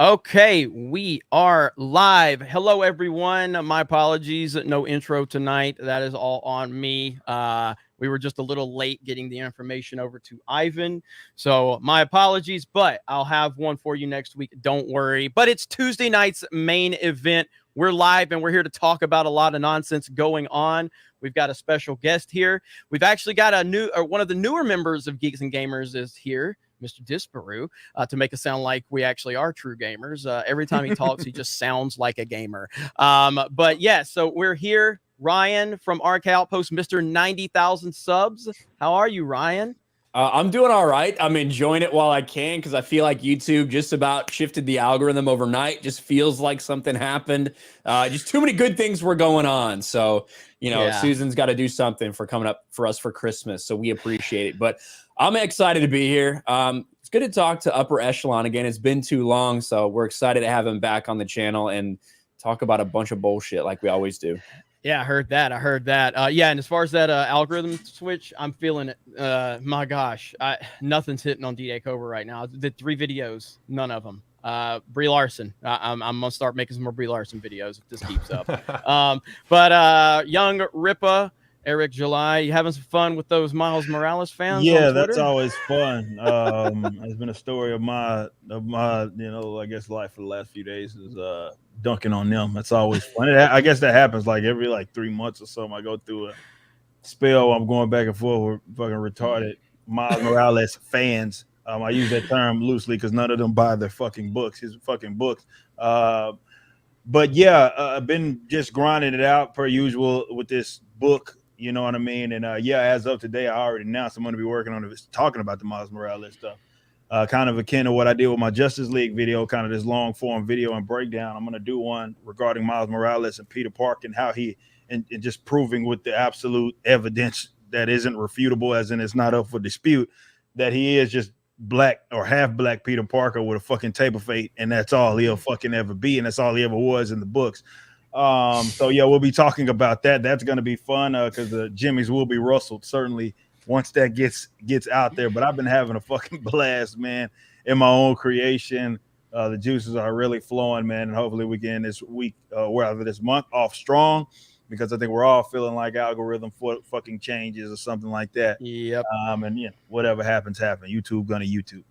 Okay, we are live. Hello, everyone. My apologies. No intro tonight. That is all on me. We were just a little late getting the information over to Ivan. So my apologies, but I'll have one for you next week. Don't worry. But it's Tuesday night's main event. We're live and we're here to talk about a lot of nonsense going on. We've got a special guest here. We've actually got one of the newer members of Geeks and Gamers is here, Mr. Disparu, to make us sound like we actually are true gamers. Every time he talks, he just sounds like a gamer. But yeah, so we're here. Ryan from Arc Outpost, Mr. 90,000 subs. How are you, Ryan? I'm doing all right. I'm enjoying it while I can because I feel like YouTube just about shifted the algorithm overnight. Just feels like something happened. Just too many good things were going on. So, Susan's got to do something for coming up for us for Christmas. So we appreciate it. But I'm excited to be here. It's good to talk to Upper Echelon again. It's been too long. So we're excited to have him back on the channel and talk about a bunch of bullshit like we always do. Yeah, I heard that. Yeah, and as far as that algorithm switch, I'm feeling it. My gosh, nothing's hitting on D-Day Cobra right now. The 3 videos, none of them. Brie Larson. I'm gonna start making some more Brie Larson videos if this keeps up. But Young Ripa, Eric July, you having some fun with those Miles Morales fans? Yeah, on Twitter? that's always fun. It's been a story of my I guess life for the last few days is dunking on them. That's always fun. I guess that happens like every 3 months or something. I go through a spell. I'm going back and forth with fucking retarded Miles Morales fans. I use that term loosely because none of them buy their fucking books, his fucking books. But yeah, I've been just grinding it out per usual with this book. You know what I mean? And as of today, I already announced I'm going to be working on it, talking about the Miles Morales stuff. Kind of akin to what I did with my Justice League video, kind of this long form video and breakdown. I'm going to do one regarding Miles Morales and Peter Parker and how and just proving with the absolute evidence that isn't refutable, as in it's not up for dispute, that he is just black or half black Peter Parker with a fucking tape of fate, and that's all he'll fucking ever be, and that's all he ever was in the books. So yeah, we'll be talking about that. That's going to be fun because the Jimmys will be rustled certainly once that gets out there. But I've been having a fucking blast, man, in my own creation. The juices are really flowing, man, and hopefully we can this week, rather this month, off strong, because I think we're all feeling like algorithm fucking changes or something like that. Yep. And whatever happens. YouTube gonna YouTube.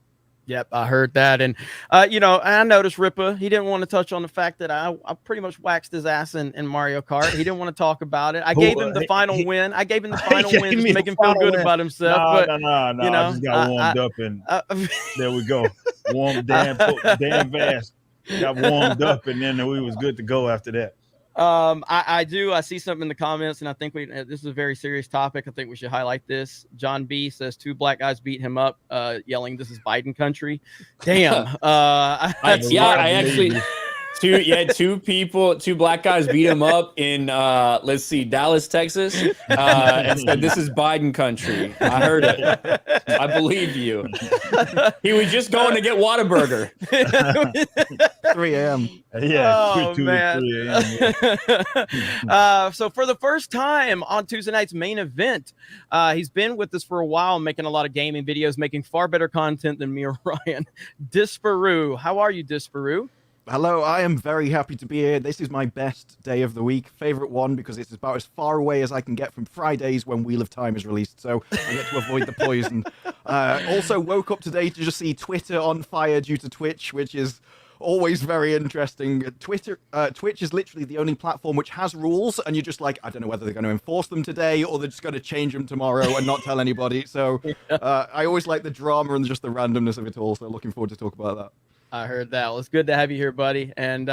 Yep, I heard that. And, I noticed Ripa, he didn't want to touch on the fact that I pretty much waxed his ass in Mario Kart. He didn't want to talk about it. I gave him the final win. I gave him the final win just to make him feel good about himself. No. I just got warmed up and there we go. Damn fast. Got warmed up and then we was good to go after that. I see something in the comments, and I think this is a very serious topic. I think we should highlight this. John B says 2 black guys beat him up, yelling, "This is Biden country." Damn. Two black guys beat him up in Dallas, Texas, and said, "This is Biden country." I heard it. I believe you. He was just going to get Whataburger. 3 a.m. Yeah, 3 a.m. So for the first time on Tuesday night's main event, he's been with us for a while, making a lot of gaming videos, making far better content than me or Ryan. Disparu, how are you, Disparu? Hello, I am very happy to be here. This is my best day of the week, favorite one, because it's about as far away as I can get from Fridays when Wheel of Time is released, so I get to avoid the poison. Also woke up today to just see Twitter on fire due to Twitch, which is always very interesting. Twitch is literally the only platform which has rules, and you're just like, I don't know whether they're going to enforce them today or they're just going to change them tomorrow and not tell anybody. So I always like the drama and just the randomness of it all, so looking forward to talk about that. I heard that. Well, it's good to have you here, buddy. And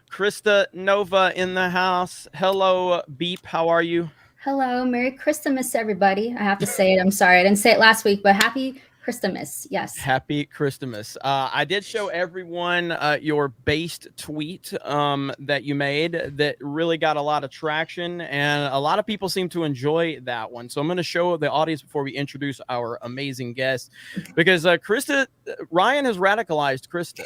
Krista Nova in the house. Hello, Beep. How are you? Hello. Merry Christmas, everybody. I have to say it. I'm sorry. I didn't say it last week, but happy Christmas. Yes. Happy Christmas. I did show everyone your based tweet that you made that really got a lot of traction, and a lot of people seem to enjoy that one. So I'm going to show the audience before we introduce our amazing guest, because Krista Ryan has radicalized Krista.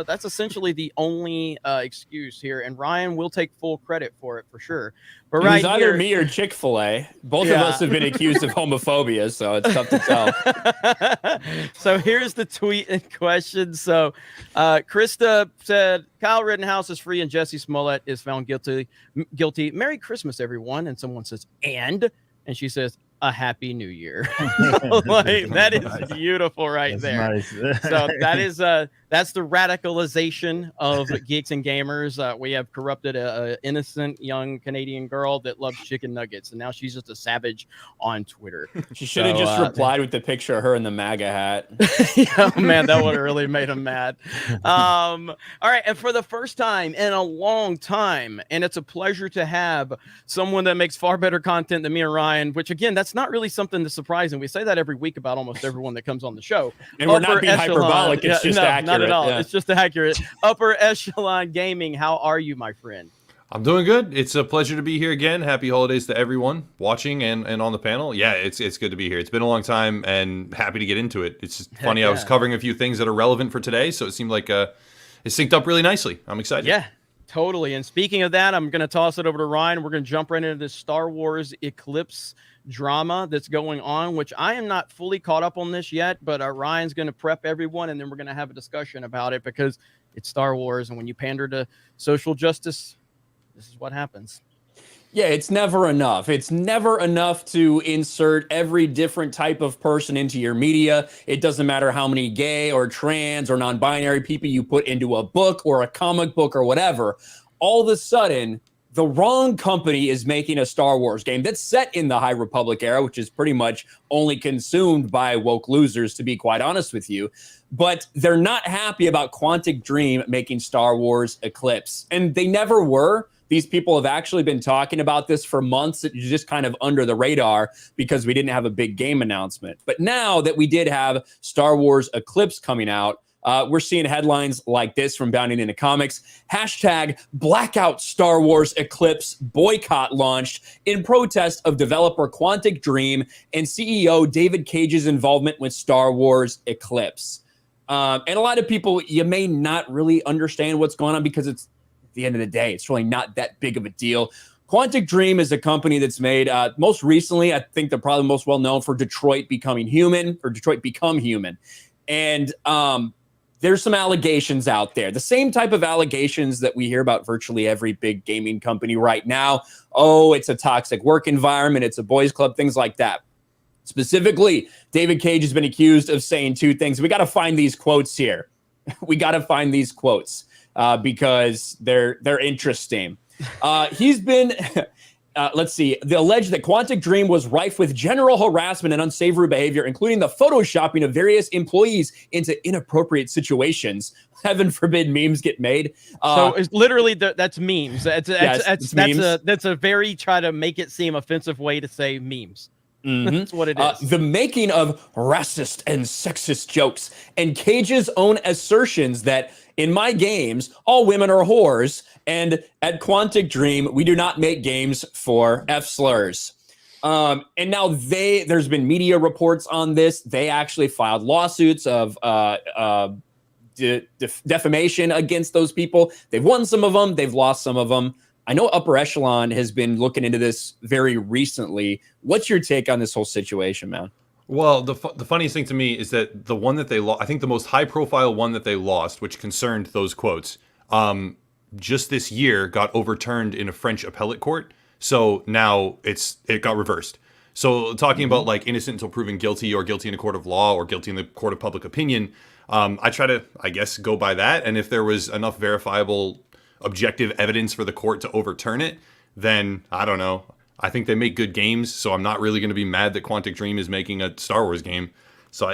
That's essentially the only excuse here, and Ryan will take full credit for it for sure. But It was either me or Chick-fil-A. Both of us have been accused of homophobia, so it's tough to tell. So here's the tweet in question. So Krista said, Kyle Rittenhouse is free and Jesse Smollett is found guilty. Merry Christmas, everyone. And someone says, and she says, a happy new year. Like, that is beautiful right That's there. nice. So that's the radicalization of Geeks and Gamers. We have corrupted a innocent young Canadian girl that loves chicken nuggets, and now she's just a savage on Twitter. She should have just replied with the picture of her in the MAGA hat. Yeah, man, that would have really made him mad. All right, and for the first time in a long time, and it's a pleasure to have someone that makes far better content than me and Ryan, which again, that's not really something that's surprising. We say that every week about almost everyone that comes on the show. And we're not being hyperbolic, it's just accurate. Not at all. Yeah. It's just accurate. Upper Echelon Gaming, how are you, my friend? I'm doing good. It's a pleasure to be here again. Happy holidays to everyone watching and on the panel. Yeah, it's good to be here. It's been a long time and happy to get into it. It's just funny. Yeah. I was covering a few things that are relevant for today, so it seemed like it synced up really nicely. I'm excited. Yeah, totally. And speaking of that, I'm going to toss it over to Ryan. We're going to jump right into this Star Wars Eclipse drama that's going on, which I am not fully caught up on this yet, but Ryan's going to prep everyone, and then we're going to have a discussion about it because it's Star Wars, and when you pander to social justice, this is what happens. Yeah, it's never enough. It's never enough to insert every different type of person into your media. It doesn't matter how many gay or trans or non-binary people you put into a book or a comic book or whatever. All of a sudden, the wrong company is making a Star Wars game that's set in the High Republic era, which is pretty much only consumed by woke losers, to be quite honest with you. But they're not happy about Quantic Dream making Star Wars Eclipse. And they never were. These people have actually been talking about this for months. It's just kind of under the radar because we didn't have a big game announcement. But now that we did have Star Wars Eclipse coming out, we're seeing headlines like this from Bounding Into Comics. Hashtag Blackout Star Wars Eclipse boycott launched in protest of developer Quantic Dream and CEO David Cage's involvement with Star Wars Eclipse. And a lot of people, you may not really understand what's going on because it's at the end of the day, it's really not that big of a deal. Quantic Dream is a company that's made, most recently, I think they're probably most well known for Detroit Become Human. And there's some allegations out there, the same type of allegations that we hear about virtually every big gaming company right now. Oh, it's a toxic work environment. It's a boys club, things like that. Specifically, David Cage has been accused of saying two things. We got to find these quotes here. We got to find these quotes because they're interesting. He's been... let's see. They allege that Quantic Dream was rife with general harassment and unsavory behavior, including the photoshopping of various employees into inappropriate situations. Heaven forbid memes get made. So it's literally that's memes. That's a very try to make it seem offensive way to say memes. Mm-hmm. That's what it is. The making of racist and sexist jokes and Cage's own assertions that in my games, all women are whores. And at Quantic Dream, we do not make games for F-slurs. And now there's been media reports on this. They actually filed lawsuits of defamation against those people. They've won some of them. They've lost some of them. I know Upper Echelon has been looking into this very recently. What's your take on this whole situation, man? Well, the funniest thing to me is that the one that they lost, I think the most high-profile one that they lost, which concerned those quotes, just this year got overturned in a French appellate court. So now it got reversed. So talking about like innocent until proven guilty or guilty in a court of law or guilty in the court of public opinion, I try to, I guess, go by that. And if there was enough verifiable objective evidence for the court to overturn it, then I don't know. I think they make good games, so I'm not really going to be mad that Quantic Dream is making a Star Wars game. So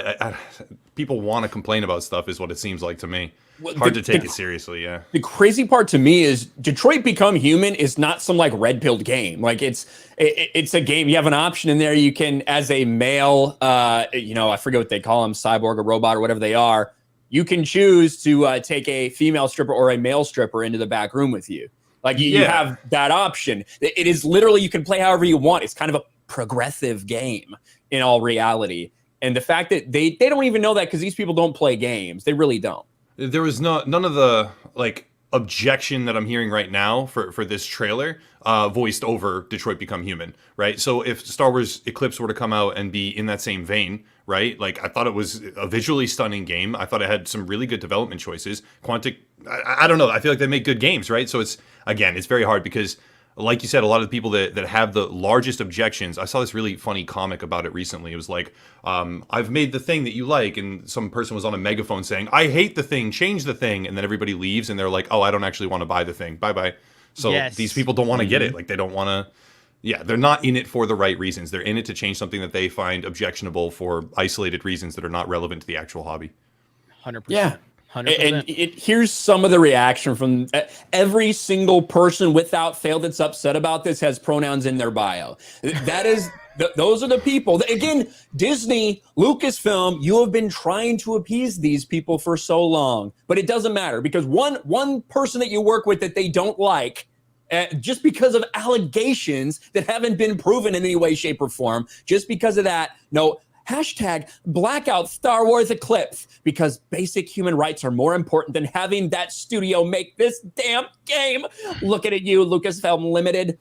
people want to complain about stuff is what it seems like to me. Hard to take it seriously, yeah. The crazy part to me is Detroit Become Human is not some like red-pilled game. Like it's a game. You have an option in there. You can, as a male, I forget what they call them, cyborg or robot or whatever they are, you can choose to take a female stripper or a male stripper into the back room with you. Like you have that option. It is literally, you can play however you want. It's kind of a progressive game in all reality. And the fact that they don't even know that because these people don't play games. They really don't. There was none of the like objection that I'm hearing right now for this trailer voiced over Detroit Become Human, right? So if Star Wars Eclipse were to come out and be in that same vein, right? Like I thought it was a visually stunning game. I thought it had some really good development choices. Quantic, I don't know. I feel like they make good games, right? So it's very hard because like you said, a lot of the people that have the largest objections. I saw this really funny comic about it recently. It was like, I've made the thing that you like, and some person was on a megaphone saying, I hate the thing, change the thing, and then everybody leaves, and they're like, oh, I don't actually want to buy the thing. Bye-bye. So these people don't want to get it. Like, they don't want to, they're not in it for the right reasons. They're in it to change something that they find objectionable for isolated reasons that are not relevant to the actual hobby. 100%. Yeah. 100%. And here's some of the reaction from every single person without fail that's upset about this has pronouns in their bio. That is, those are the people. Again, Disney, Lucasfilm, you have been trying to appease these people for so long, but it doesn't matter because one person that you work with that they don't like, just because of allegations that haven't been proven in any way, shape, or form, just because of that, no. Hashtag blackout Star Wars Eclipse because basic human rights are more important than having that studio make this damn game. Looking at you, Lucasfilm Limited.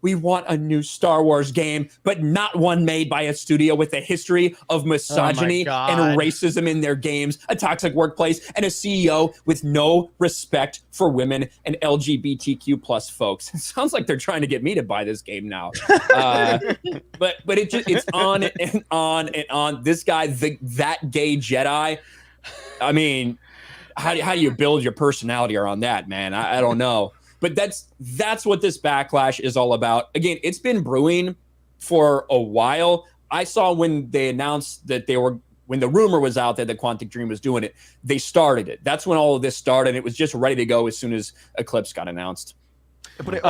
We want a new Star Wars game, but not one made by a studio with a history of misogyny and racism in their games, a toxic workplace, and a CEO with no respect for women and LGBTQ plus folks. It sounds like they're trying to get me to buy this game now. But it's on and on and on. This guy, that gay Jedi. I mean, how do you build your personality around that, man? I don't know. But that's what this backlash is all about. Again, it's been brewing for a while. I saw when they announced that when the rumor was out there that Quantic Dream was doing it, they started it. That's when all of this started. It was just ready to go as soon as Eclipse got announced. But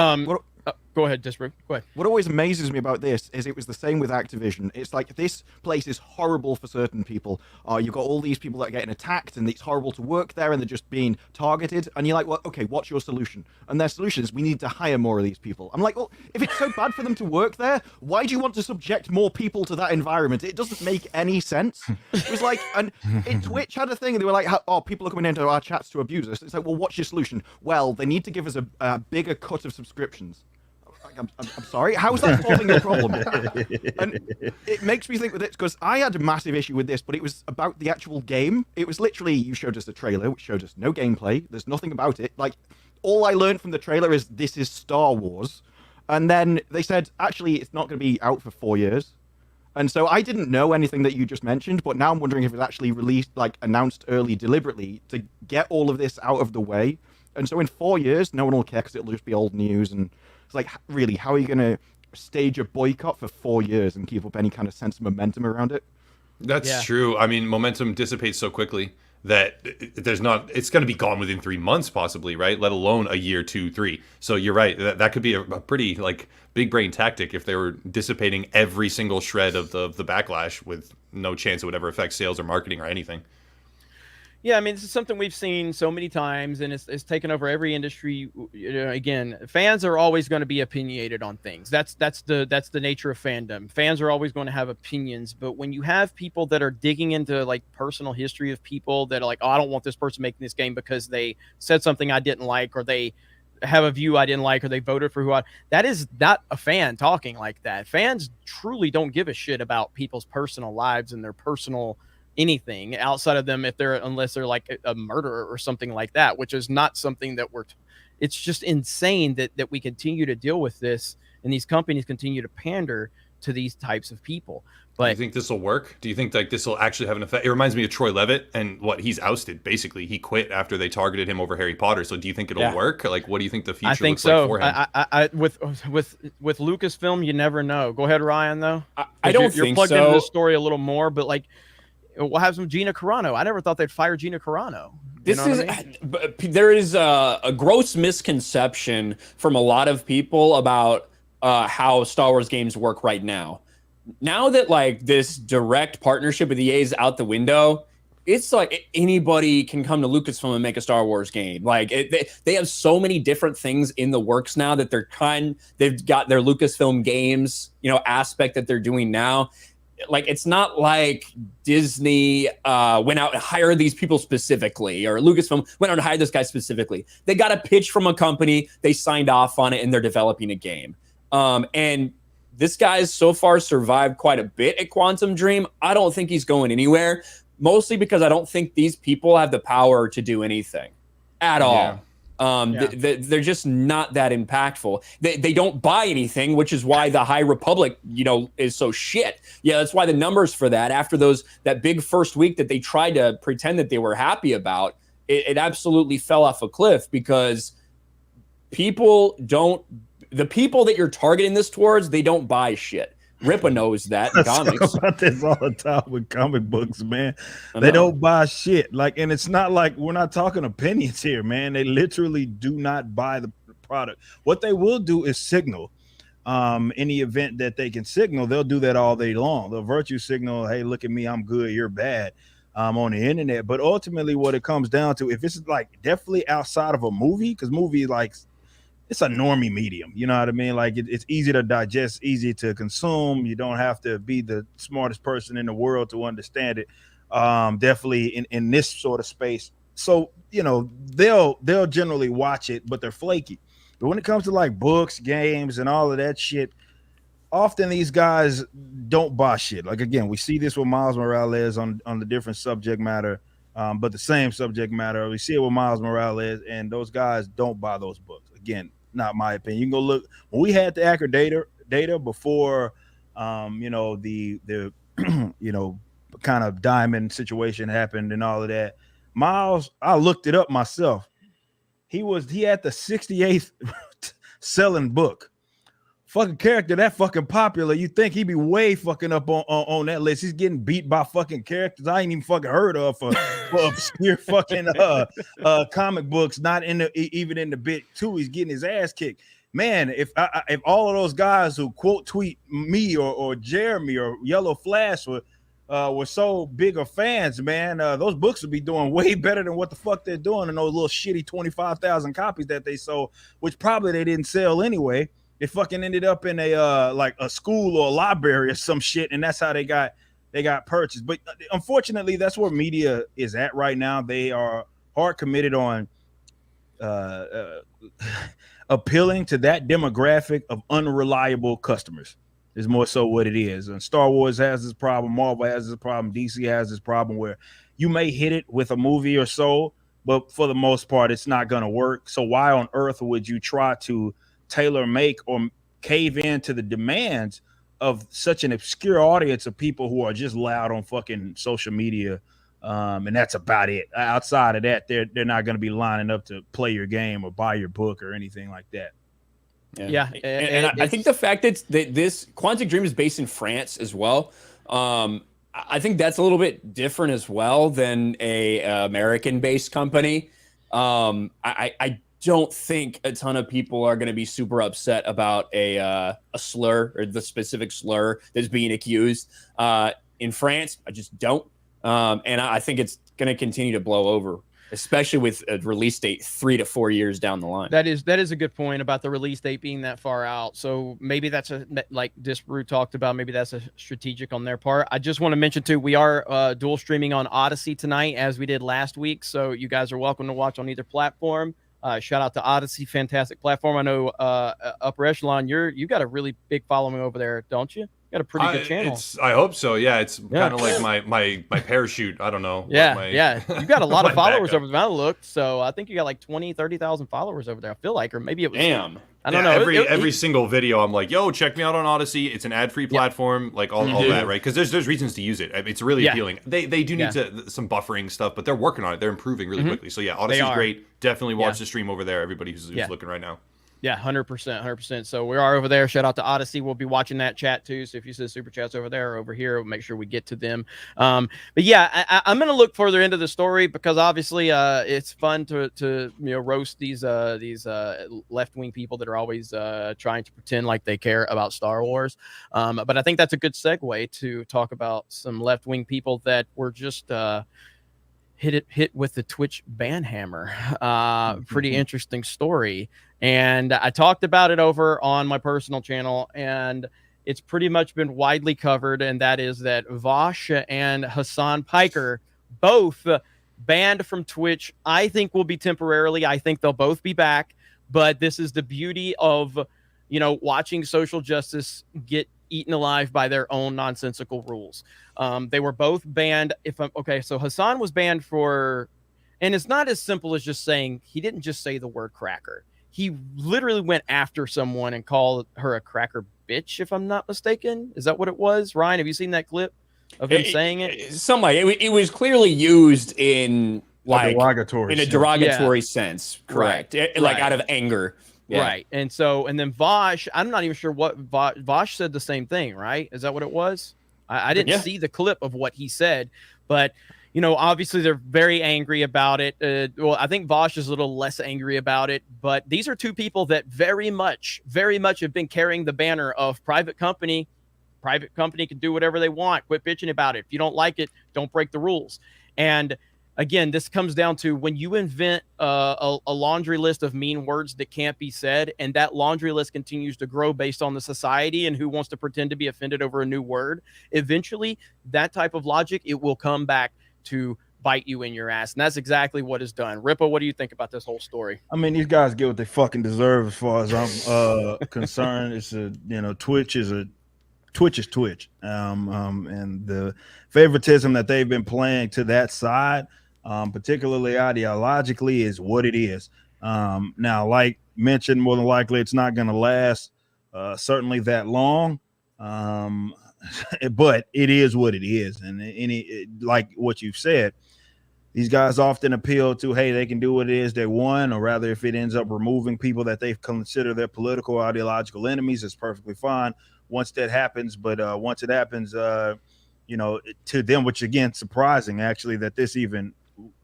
go ahead, Disbrew. Go ahead. What always amazes me about this is it was the same with Activision. It's like this place is horrible for certain people. You've got all these people that are getting attacked, and it's horrible to work there, and they're just being targeted. And you're like, well, okay, what's your solution? And their solution is we need to hire more of these people. I'm like, well, if it's so bad for them to work there, why do you want to subject more people to that environment? It doesn't make any sense. It was like, and Twitch had a thing, and they were like, oh, people are coming into our chats to abuse us. It's like, well, what's your solution? Well, they need to give us a bigger cut of subscriptions. I'm sorry, how is that solving your problem? And it makes me think with it, because I had a massive issue with this, but it was about the actual game. It was literally, you showed us a trailer, which showed us no gameplay. There's nothing about it. Like, all I learned from the trailer is this is Star Wars. And then they said, actually, it's not going to be out for 4 years. And so I didn't know anything that you just mentioned, but now I'm wondering if it's actually released, like, announced early deliberately to get all of this out of the way. And so in 4 years, no one will care because it'll just be old news. And it's like, really, how are you going to stage a boycott for 4 years and keep up any kind of sense of momentum around it? That's true. I mean, momentum dissipates so quickly that it's going to be gone within 3 months possibly, right? Let alone a year, 2, 3. So you're right. That could be a pretty like big brain tactic if they were dissipating every single shred of the backlash with no chance it would ever affect sales or marketing or anything. Yeah, I mean, this is something we've seen so many times, and it's taken over every industry. You know, again, fans are always going to be opinionated on things. That's the nature of fandom. Fans are always going to have opinions, but when you have people that are digging into like personal history of people that are like, oh, I don't want this person making this game because they said something I didn't like, or they have a view I didn't like, or they voted for that is not a fan talking like that. Fans truly don't give a shit about people's personal lives and their personal anything outside of them unless they're like a murderer or something like that, which is not something that it's just insane that we continue to deal with this and these companies continue to pander to these types of people. But do you think this will work? Do you think like this will actually have an effect? It reminds me of Troy Levitt and what he's ousted. Basically, he quit after they targeted him over Harry Potter. So do you think it'll work? Like, what do you think the future looks like for him? With Lucasfilm, you never know. Go ahead, Ryan. Though I don't you're think plugged so. into this story a little more, but like, what happens with Gina Carano? I never thought they'd fire Gina Carano. There is a gross misconception from a lot of people about how Star Wars games work right now. Now that like this direct partnership with EA is out the window, it's like anybody can come to Lucasfilm and make a Star Wars game. Like they have so many different things in the works now that they've got their Lucasfilm games, aspect that they're doing now. like it's not like Disney went out and hired these people specifically, or Lucasfilm went out and hired this guy specifically. They got a pitch from a company, they signed off on it, and they're developing a game. And this guy's so far survived quite a bit at Quantum Dream. I don't think he's going anywhere, mostly because I don't think these people have the power to do anything at all. They're just not that impactful. They don't buy anything, which is why the High Republic, is so shit. Yeah, that's why the numbers for that, after that big first week that they tried to pretend that they were happy about, it absolutely fell off a cliff, because the people that you're targeting this towards, they don't buy shit. Ripa knows that in comics. I talk about this all the time with comic books, man. They don't buy shit. And it's not like we're not talking opinions here, man. They literally do not buy the product. What they will do is signal. Any event that they can signal, they'll do that all day long. They'll virtue signal, hey, look at me, I'm good, you're bad, on the internet. But ultimately, what it comes down to, if it's like definitely outside of a movie, because movie, like, it's a normie medium, you know what I mean? Like it's easy to digest, easy to consume. You don't have to be the smartest person in the world to understand it. Definitely in this sort of space. So, they'll generally watch it, but they're flaky. But when it comes to like books, games, and all of that shit, often these guys don't buy shit. Like, again, we see this with Miles Morales on the different subject matter, but the same subject matter. We see it with Miles Morales, and those guys don't buy those books. Again, not my opinion. You can go look when we had the accurate data before, the kind of diamond situation happened and all of that. Miles, I looked it up myself. He had the 68th selling book. Fucking character that fucking popular. You think he'd be way fucking up on that list? He's getting beat by fucking characters I ain't even fucking heard of for obscure fucking comic books. Not even in the bit two. He's getting his ass kicked. Man, if all of those guys who quote tweet me or Jeremy or Yellow Flash were so big of fans, man, those books would be doing way better than what the fuck they're doing in those little shitty 25,000 copies that they sold, which probably they didn't sell anyway. It fucking ended up in a like a school or a library or some shit, and that's how they got purchased. But unfortunately, that's where media is at right now. They are hard committed on appealing to that demographic of unreliable customers. Is more so what it is. And Star Wars has this problem, Marvel has this problem, DC has this problem where you may hit it with a movie or so, but for the most part, it's not going to work. So why on earth would you try to tailor make or cave into the demands of such an obscure audience of people who are just loud on fucking social media, and that's about it. Outside of that, they're not going to be lining up to play your game or buy your book or anything like that. Yeah. And I think the fact that this Quantic Dream is based in France as well, I think that's a little bit different as well than a American-based company. I don't think a ton of people are going to be super upset about a slur or the specific slur that's being accused. In France, I just don't. And I think it's going to continue to blow over, especially with a release date 3 to 4 years down the line. That is a good point about the release date being that far out. So maybe that's like Disparu talked about, maybe that's a strategic on their part. I just want to mention too, we are dual streaming on Odyssey tonight as we did last week. So you guys are welcome to watch on either platform. Shout out to Odyssey, fantastic platform. I know Upper Echelon, you got a really big following over there, don't you? You got a pretty good channel. I hope so. Yeah, it's kind of like my parachute. I don't know. Yeah. You got a lot of followers over there. I looked, so I think you got like 30,000 followers over there. I feel like, or maybe it was. Damn. I don't know. Every single video, I'm like, yo, check me out on Odyssey. It's an ad-free platform, like all that, right? Because there's reasons to use it. It's really appealing. They do need some buffering stuff, but they're working on it. They're improving really quickly. So yeah, Odyssey's great. Definitely watch the stream over there. Everybody who's looking right now. Yeah, 100%. So we are over there. Shout out to Odyssey. We'll be watching that chat too. So if you see super chats over there or over here, we'll make sure we get to them. But yeah, I'm going to look further into the story because obviously it's fun to roast these left-wing people that are always trying to pretend like they care about Star Wars. But I think that's a good segue to talk about some left-wing people that were just hit with the Twitch ban hammer. Pretty interesting story. And I talked about it over on my personal channel, and it's pretty much been widely covered, and that is that Vosh and Hassan Piker both banned from Twitch. I think will be temporarily. I think they'll both be back, but this is the beauty of, watching social justice get eaten alive by their own nonsensical rules. They were both banned. So Hassan was banned for, and it's not as simple as just saying, he didn't just say the word cracker. He literally went after someone and called her a cracker bitch, if I'm not mistaken. Is that what it was? Ryan, have you seen that clip of him saying it? Something like it was clearly used in like derogatory in a derogatory sense, Correct. Like Right. out of anger. Yeah. Right. And then Vosh, I'm not even sure what Vosh said the same thing, right? Is that what it was? I didn't see the clip of what he said, but obviously they're very angry about it. Well, I think Vosh is a little less angry about it, but these are two people that very much have been carrying the banner of private company. Private company can do whatever they want. Quit bitching about it. If you don't like it, don't break the rules. And again, this comes down to when you invent a laundry list of mean words that can't be said, and that laundry list continues to grow based on the society and who wants to pretend to be offended over a new word. Eventually, that type of logic, it will come back to bite you in your ass. And that's exactly what is done. Rippa, what do you think about this whole story? I mean, these guys get what they fucking deserve as far as I'm concerned. It's Twitch is Twitch. And the favoritism that they've been playing to that side, particularly ideologically, is what it is. Now, like mentioned, more than likely it's not going to last certainly that long. But it is what it is. And like what you've said, these guys often appeal to, hey, they can do what it is they want, or rather, if it ends up removing people that they consider their political ideological enemies, it's perfectly fine once that happens. But once it happens, to them, which again, surprising actually that this even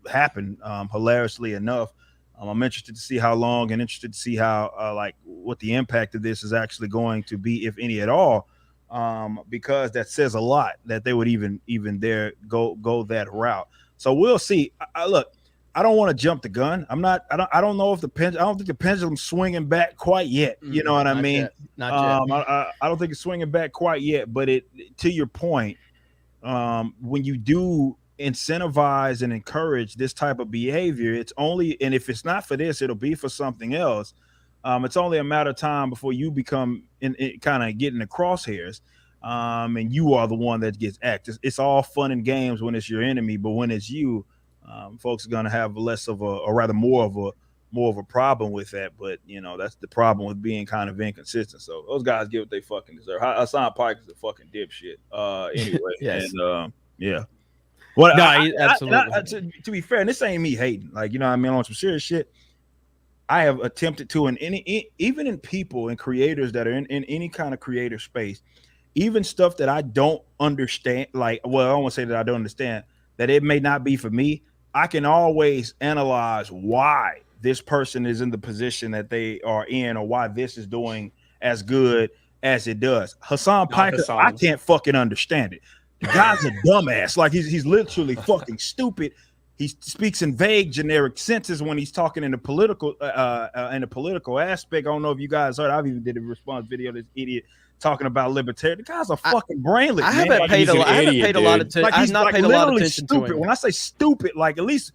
happened, hilariously enough. I'm interested to see how long, and interested to see how what the impact of this is actually going to be, if any at all. Because that says a lot that they would even there go that route. So we'll see. Look, I don't want to jump the gun. I don't know if I don't think the pendulum's swinging back quite yet. You know what I mean? Yet. Not yet. I don't think it's swinging back quite yet. But to your point, when you do incentivize and encourage this type of behavior, it's only, and if it's not for this, it'll be for something else. It's only a matter of time before you become kind of getting the crosshairs, and you are the one that gets axed. It's all fun and games when it's your enemy, but when it's you, folks are going to have less of or rather more of a problem with that. But that's the problem with being kind of inconsistent. So those guys get what they fucking deserve. Hassan Pike is a fucking dipshit. Anyway, Yes. And yeah. Well, No, absolutely. To be fair, and this ain't me hating. Like, I mean, on some serious shit. I have attempted to, even in people and creators that are in any kind of creator space, even stuff that I don't understand, I don't want to say that I don't understand, that it may not be for me. I can always analyze why this person is in the position that they are in, or why this is doing as good as it does. Hassan Piker, I can't fucking understand it. The guy's a dumbass. Like he's literally fucking stupid. He speaks in vague, generic sentences when he's talking in the political aspect. I don't know if you guys heard. I've even did a response video. This idiot talking about libertarian. The guy's a fucking brainless. I haven't paid a lot of attention. I've not paid a lot of attention to him. When I say stupid, like at least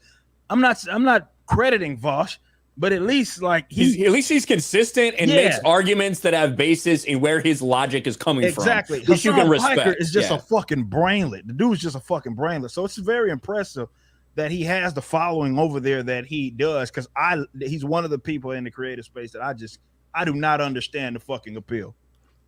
I'm not crediting Vosh, but at least he's consistent and makes arguments that have basis in where his logic is coming from. Exactly. Which you can respect. Piker is just a fucking brainlet. The dude's just a fucking brainlet. So it's very impressive that he has the following over there that he does, because he's one of the people in the creative space that I do not understand the fucking appeal.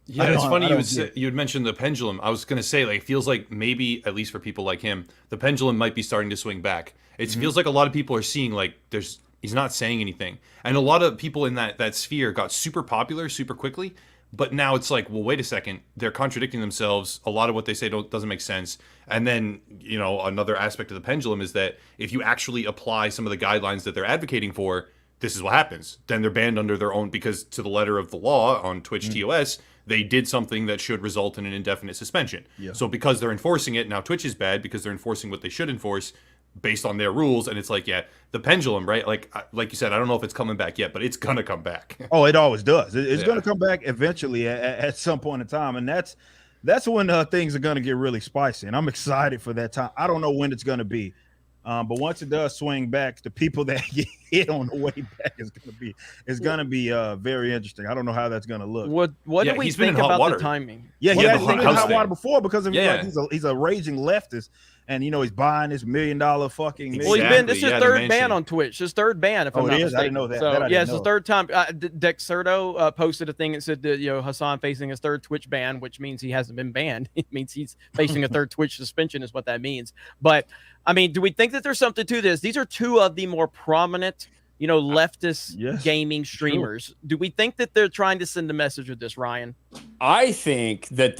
Yeah, it's funny you had mentioned the pendulum. I was going to say, it feels like maybe, at least for people like him, the pendulum might be starting to swing back. It feels like a lot of people are seeing he's not saying anything. And a lot of people in that sphere got super popular super quickly. But now it's like, well, wait a second. They're contradicting themselves. A lot of what they say doesn't make sense. And then, another aspect of the pendulum is that if you actually apply some of the guidelines that they're advocating for, this is what happens. Then they're banned under their own, because to the letter of the law on Twitch TOS, they did something that should result in an indefinite suspension. Yeah. So because they're enforcing it, now Twitch is bad because they're enforcing what they should enforce. based on their rules. And it's like, yeah, the pendulum, right? Like you said, I don't know if it's coming back yet, but it's gonna come back. Oh, it always does. It's Yeah. going to come back eventually at some point in time, and that's when things are going to get really spicy. And I'm excited for that time. I don't know when it's going to be, but once it does swing back, the people that get hit on the way back is going to be very interesting. I don't know how that's going to look. What do we he's been think in hot about water. the timing? Yeah, he Yeah, has the been in house hot water thing. before because of Yeah. he's a raging leftist, and he's buying this $1 million fucking. Well, he's been. This is his Exactly, yeah, the third ban mansion. on Twitch. His third ban, if Oh, I'm it not is? mistaken. I didn't know that. So That I yeah, didn't it's his know. third time. Dexerto posted a thing that said that Hassan facing his third Twitch ban, which means he hasn't been banned. It means he's facing a third Twitch suspension, is what that means. But I mean, do we think that there's something to this? These are two of the more prominent, leftist Yes, gaming streamers. Do we think that they're trying to send a message with this, Ryan? I think that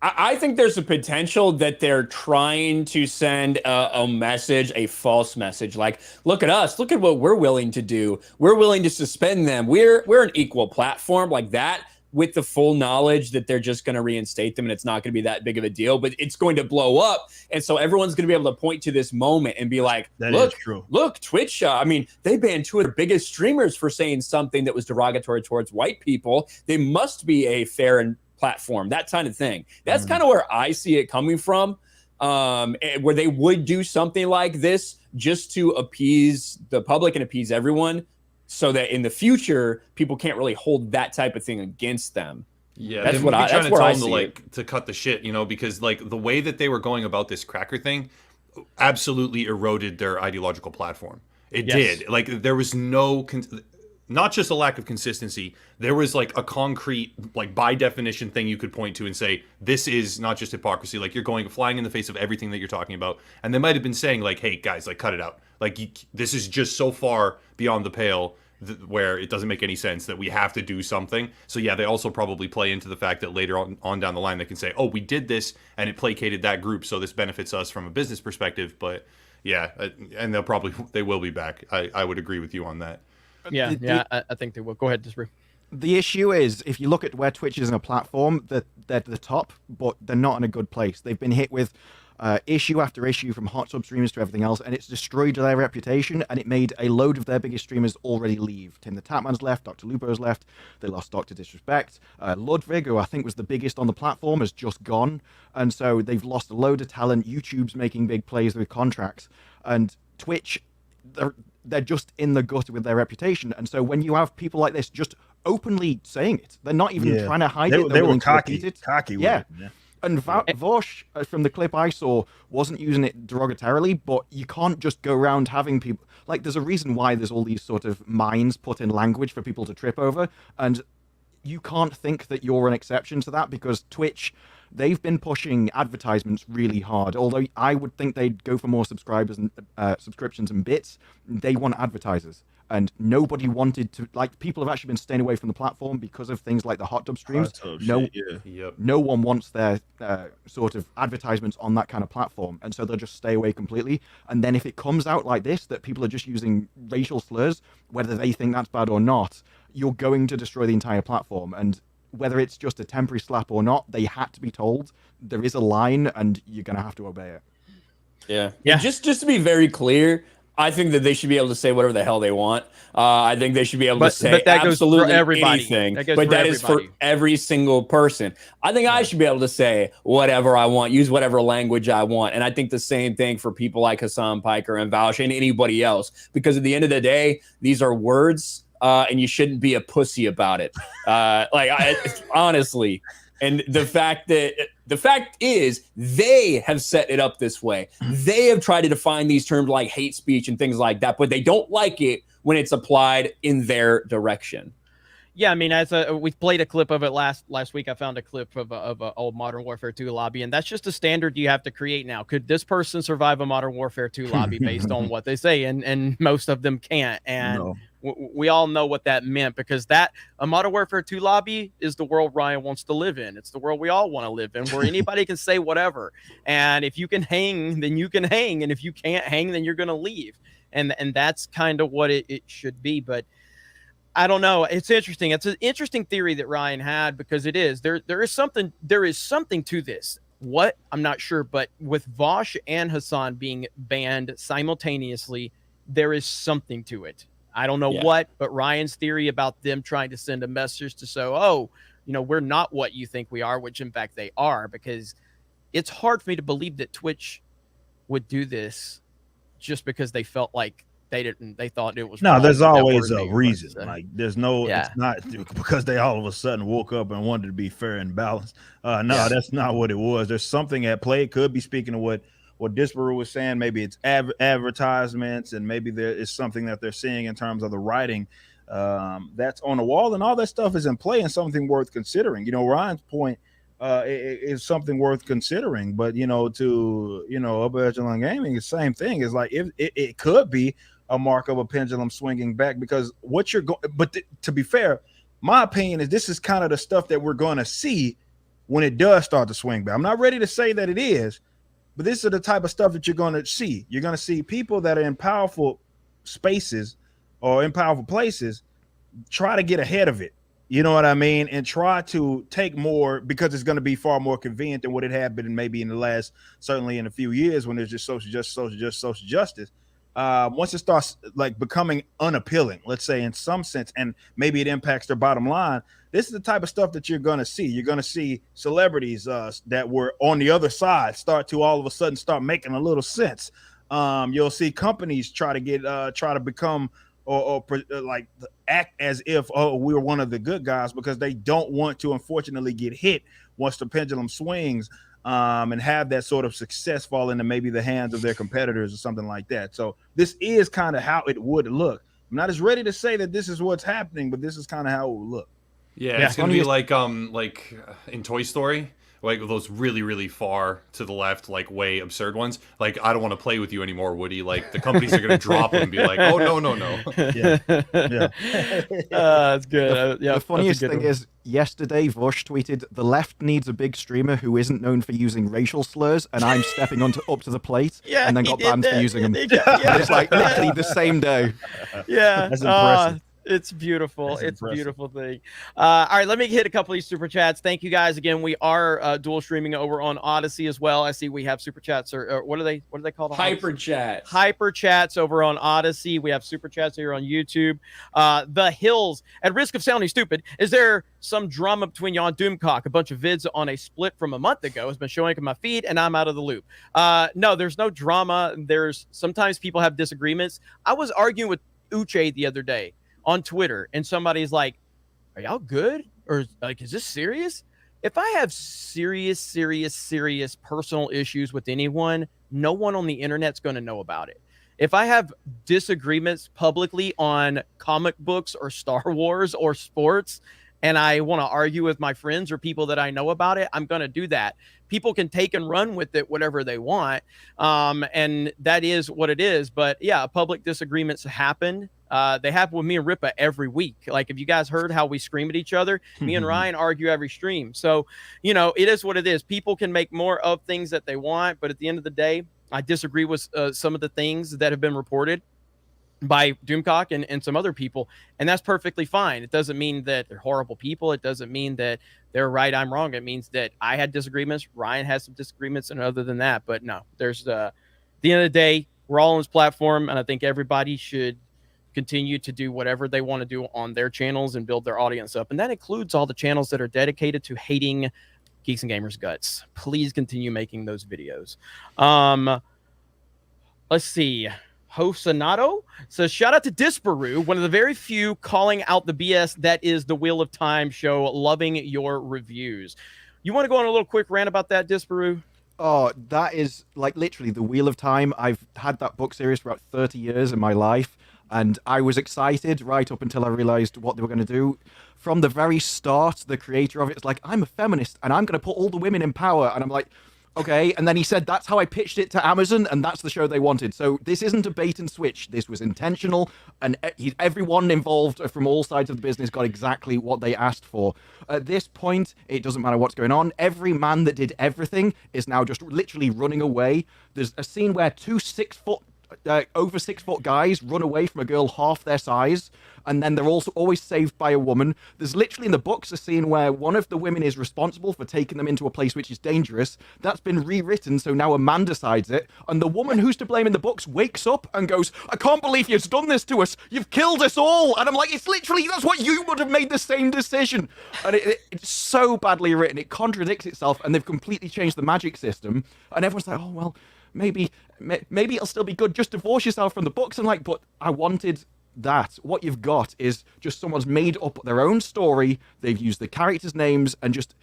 I think there's a potential that they're trying to send a message, a false message. Like, look at us. Look at what we're willing to do. We're willing to suspend them. We're an equal platform like that, with the full knowledge that they're just going to reinstate them and it's not going to be that big of a deal, but it's going to blow up. And so everyone's going to be able to point to this moment and be like, That look, is true. look, Twitch. I mean, they banned two of their biggest streamers for saying something that was derogatory towards white people. They must be a fair and platform, that kind of thing. That's kind of where I see it coming from, where they would do something like this just to appease the public and appease everyone, so that in the future people can't really hold that type of thing against them. Yeah, That's they what might be I- trying that's to where tell I them to see like to cut the shit, because like the way that they were going about this cracker thing absolutely eroded their ideological platform. It Yes. did. Like there was not just a lack of consistency, there was like a concrete, like by definition thing you could point to and say, this is not just hypocrisy. Like you're flying in the face of everything that you're talking about. And they might have been saying like, hey guys, like cut it out. Like this is just so far beyond the pale where it doesn't make any sense that we have to do something. So yeah, they also probably play into the fact that later on down the line, they can say, oh, we did this and it placated that group. So this benefits us from a business perspective. But yeah, and they will be back. I would agree with you on that. Yeah, I think they will. Go ahead, Disbrew. The issue is, if you look at where Twitch is in a platform, they're at the top, but they're not in a good place. They've been hit with issue after issue, from hot tub streamers to everything else, and it's destroyed their reputation, and it made a load of their biggest streamers already leave. Tim the Tatman's left, Dr. Lupo's left, they lost Dr. Disrespect. Ludwig, who I think was the biggest on the platform, has just gone, and so they've lost a load of talent. YouTube's making big plays with contracts, and Twitch, they're just in the gutter with their reputation. And so when you have people like this just openly saying it, they're not even trying to hide it. They were willing to repeat cocky. it. Cocky. Yeah. With it, And Vosh, from the clip I saw, wasn't using it derogatorily, but you can't just go around having people... Like, there's a reason why there's all these sort of mines put in language for people to trip over, and you can't think that you're an exception to that, because Twitch, they've been pushing advertisements really hard. Although I would think they'd go for more subscribers and subscriptions and bits, they want advertisers. And nobody wanted to, like, people have actually been staying away from the platform because of things like the hot tub streams. No one wants their sort of advertisements on that kind of platform, and so they'll just stay away completely. And then if it comes out like this, that people are just using racial slurs, whether they think that's bad or not, you're going to destroy the entire platform. And whether it's just a temporary slap or not, they had to be told there is a line, and you're going to have to obey it. Yeah. Yeah. Just to be very clear, I think that they should be able to say whatever the hell they want. I think they should be able to say but that goes for absolutely everybody. anything. That goes But for that is for everybody. every single person. I think I should be able to say whatever I want, use whatever language I want. And I think the same thing for people like Hassan Piker and Vaush and anybody else. Because at the end of the day, these are words, and you shouldn't be a pussy about it. Honestly. And the fact is, they have set it up this way. They have tried to define these terms like hate speech and things like that, but they don't like it when it's applied in their direction. Yeah, I mean, we played a clip of it last week. I found a clip of a old Modern Warfare 2 lobby, and that's just a standard you have to create now. Could this person survive a Modern Warfare 2 lobby based on what they say? And most of them can't. And No. we all know what that meant, because a Modern Warfare 2 lobby is the world Ryan wants to live in. It's the world we all want to live in, where anybody can say whatever. And if you can hang, then you can hang. And if you can't hang, then you're going to leave. And that's kind of what it should be. But I don't know. It's interesting. It's an interesting theory that Ryan had, because it is there is something to this. What? I'm not sure, but with Vosh and Hassan being banned simultaneously, there is something to it. I don't know Yeah. what, but Ryan's theory about them trying to send a message to say, oh, we're not what you think we are, which in fact they are, because it's hard for me to believe that Twitch would do this just because they felt like they thought it was No, wrong there's that always were a being reason. posted. Like there's no, Yeah. it's not because they all of a sudden woke up and wanted to be fair and balanced. No, Yeah. that's not what it was. There's something at play. It could be, speaking of what Disparu was saying, maybe it's advertisements, and maybe there is something that they're seeing in terms of the writing that's on the wall, and all that stuff is in play and something worth considering. Ryan's point is something worth considering, but to upper echelon gaming, the same thing is like if it could be a mark of a pendulum swinging back, because what you're going, but to be fair, my opinion is this is kind of the stuff that we're going to see when it does start to swing back. I'm not ready to say that it is, but this is the type of stuff that you're going to see. You're going to see people that are in powerful spaces or in powerful places try to get ahead of it. You know what I mean? And try to take more, because it's going to be far more convenient than what it had been maybe in the last, certainly in a few years, when there's just social justice. Once it starts like becoming unappealing, let's say in some sense, and maybe it impacts their bottom line, this is the type of stuff that you're going to see. You're going to see celebrities that were on the other side start to all of a sudden start making a little sense. You'll see companies try to become or like act as if, oh, we're one of the good guys, because they don't want to unfortunately get hit once the pendulum swings. And have that sort of success fall into maybe the hands of their competitors or something like that. So this is kind of how it would look. I'm not as ready to say that this is what's happening, but this is kind of how it would look. Yeah, it's gonna be like in Toy Story, like those really, really far to the left, like way absurd ones. Like, I don't want to play with you anymore, Woody. Like, the companies are gonna drop them and be like, oh no. Yeah. That's good. The funniest thing is, yesterday Vosh tweeted, "The left needs a big streamer who isn't known for using racial slurs, and I'm stepping up to the plate," and then got banned for using them. It's like literally the same day. Yeah, that's impressive. It's beautiful. That's It's a impressive. beautiful thing. All right, let me hit a couple of these super chats. Thank you guys again. We are dual streaming over on Odyssey as well. I see we have super chats, or what are they called? Hyper chats. Hyper chats over on Odyssey. We have super chats here on YouTube. The Hills, at risk of sounding stupid, is there some drama between y'all and Doomcock? A bunch of vids on a split from a month ago has been showing up in my feed, and I'm out of the loop. No, there's no drama. There's sometimes people have disagreements. I was arguing with Uche the other day on Twitter, and somebody's like, are y'all good? Or like, is this serious? If I have serious personal issues with anyone, no one on the internet's going to know about it. If I have disagreements publicly on comic books or Star Wars or sports, and I want to argue with my friends or people that I know about it, I'm going to do that. People can take and run with it whatever they want, and that is what it is. But yeah, public disagreements happen. They happen with me and Ripa every week. Like, if you guys heard how we scream at each other, me and Ryan argue every stream. So, it is what it is. People can make more of things that they want, but at the end of the day, I disagree with some of the things that have been reported by Doomcock and some other people, and that's perfectly fine. It doesn't mean that they're horrible people. It doesn't mean that they're right, I'm wrong. It means that I had disagreements, Ryan has some disagreements, and other than that, but no, there's at the end of the day, we're all on this platform, and I think everybody should continue to do whatever they want to do on their channels and build their audience up, and that includes all the channels that are dedicated to hating Geeks and Gamers guts. Please continue making those videos. Let's see. Hosanato says, shout out to Disparu, one of the very few calling out the BS that is the Wheel of Time show. Loving your reviews. You want to go on a little quick rant about that, Disparu? Oh, that is like literally the Wheel of Time. I've had that book series for about 30 years in my life, and I was excited right up until I realized what they were going to do. From the very start, the creator of it is like, I'm a feminist, and I'm going to put all the women in power. And I'm like, okay. And then he said, that's how I pitched it to Amazon, and that's the show they wanted. So this isn't a bait and switch. This was intentional, and everyone involved from all sides of the business got exactly what they asked for. At this point, it doesn't matter what's going on. Every man that did everything is now just literally running away. There's a scene where two 6 foot over 6 foot guys run away from a girl half their size, and then they're also always saved by a woman. There's literally in the books a scene where one of the women is responsible for taking them into a place which is dangerous. That's been rewritten, so now a man decides it, and the woman who's to blame in the books wakes up and goes, "I can't believe you've done this to us. You've killed us all." And I'm like, it's literally, that's what you would have made the same decision. And it's so badly written. It contradicts itself, and they've completely changed the magic system. And everyone's like, oh, well, maybe it'll still be good. Just divorce yourself from the books. And like, but I wanted that. What you've got is just someone's made up their own story. They've used the characters' names and just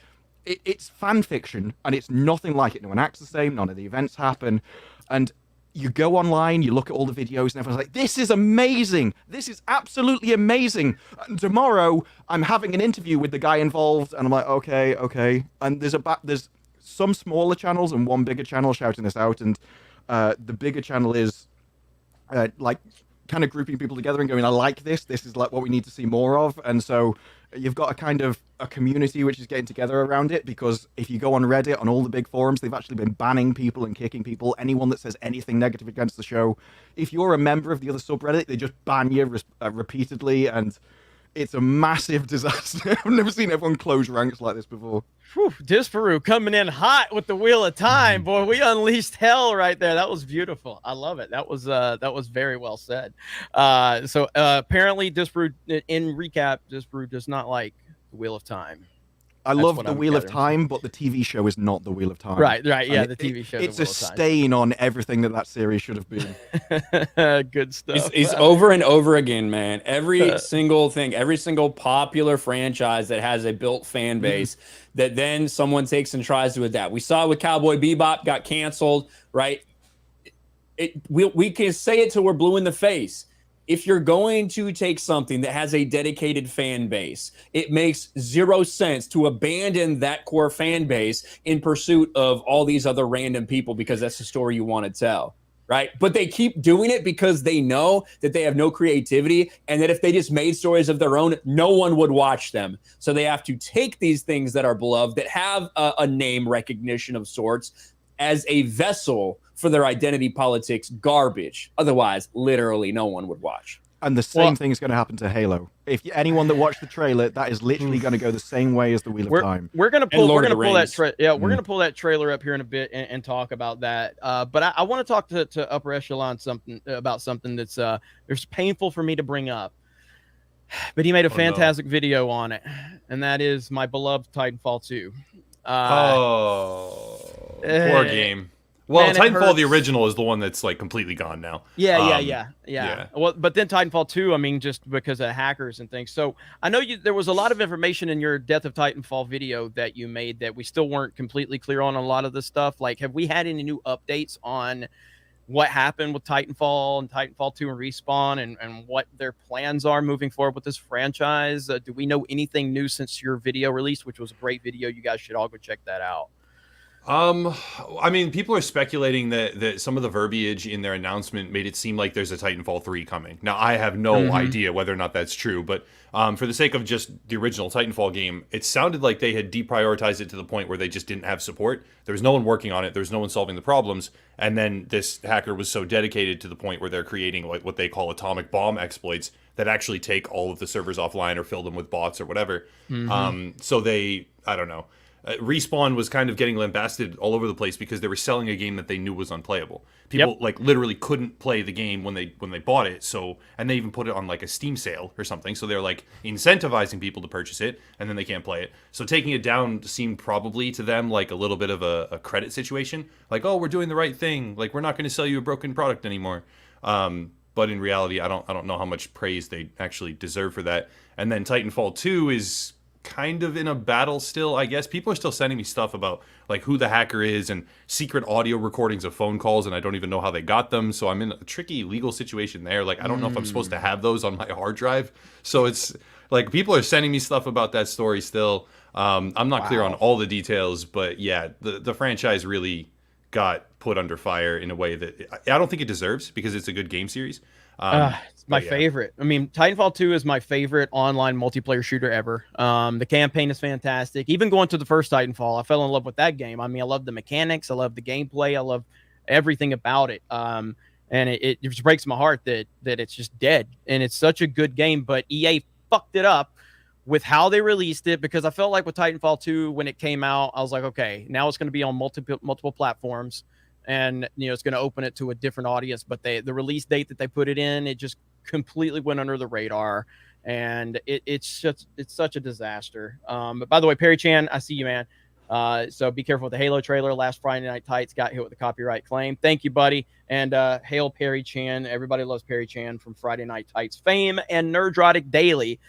it's fan fiction, and it's nothing like it. No one acts the same. None of the events happen, and you go online, you look at all the videos, and everyone's like, "This is amazing! This is absolutely amazing!" And tomorrow, I'm having an interview with the guy involved, and I'm like, "Okay." And there's some smaller channels and one bigger channel shouting this out, and the bigger channel is like kind of grouping people together and going, "I like this. This is like what we need to see more of." And so you've got a kind of a community which is getting together around it, because if you go on Reddit, on all the big forums, they've actually been banning people and kicking people. Anyone that says anything negative against the show, if you're a member of the other subreddit, they just ban you repeatedly, and it's a massive disaster. I've never seen everyone close ranks like this before. Whew, Disparu coming in hot with the Wheel of Time, boy. We unleashed hell right there. That was beautiful. I love it. That was very well said. So apparently, Disparu, in recap, Disparu does not like the Wheel of Time. I love the Wheel of Time, but the TV show is not the Wheel of Time. Right. Yeah, the TV show. It's a stain on everything that series should have been. Good stuff. It's over and over again, man. Every single thing, every single popular franchise that has a built fan base that then someone takes and tries to adapt. We saw it with Cowboy Bebop, got canceled, right? We can say it till we're blue in the face. If you're going to take something that has a dedicated fan base, it makes zero sense to abandon that core fan base in pursuit of all these other random people because that's the story you want to tell, right? But they keep doing it because they know that they have no creativity, and that if they just made stories of their own, no one would watch them. So they have to take these things that are beloved, that have a name recognition of sorts, as a vessel for their identity politics garbage. Otherwise, literally no one would watch. And the same thing is going to happen to Halo. If anyone that watched the trailer, that is literally going to go the same way as the Wheel of Time. We're going to pull that trailer up here in a bit and talk about that. But I want to talk to Upper Echelon about something that's it's painful for me to bring up. But he made a fantastic video on it, and that is my beloved Titanfall 2. Poor game. Well, man, Titanfall the original is the one that's like completely gone now. Yeah. Well, but then Titanfall 2, I mean, just because of hackers and things. So I know there was a lot of information in your Death of Titanfall video that you made that we still weren't completely clear on a lot of this stuff. Like, have we had any new updates on what happened with Titanfall and Titanfall 2 and Respawn and what their plans are moving forward with this franchise? Do we know anything new since your video release, which was a great video? You guys should all go check that out. I mean, people are speculating that some of the verbiage in their announcement made it seem like there's a Titanfall 3 coming. Now, I have no idea whether or not that's true, but for the sake of just the original Titanfall game, it sounded like they had deprioritized it to the point where they just didn't have support. There was no one working on it. There was no one solving the problems. And then this hacker was so dedicated to the point where they're creating like what they call atomic bomb exploits that actually take all of the servers offline or fill them with bots or whatever. So they, I don't know. Respawn was kind of getting lambasted all over the place because they were selling a game that they knew was unplayable. People like literally couldn't play the game when they bought it. So, and they even put it on like a Steam sale or something. So they're like incentivizing people to purchase it, and then they can't play it. So taking it down seemed probably to them like a little bit of a credit situation. Like, oh, we're doing the right thing. Like, we're not going to sell you a broken product anymore. But in reality, I don't know how much praise they actually deserve for that. And then Titanfall 2 is kind of in a battle still, I guess. People are still sending me stuff about like who the hacker is and secret audio recordings of phone calls, and I don't even know how they got them. So I'm in a tricky legal situation there. Like, I don't know if I'm supposed to have those on my hard drive. So it's like people are sending me stuff about that story still. I'm not clear on all the details, but yeah, the franchise really got put under fire in a way that I don't think it deserves, because it's a good game series. It's my favorite. I mean, Titanfall 2 is my favorite online multiplayer shooter ever. The campaign is fantastic. Even going to the first Titanfall, I fell in love with that game. I mean, I love the mechanics. I love the gameplay. I love everything about it. And and it just breaks my heart that it's just dead. And it's such a good game, but EA fucked it up with how they released it, because I felt like with Titanfall 2 when it came out, I was like, okay, now it's going to be on multiple platforms, and it's going to open it to a different audience. But the release date that they put it in, it just completely went under the radar, and it's such a disaster. But by the way, Perry Chan, I see you, man. So be careful with the Halo trailer. Last Friday Night Tights got hit with a copyright claim. Thank you, buddy. And hail Perry Chan. Everybody loves Perry Chan from Friday Night Tights fame and Nerdrotic Daily.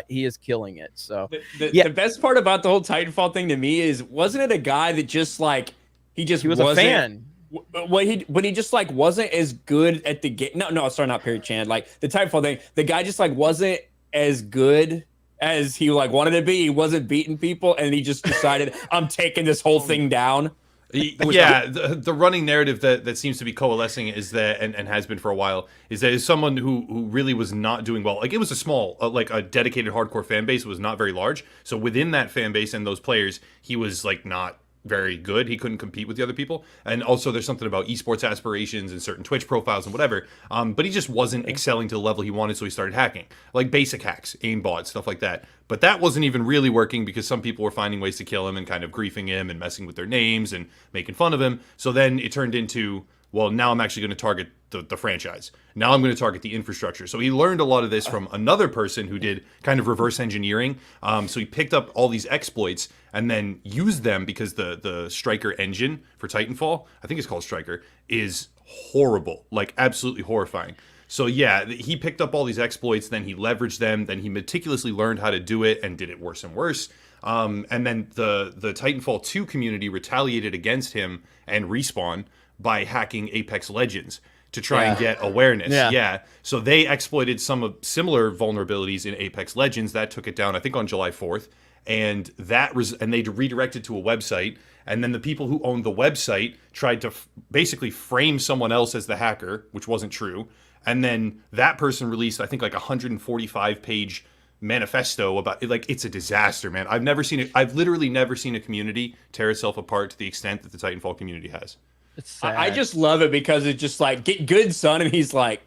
He is killing it. So the best part about the whole Titanfall thing to me is, wasn't it a guy that just like he was a fan? But he just like wasn't as good at the game. No, sorry, not Perry Chan. Like the Titanfall thing, the guy just like wasn't as good as he like wanted to be. He wasn't beating people, and he just decided, I'm taking this whole thing down. Yeah, the running narrative that seems to be coalescing is that, and has been for a while, is that as someone who really was not doing well. Like, it was a small, like a dedicated hardcore fan base, was not very large. So within that fan base and those players, he was like not very good. He couldn't compete with the other people. And also there's something about esports aspirations and certain Twitch profiles and whatever. But he just wasn't excelling to the level he wanted, so he started hacking. Like basic hacks, aimbot, stuff like that. But that wasn't even really working, because some people were finding ways to kill him and kind of griefing him and messing with their names and making fun of him. So then it turned into, well, now I'm actually going to target the franchise. Now I'm going to target the infrastructure. So he learned a lot of this from another person who did kind of reverse engineering. So he picked up all these exploits and then used them, because the Striker engine for Titanfall, I think it's called Striker, is horrible, like absolutely horrifying. So yeah, he picked up all these exploits, then he leveraged them, then he meticulously learned how to do it and did it worse and worse. And then the Titanfall 2 community retaliated against him and Respawn by hacking Apex Legends to try and get awareness. Yeah. So they exploited some of similar vulnerabilities in Apex Legends. That took it down, I think, on July 4th. And they redirected to a website. And then the people who owned the website tried to basically frame someone else as the hacker, which wasn't true. And then that person released, I think, like 145-page manifesto about it. Like, it's a disaster, man. I've literally never seen a community tear itself apart to the extent that the Titanfall community has. It's sad. I just love it, because it's just like, get good, son. And he's like,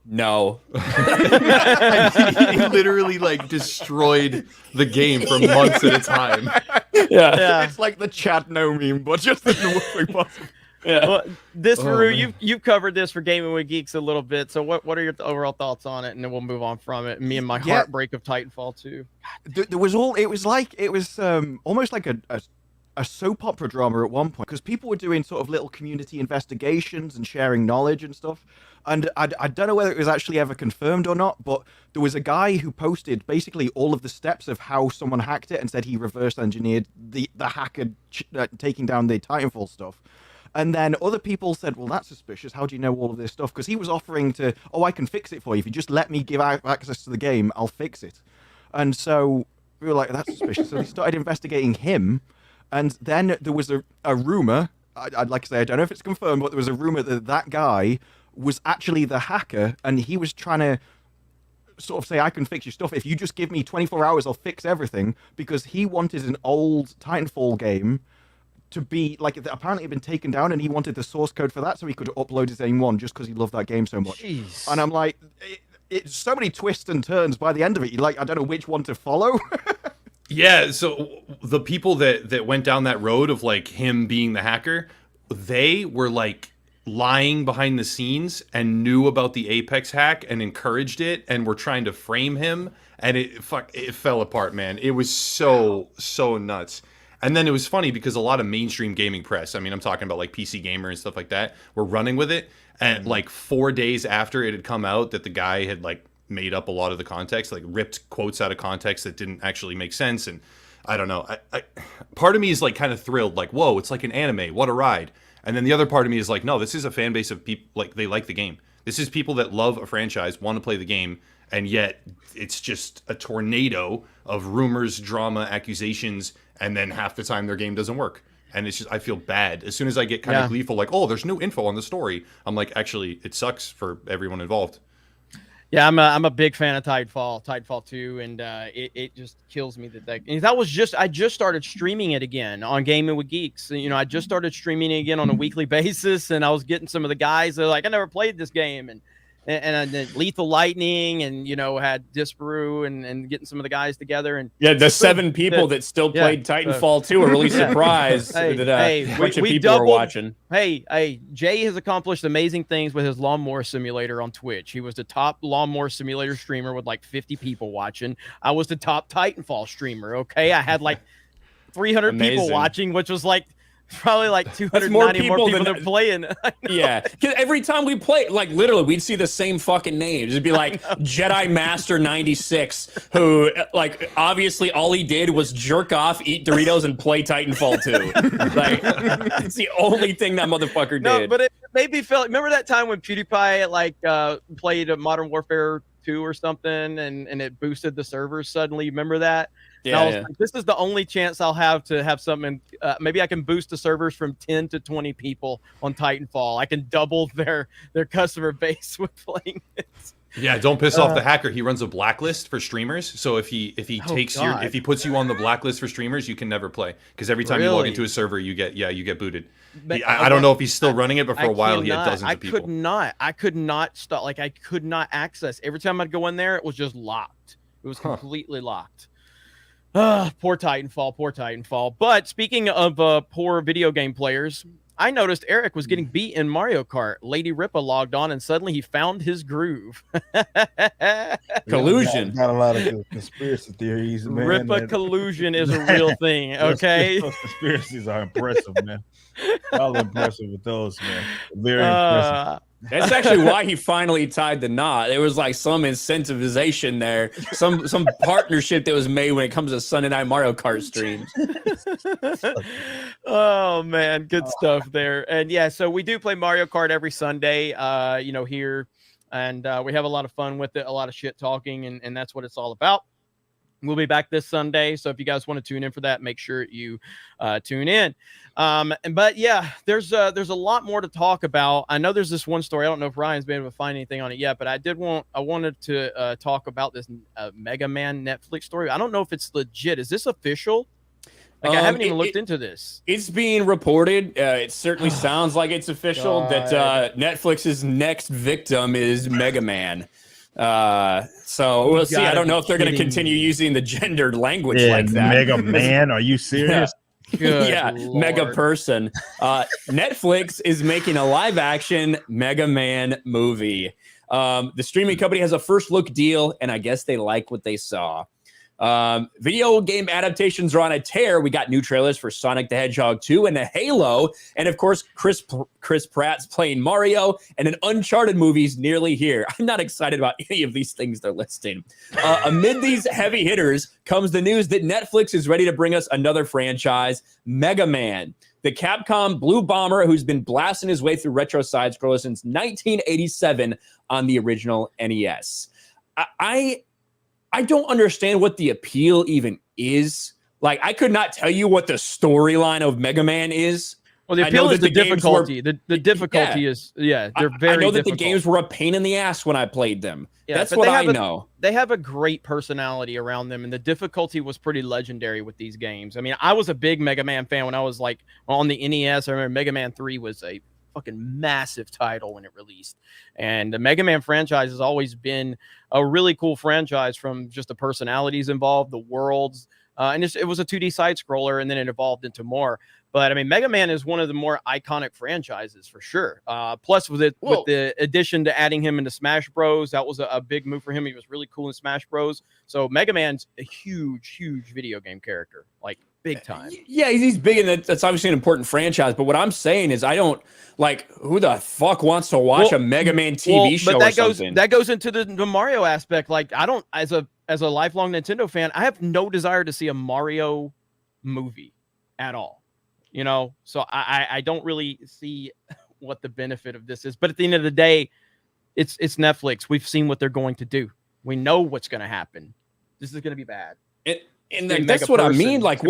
no. He literally like destroyed the game for months at a time. Yeah. It's like the Chad no meme, but just in the worst way possible. Yeah. Well, Faru, you've covered this for Gaming with Geeks a little bit. So what are your overall thoughts on it? And then we'll move on from it. Me and my heartbreak of Titanfall 2. It was almost like a soap opera drama at one point, because people were doing sort of little community investigations and sharing knowledge and stuff. And I don't know whether it was actually ever confirmed or not, but there was a guy who posted basically all of the steps of how someone hacked it and said he reverse engineered the hacker taking down the Titanfall stuff. And then other people said, well, that's suspicious. How do you know all of this stuff? Because he was offering to, I can fix it for you. If you just let me give out access to the game, I'll fix it. And so we were like, that's suspicious. So we started investigating him. And then there was a rumor, I'd like to say, I don't know if it's confirmed, but there was a rumor that guy was actually the hacker, and he was trying to sort of say, I can fix your stuff. If you just give me 24 hours, I'll fix everything, because he wanted an old Titanfall game to be, like, apparently it had been taken down, and he wanted the source code for that so he could upload his own one just because he loved that game so much. Jeez. And I'm like, it's so many twists and turns by the end of it. You're like, I don't know which one to follow. Yeah, so the people that went down that road of like him being the hacker, they were like lying behind the scenes and knew about the Apex hack and encouraged it and were trying to frame him, and it fell apart, man. It was so nuts. And then it was funny because a lot of mainstream gaming press, I mean, I'm talking about like PC Gamer and stuff like that, were running with it. And like 4 days after it had come out that the guy had like made up a lot of the context, like ripped quotes out of context that didn't actually make sense. And I don't know. I part of me is like kind of thrilled, like, whoa, it's like an anime. What a ride. And then the other part of me is like, no, this is a fan base of people, like, they like the game. This is people that love a franchise, want to play the game, and yet it's just a tornado of rumors, drama, accusations, and then half the time their game doesn't work. And it's just, I feel bad. As soon as I get kind of gleeful, like, oh, there's new info on the story, I'm like, actually, it sucks for everyone involved. Yeah, I'm a big fan of Titanfall 2, and it just kills me that I just started streaming it again on Gaming with Geeks. You know, I just started streaming it again on a weekly basis, and I was getting some of the guys that are like, I never played this game, and then Lethal Lightning, and had Disparu, and getting some of the guys together, and yeah, the 7 people that still played Titanfall 2 are really surprised that a bunch of people are watching. Hey, Jay has accomplished amazing things with his lawnmower simulator on Twitch. He was the top lawnmower simulator streamer with like 50 people watching. I was the top Titanfall streamer. Okay, I had like 300 people watching, which was like probably like 290 more people that are playing. Yeah, because every time we play, like literally, we'd see the same fucking names. It'd be like Jedi Master 96, who like obviously all he did was jerk off, eat Doritos, and play Titanfall 2. Like it's the only thing that motherfucker did. No, but it made me feel. Remember that time when PewDiePie like played a Modern Warfare 2 or something, and it boosted the servers suddenly? Remember that? Yeah, like, this is the only chance I'll have to have something. Maybe I can boost the servers from 10 to 20 people on Titanfall. I can double their customer base with playing this. Yeah, don't piss off the hacker. He runs a blacklist for streamers. So if he if he puts you on the blacklist for streamers, you can never play, because every time you log into a server, you get booted. I don't know if he's still running it, but for a while he had dozens of people. I could not stop. Like I could not access. Every time I'd go in there, it was just locked. It was completely locked. Poor Titanfall. But speaking of poor video game players, I noticed Eric was getting beat in Mario Kart. Lady Ripa logged on, and suddenly he found his groove. Collusion. Got a lot of conspiracy theories, man. Ripa collusion is a real thing, okay? Those conspiracies are impressive, man. All impressive with those, man. Very impressive. That's actually why he finally tied the knot. There was like some incentivization there, some partnership that was made when it comes to Sunday Night Mario Kart streams. Oh man, good stuff there. And yeah, so we do play Mario Kart every Sunday, here, and we have a lot of fun with it, a lot of shit talking, and that's what it's all about. We'll be back this Sunday, so if you guys want to tune in for that, make sure you tune in. But yeah, there's a lot more to talk about. I know there's this one story. I don't know if Ryan's been able to find anything on it yet, but I wanted to talk about this Mega Man Netflix story. I don't know if it's legit. Is this official? Like, I haven't even looked into this. It's being reported. It certainly sounds like it's official that Netflix's next victim is Mega Man. So we'll see. I don't know if they're going to continue using the gendered language like that. Mega Man, are you serious? Yeah, Lord. Mega Person. Netflix is making a live action Mega Man movie. The streaming company has a first look deal, and I guess they like what they saw. Video game adaptations are on a tear. We got new trailers for Sonic the Hedgehog 2 and a Halo. And of course, Chris Pratt's playing Mario, and an Uncharted movie's nearly here. I'm not excited about any of these things they're listing. Amid these heavy hitters comes the news that Netflix is ready to bring us another franchise, Mega Man. The Capcom Blue Bomber, who's been blasting his way through retro side-scrollers since 1987 on the original NES. I don't understand what the appeal even is. Like, I could not tell you what the storyline of Mega Man is. Well, the appeal is the difficulty. The difficulty is, they're very I know that difficult. the games were a pain in the ass when I played them. Yeah, that's what I know. They have a great personality around them, and the difficulty was pretty legendary with these games. I mean, I was a big Mega Man fan when I was like on the NES. I remember Mega Man 3 was a fucking massive title when it released, and the Mega Man franchise has always been a really cool franchise, from just the personalities involved, the worlds, and it was a 2D side scroller, and then it evolved into more. But I mean, Mega Man is one of the more iconic franchises for sure. Plus, with the addition to adding him into Smash Bros, that was a big move for him. He was really cool in Smash Bros. So Mega Man's a huge video game character, like big time. Yeah, he's big, and that's obviously an important franchise. But what I'm saying is, I don't like, who the fuck wants to watch a Mega Man TV show or something? That goes into the Mario aspect. Like, I don't, as a lifelong Nintendo fan, I have no desire to see a Mario movie at all. You know, so I don't really see what the benefit of this is. But at the end of the day, it's Netflix. We've seen what they're going to do. We know what's going to happen. This is going to be bad. And that's what I mean. Like, how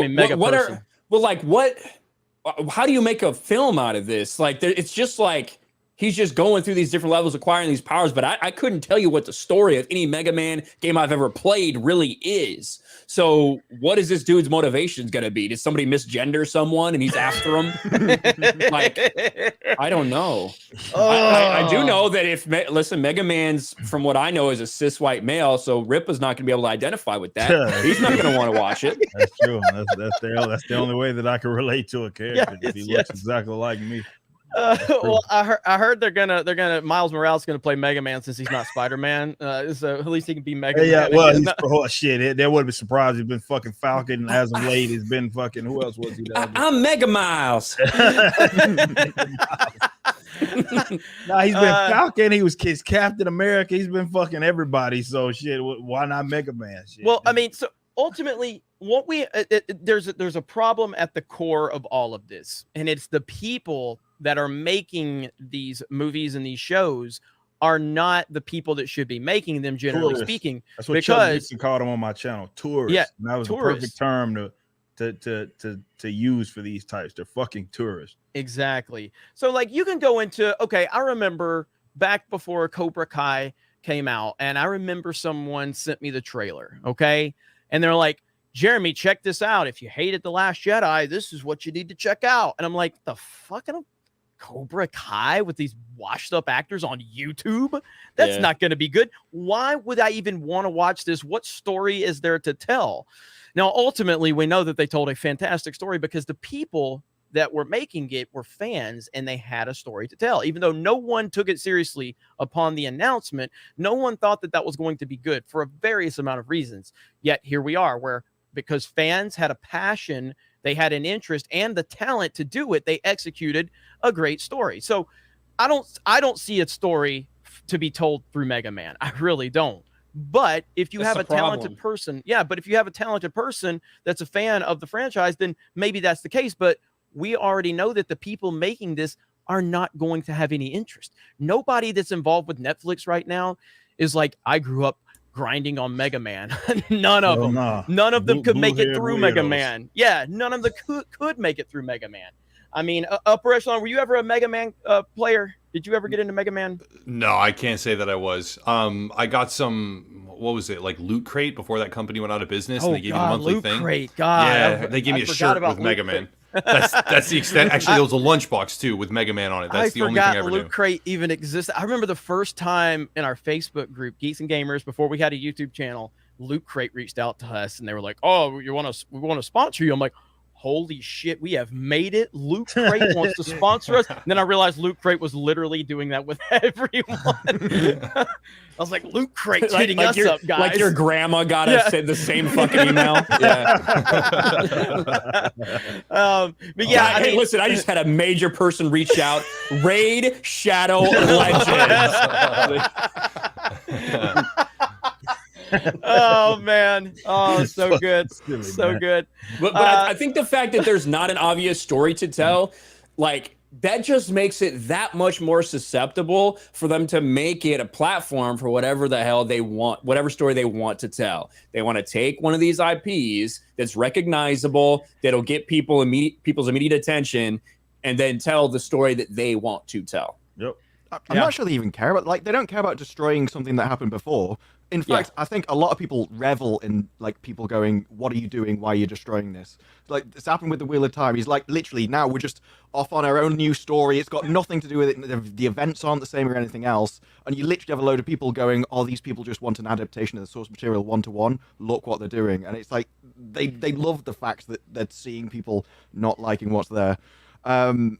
do you make a film out of this? Like, it's just like he's just going through these different levels, acquiring these powers. But I couldn't tell you what the story of any Mega Man game I've ever played really is. So what is this dude's motivations going to be? Did somebody misgender someone and he's after him? Like, I don't know. I do know that listen, Mega Man's, from what I know, is a cis white male, so Ripa's not going to be able to identify with that. He's not going to want to watch it. That's true. That's the only way that I can relate to a character. Yes, He looks exactly like me. Well, I heard they're gonna Miles Morales is gonna play Mega Man since he's not Spider-Man. So at least he can be Mega Yeah, Man. well, he's shit. That wouldn't be surprised. He's been fucking Falcon as of late. He's been fucking. Who else was he? I'm Mega Miles. No, he's been Falcon. He was Captain America. He's been fucking everybody. So shit. Why not Mega Man? Shit. Well, I mean, so ultimately, what there's a problem at the core of all of this, and it's the people that are making these movies and these shows are not the people that should be making them, generally speaking. That's what Chuck Dixon called them on my channel. Tourists. Yeah, and that was tourists. the perfect term to use for these types. They're fucking tourists. Exactly. So like you can go into, okay, I remember back before Cobra Kai came out, and I remember someone sent me the trailer, okay? And they're like, Jeremy, check this out. If you hated The Last Jedi, this is what you need to check out. And I'm like, the fucking Cobra Kai with these washed up actors on YouTube? That's not going to be good. Why would I even want to watch this? What story is there to tell? Now, ultimately, we know that they told a fantastic story because the people that were making it were fans and they had a story to tell. Even though no one took it seriously upon the announcement, no one thought that that was going to be good for a various amount of reasons. Yet here we are, where because fans had a passion, they had an interest and the talent to do it, they executed a great story. So I don't see a story to be told through Mega Man. I really don't. But if you have a talented person, but if you have a talented person that's a fan of the franchise, then maybe that's the case. But we already know that the people making this are not going to have any interest. Nobody that's involved with Netflix right now is like, I grew up grinding on Mega Man. None of them. None of them could make it through Mega Man. Yeah, none of them could make it through Mega Man. I mean, Upper Echelon, were you ever a Mega Man player? Did you ever get into Mega Man? No, I can't say that I was. I got some, what was it, like Loot Crate before that company went out of business, and they gave you the monthly Loot thing. Crate, God. Yeah, they gave me a shirt with Mega Man. That's the extent. Actually, there was a lunchbox too with Mega Man on it. That's the only thing I ever knew. Loot Crate even existed. I remember the first time in our Facebook group, Geeks and Gamers, before we had a YouTube channel, Loot Crate reached out to us and they were like, "Oh, we want to sponsor you." I'm like, holy shit, we have made it. Loot Crate wants to sponsor us. And then I realized Loot Crate was literally doing that with everyone. I was like, Loot Crate's hitting us up, guys. Like your grandma got us send the same fucking email. But yeah, I mean, listen, I just had a major person reach out. Raid Shadow Legends. Oh man, so good, so good. But I think the fact that there's not an obvious story to tell, like, that just makes it that much more susceptible for them to make it a platform for whatever the hell they want, whatever story they want to tell. They want to take one of these IPs that's recognizable, that'll get people's immediate attention, and then tell the story that they want to tell. Yep. I'm not sure they even care about, like, they don't care about destroying something that happened before. In fact, I think a lot of people revel in, like, people going, what are you doing? Why are you destroying this? Like, it's happened with the Wheel of Time. He's like, literally, now we're just off on our own new story. It's got nothing to do with it. The events aren't the same or anything else. And you literally have a load of people going, oh, these people just want an adaptation of the source material one-to-one. Look what they're doing. And it's like, they love the fact that they're seeing people not liking what's there. And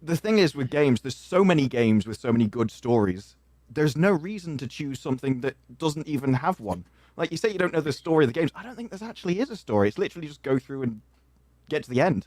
the thing is with games, there's so many games with so many good stories. There's no reason to choose something that doesn't even have one. Like, you say you don't know the story of the games. I don't think there actually is a story. It's literally just go through and get to the end.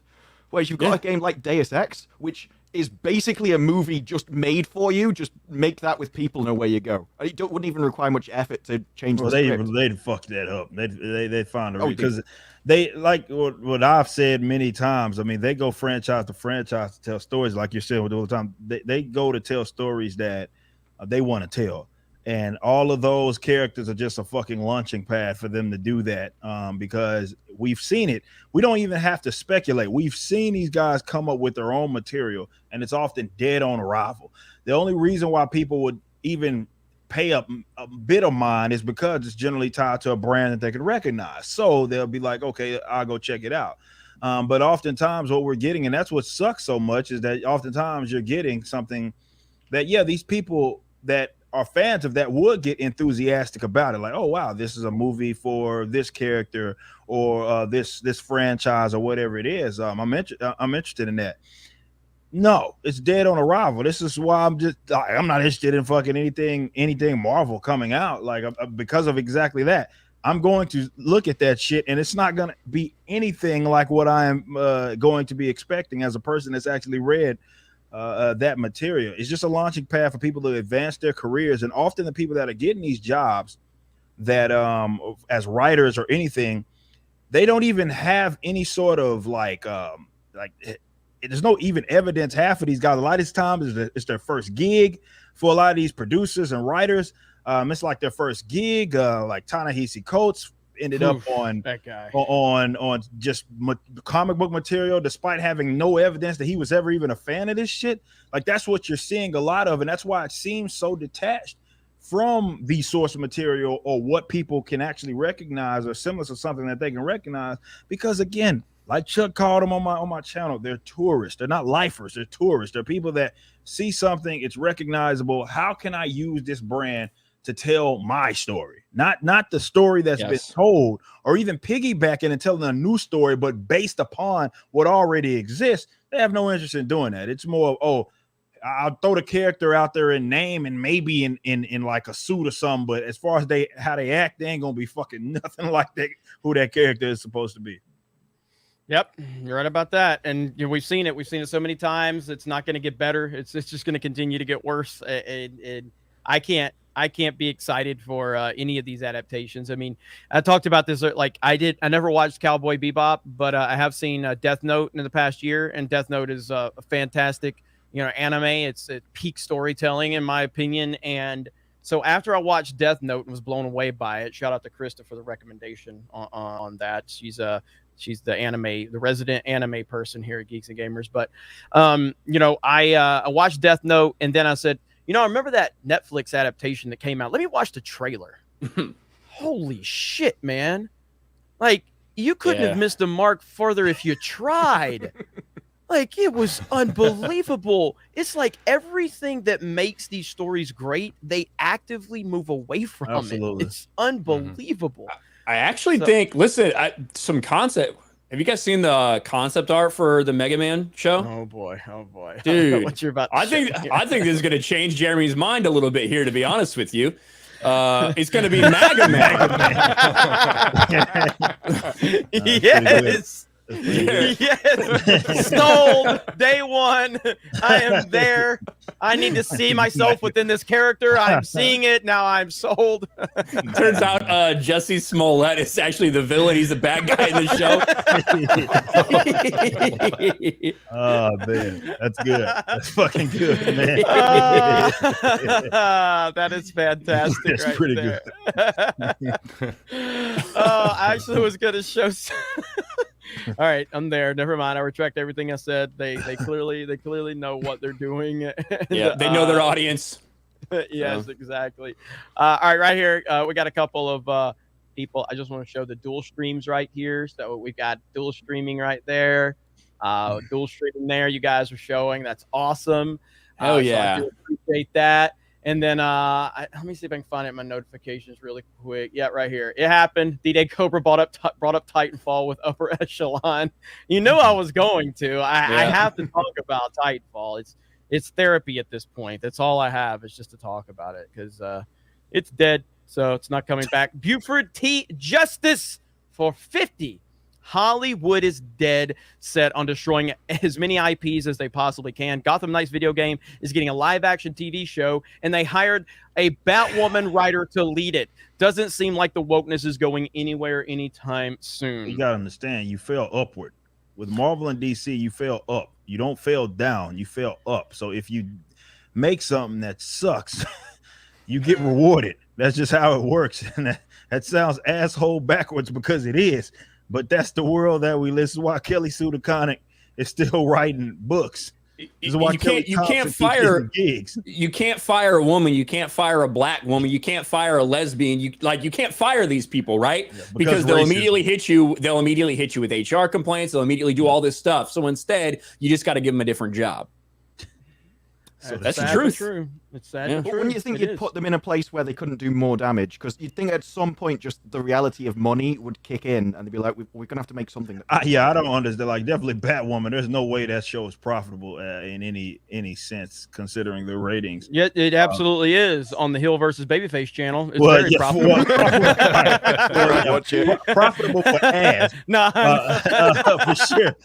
Whereas you've got a game like Deus Ex, which is basically a movie just made for you. Just make that with people and away you go. It wouldn't even require much effort to change the script. They'd fuck that up. They'd find a because they, like what I've said many times. I mean, they go franchise to franchise to tell stories, like you're saying all the time. They go to tell stories that they want to tell. And all of those characters are just a fucking launching pad for them to do that, because we've seen it. We don't even have to speculate. We've seen these guys come up with their own material, and it's often dead on arrival. The only reason why people would even pay a bit of mind is because it's generally tied to a brand that they can recognize. So they'll be like, okay, I'll go check it out. But oftentimes what we're getting, and that's what sucks so much, is that oftentimes you're getting something that, yeah, these people that are fans of that would get enthusiastic about it, like, oh wow, this is a movie for this character or this franchise or whatever it is. I'm interested in that. No, it's dead on arrival. This is why I'm not interested in fucking anything Marvel coming out, like because of exactly that. I'm going to look at that shit, and it's not going to be anything like what I am going to be expecting as a person that's actually read that material. It's just a launching pad for people to advance their careers. And often the people that are getting these jobs that as writers or anything, they don't even have any sort of there's no even evidence. Half of these guys, a lot of this time it's their first gig for a lot of these producers and writers. It's like their first gig. Like Ta-Nehisi Coates ended up on that guy on just comic book material, despite having no evidence that he was ever even a fan of this shit. Like, that's what you're seeing a lot of, and that's why it seems so detached from the source material or what people can actually recognize or similar to something that they can recognize. Because again, like Chuck called them on my channel, they're tourists. They're not lifers. They're tourists. They're people that see something, it's recognizable. How can I use this brand to tell my story, not the story that's been told, or even piggybacking and telling a new story, but based upon what already exists? They have no interest in doing that. It's more of, oh, I'll throw the character out there in name and maybe in like a suit or something, but as far as how they act, they ain't gonna be fucking nothing like who that character is supposed to be. Yep, you're right about that, and we've seen it. We've seen it so many times. It's not going to get better. It's just going to continue to get worse. I can't be excited for any of these adaptations. I mean, I talked about this. Like I never watched Cowboy Bebop, but I have seen Death Note in the past year, and Death Note is a fantastic, anime. It's peak storytelling in my opinion. And so after I watched Death Note and was blown away by it, shout out to Krista for the recommendation on that. She's the resident anime person here at Geeks and Gamers. But I watched Death Note, and then I said, I remember that Netflix adaptation that came out. Let me watch the trailer. Holy shit, man. Like, you couldn't have missed the mark further if you tried. Like, it was unbelievable. It's like everything that makes these stories great, they actively move away from it. It's unbelievable. I actually think, listen, some concept. Have you guys seen the concept art for the Mega Man show? Oh boy, dude! What you're about? I think this is going to change Jeremy's mind a little bit here. To be honest with you, it's going to be Mega Man. Yes. Yes, sold day one. I am there. I need to see myself within this character. I'm seeing it now. I'm sold. Turns out Jesse Smollett is actually the villain. He's the bad guy in the show. Oh man, that's good. That's fucking good, man. That is fantastic. That's right pretty there. Good. I actually was gonna show. All right, I'm there. Never mind. I retract everything I said. They clearly know what they're doing. Yeah, they know their audience. Yes, exactly. All right, right here we got a couple of people. I just want to show the dual streams right here. So we've got dual streaming right there. Dual streaming there. You guys are showing. That's awesome. Hell yeah! So I do appreciate that. And then let me see if I can find it in my notifications really quick. Yeah, right here. It happened. D-Day Cobra brought up Titanfall with Upper Echelon. You knew I was going to. I have to talk about Titanfall. It's therapy at this point. That's all I have is just to talk about it because it's dead, so it's not coming back. Buford T. Justice for 50. Hollywood is dead set on destroying as many IPs as they possibly can. Gotham Knights video game is getting a live-action TV show, and they hired a Batwoman writer to lead it. Doesn't seem like the wokeness is going anywhere anytime soon. You got to understand, you fell upward. With Marvel and DC, you fell up. You don't fail down. You fell up. So if you make something that sucks, you get rewarded. That's just how it works. And that sounds asshole backwards because it is. But that's the world that we live. This is why Kelly Sue DeConnick is still writing books. This is why You can't fire gigs. You can't fire a woman. You can't fire a black woman. You can't fire a lesbian. You can't fire these people, right? Yeah, because they'll racism. immediately hit you. They'll immediately hit you with HR complaints. They'll immediately do all this stuff. So instead, you just got to give them a different job. So that's the truth. True. It's sad. Yeah. But But true. wouldn't you think It you'd is. put them in a place where they couldn't do more damage? Because you'd think at some point just the reality of money would kick in, and they'd be like, "We're gonna have to make something." Yeah, I don't understand. Like, definitely Batwoman. There's no way that show is profitable in any sense, considering the ratings. Yeah, it absolutely is on the Hill versus Babyface channel. It's Well, very yeah, profitable. Watch it. Profitable for ads, Nah, for sure.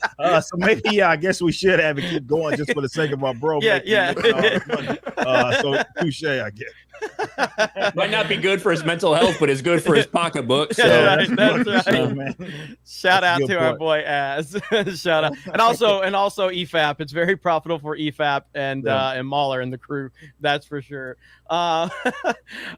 So maybe, I guess we should have it keep going just for the sake of our bro. Yeah, making yeah. all the money. So touche, I guess. Might not be good for his mental health, but it's good for his pocketbook. So. That's right, that's fucking right. true, man. Shout That's a out good to our point. boy Az. Shout out, and also EFAP. It's very profitable for EFAP and Mahler and the crew. That's for sure. All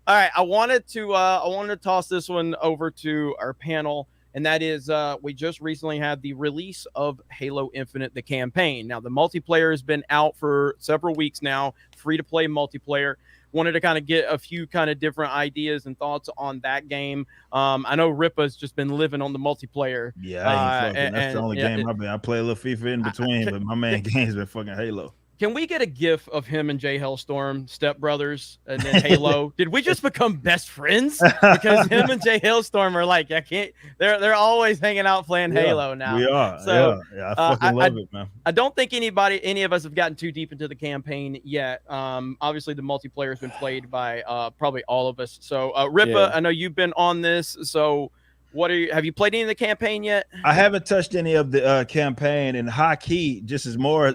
right, I wanted to toss this one over to our panel, and that is we just recently had the release of Halo Infinite, the campaign. Now the multiplayer has been out for several weeks now, free to play multiplayer. Wanted to kind of get a few kind of different ideas and thoughts on that game. I know Ripa's just been living on the multiplayer. Yeah, I ain't fucking. That's and- the only yeah, game I've been. I play a little FIFA in between, but my main game's been fucking Halo. Can we get a gif of him and Jay Hellstorm, Step Brothers, and then Halo? Did we just become best friends? Because him and Jay Hellstorm are like, I can't. They're always hanging out playing Halo now. We are. So, I fucking love it, man. I don't think any of us have gotten too deep into the campaign yet. Obviously the multiplayer has been played by probably all of us. So Ripa, Yeah. I know you've been on this. So have you played any of the campaign yet? I haven't touched any of the campaign, and high key, just as more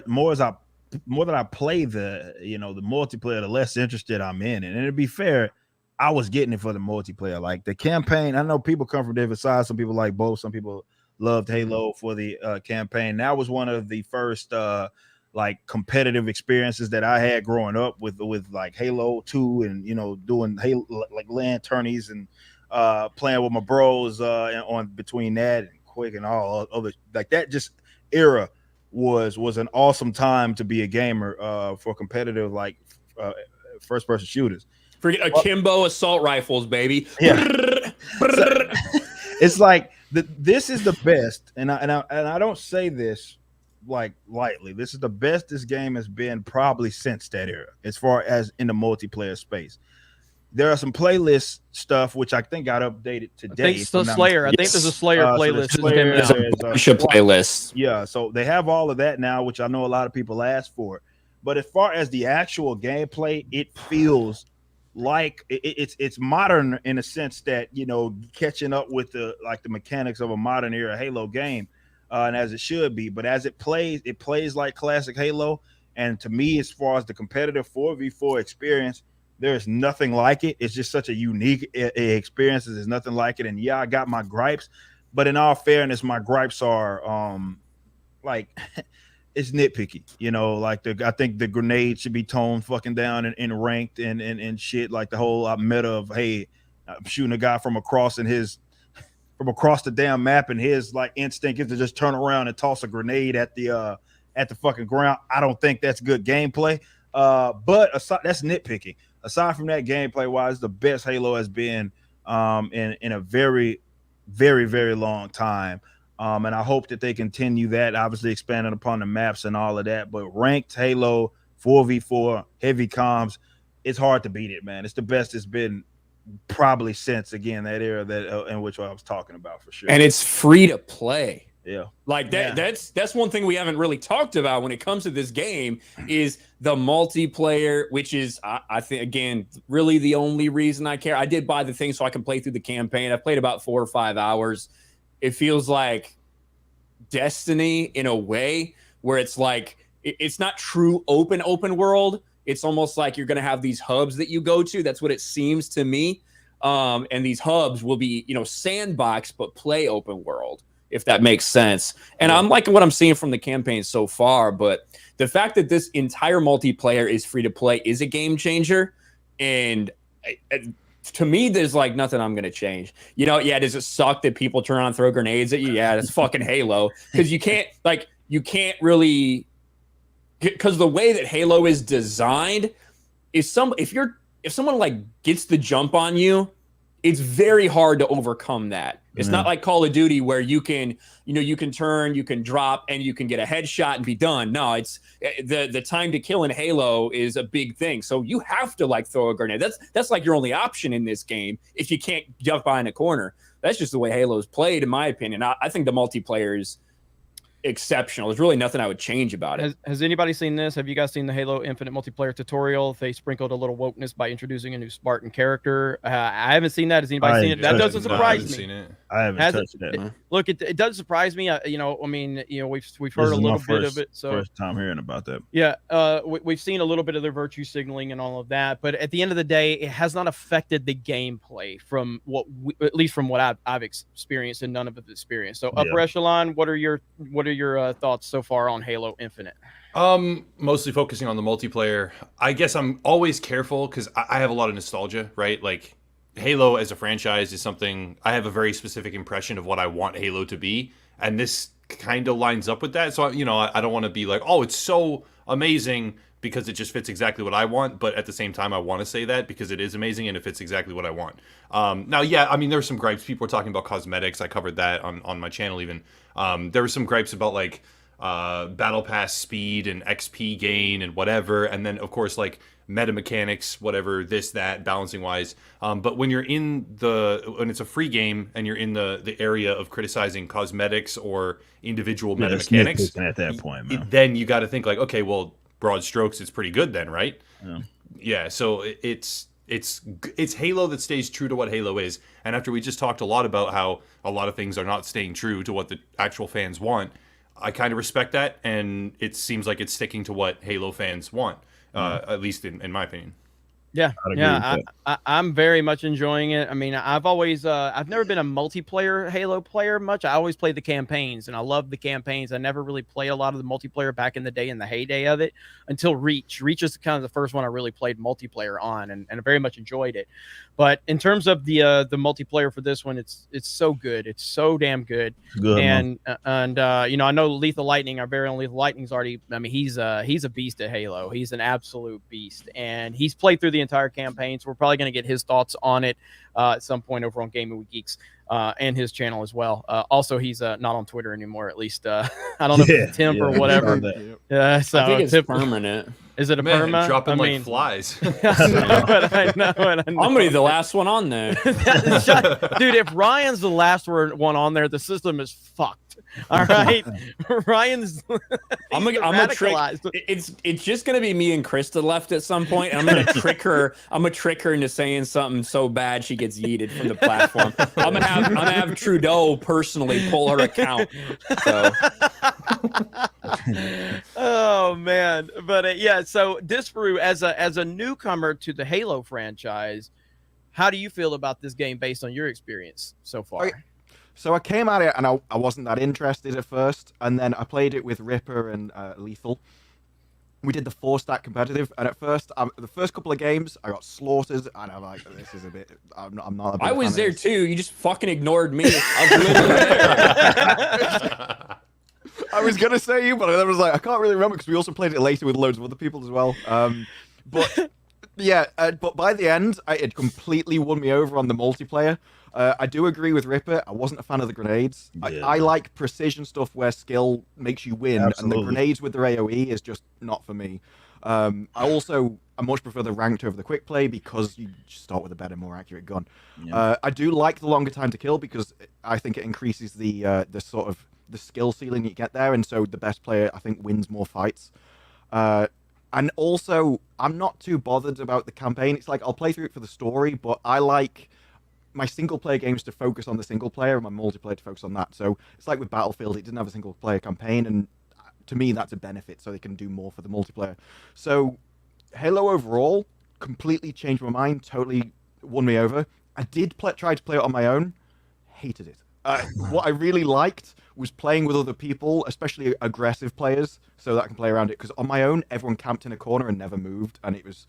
that I play the multiplayer, the less interested I'm in it. And to be fair, I was getting it for the multiplayer. Like the campaign, I know people come from different sides. Some people like both. Some people loved Halo for the campaign. That was one of the first like competitive experiences that I had growing up with like Halo 2 and doing Halo like LAN tourneys and playing with my bros on between that and Quick and all other like that just era was an awesome time to be a gamer for competitive like first person shooters. Forget akimbo assault rifles, baby. Yeah. It's like this is the best, and I don't say this like lightly. This is the best this game has been probably since that era, as far as in the multiplayer space. There are some playlist stuff which I think got updated today. I think it's the Slayer. I think there's a Slayer so playlist. there's that's Slayer, been out. there's, Bunch of playlists. Yeah, so they have all of that now, which I know a lot of people ask for. But as far as the actual gameplay, it feels like it's modern in a sense that catching up with the mechanics of a modern era Halo game, and as it should be. But as it plays like classic Halo. And to me, as far as the competitive 4v4 experience, there's nothing like it. It's just such a unique experience. There's nothing like it. And yeah, I got my gripes, but in all fairness, my gripes are like it's nitpicky, I think the grenade should be toned fucking down and ranked and shit, like the whole meta of, hey, I'm shooting a guy from across the damn map, and his like instinct is to just turn around and toss a grenade at the fucking ground. I don't think that's good gameplay. But aside, that's nitpicking. Aside from that, gameplay wise, the best Halo has been in a very, very, very long time. And I hope that they continue that, obviously expanding upon the maps and all of that. But ranked Halo 4v4 heavy comms, it's hard to beat it, man. It's the best it's been probably since, again, that era that in which I was talking about, for sure. And it's free to play. Yeah. Like that. Yeah. That's one thing we haven't really talked about when it comes to this game is the multiplayer, which is I think, again, really the only reason I care. I did buy the thing so I can play through the campaign. I played about 4 or 5 hours. It feels like Destiny in a way where it's like it's not true open world. It's almost like you're going to have these hubs that you go to. That's what it seems to me. And these hubs will be, sandbox, but play open world, if that makes sense. And I'm liking what I'm seeing from the campaign so far, but the fact that this entire multiplayer is free to play is a game changer. And To me, there's like nothing I'm gonna change. You know, yeah, does it suck that people turn on throw grenades at you? Yeah, that's fucking Halo. Because you can't really, because the way that Halo is designed is if someone like gets the jump on you, it's very hard to overcome that. It's not like Call of Duty where you can turn, you can drop, and you can get a headshot and be done. No, it's the time to kill in Halo is a big thing. So you have to like throw a grenade. That's like your only option in this game if you can't jump behind a corner. That's just the way Halo's played, in my opinion. I think the multiplayer is exceptional. There's really nothing I would change about it. Has anybody seen this? Have you guys seen the Halo Infinite multiplayer tutorial? They sprinkled a little wokeness by introducing a new Spartan character. I haven't seen that. Has anybody seen it? That doesn't surprise me. Seen it. I haven't touched that. Look, it does surprise me. We've heard a little bit of it. So first time hearing about that. Yeah, we've seen a little bit of their virtue signaling and all of that, but at the end of the day, it has not affected the gameplay from at least from what I've experienced, and none of it's experienced. So upper echelon, what are your thoughts so far on Halo Infinite? Mostly focusing on the multiplayer. I guess I'm always careful because I have a lot of nostalgia, right? Like Halo as a franchise is something I have a very specific impression of what I want Halo to be, and this kind of lines up with that. So I don't want to be like, oh, it's so amazing because it just fits exactly what I want, but at the same time I want to say that because it is amazing and it fits exactly what I want. Now, yeah, I mean, there's some gripes. People were talking about cosmetics. I covered that on my channel even. There were some gripes about like battle pass speed and XP gain and whatever, and then of course like meta mechanics, whatever, this, that, balancing wise. But when it's a free game and you're in the area of criticizing cosmetics or individual meta mechanics, at that point, man. Then you got to think like, okay, well, broad strokes, it's pretty good then, right? Yeah. So it's Halo that stays true to what Halo is. And after we just talked a lot about how a lot of things are not staying true to what the actual fans want, I kind of respect that, and it seems like it's sticking to what Halo fans want, at least in my opinion. Yeah, I'm very much enjoying it. I mean, I've never been a multiplayer Halo player much. I always played the campaigns, and I love the campaigns. I never really played a lot of the multiplayer back in the day, in the heyday of it, until Reach. Reach is kind of the first one I really played multiplayer on, and I very much enjoyed it. But in terms of the multiplayer for this one, it's so good. It's so damn good. Good, and I know Lethal Lightning, our very own Lethal Lightning's already. I mean, he's a beast at Halo. He's an absolute beast, and he's played through the entire campaign. So we're probably going to get his thoughts on it at some point over on Gaming with Geeks and his channel as well. Also, he's not on Twitter anymore. At least I don't know if it's temp or whatever. So I think it's permanent. Is it a perma? Dropping like flies. I know. I'm gonna be the last one on there. Dude, if Ryan's the last one on there, the system is fucked. All right, Ryan's. I'm gonna trick. It's just gonna be me and Krista left at some point, and I'm gonna trick her. I'm gonna trick her into saying something so bad she gets yeeted from the platform. I'm gonna have Trudeau personally pull her account. So. Oh man, but yeah. So Disparu, as a newcomer to the Halo franchise, how do you feel about this game based on your experience so far? So I came at it and I wasn't that interested at first, and then I played it with Ripper and Lethal. We did the 4-stack competitive, and at first, the first couple of games, I got slaughtered, and I'm like, this is a bit. I'm not. A big I was fan there of this. too. You just fucking ignored me. I was literally there. I was gonna say you, but I was like, I can't really remember because we also played it later with loads of other people as well. But yeah, but by the end, it completely won me over on the multiplayer. I do agree with Ripper. I wasn't a fan of the grenades. Yeah. I like precision stuff where skill makes you win, and the grenades with their AoE is just not for me. I much prefer the ranked over the quick play because you just start with a better, more accurate gun. Yeah. I do like the longer time to kill because I think it increases the sort of the skill ceiling you get there, and so the best player I think wins more fights. And also, I'm not too bothered about the campaign. It's like I'll play through it for the story, but I like my single-player games to focus on the single-player and my multiplayer to focus on that. So it's like with Battlefield, it didn't have a single-player campaign, and to me, that's a benefit, so they can do more for the multiplayer. So Halo overall completely changed my mind, totally won me over. I did try to play it on my own, hated it. What I really liked was playing with other people, especially aggressive players, so that I can play around it. Because on my own, everyone camped in a corner and never moved, and it was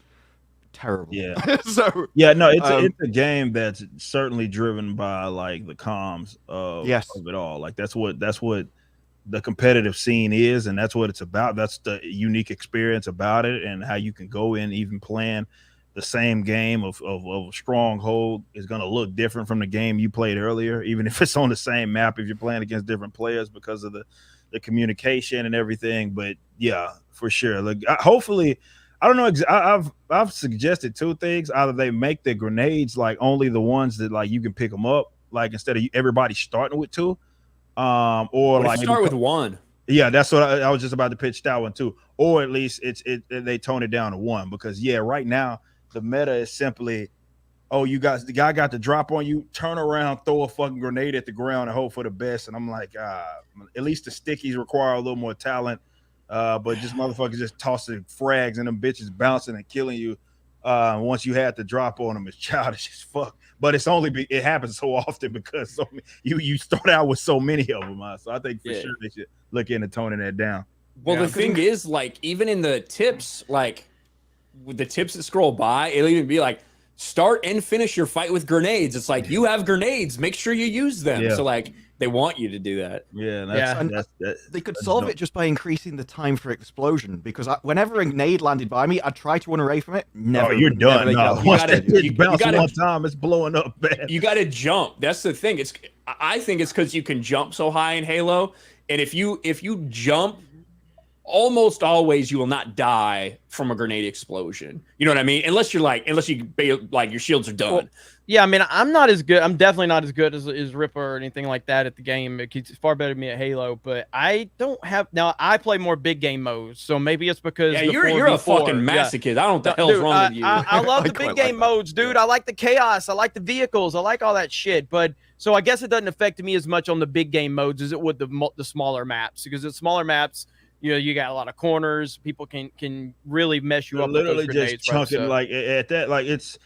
terrible. Yeah. So Yeah, no, it's a game that's certainly driven by like the comms of it all. Like that's what the competitive scene is, and that's what it's about. That's the unique experience about it, and how you can go in even playing the same game of Stronghold is going to look different from the game you played earlier, even if it's on the same map, if you're playing against different players because of the communication and everything. But yeah, for sure. Like, hopefully, I don't know. I've suggested two things. Either they make the grenades like only the ones that like you can pick them up, like instead of everybody starting with two, or like start with one. Yeah, that's what I was just about to pitch that one too. Or at least they tone it down to one, because right now the meta is simply, oh, the guy got the drop on you, turn around, throw a fucking grenade at the ground and hope for the best. And I'm like, at least the stickies require a little more talent. But just motherfuckers just tossing frags and them bitches bouncing and killing you. Once you had the drop on them, it's childish as fuck. But it happens so often because you start out with so many of them. So I think for sure they should look into toning that down. Well, the thing is, like, even in the tips, like with the tips that scroll by, it'll even be like, start and finish your fight with grenades. It's like, you have grenades, make sure you use them. Yeah. So like they want you to do that. They could solve it just by increasing the time for explosion, because whenever a grenade landed by me, I'd try to run away from it. Never. Oh, you're done. No. You bounce one time, it's blowing up bad. You got to jump. That's the thing. I think it's because you can jump so high in Halo, and if you jump, almost always you will not die from a grenade explosion. You know what I mean? Unless your shields are done. Well, yeah, I mean, I'm not as good. I'm definitely not as good as Ripper or anything like that at the game. It's far better than me at Halo, but I don't have. Now, I play more big game modes, so maybe it's because you're a fucking masochist. Yeah. I don't know what the hell's wrong with you. I love the big game modes, dude. I like the chaos. I like the vehicles. I like all that shit. But so I guess it doesn't affect me as much on the big game modes as it would the smaller maps, because the smaller maps, you got a lot of corners. People can really mess you up. Literally with those just chunking like at that. Like it's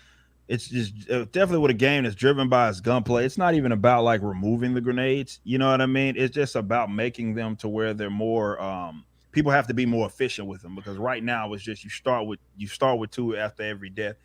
just definitely what a game is driven by is gunplay. It's not even about like removing the grenades. You know what I mean? It's just about making them to where they're more. People have to be more efficient with them, because right now it's just you start with two after every death.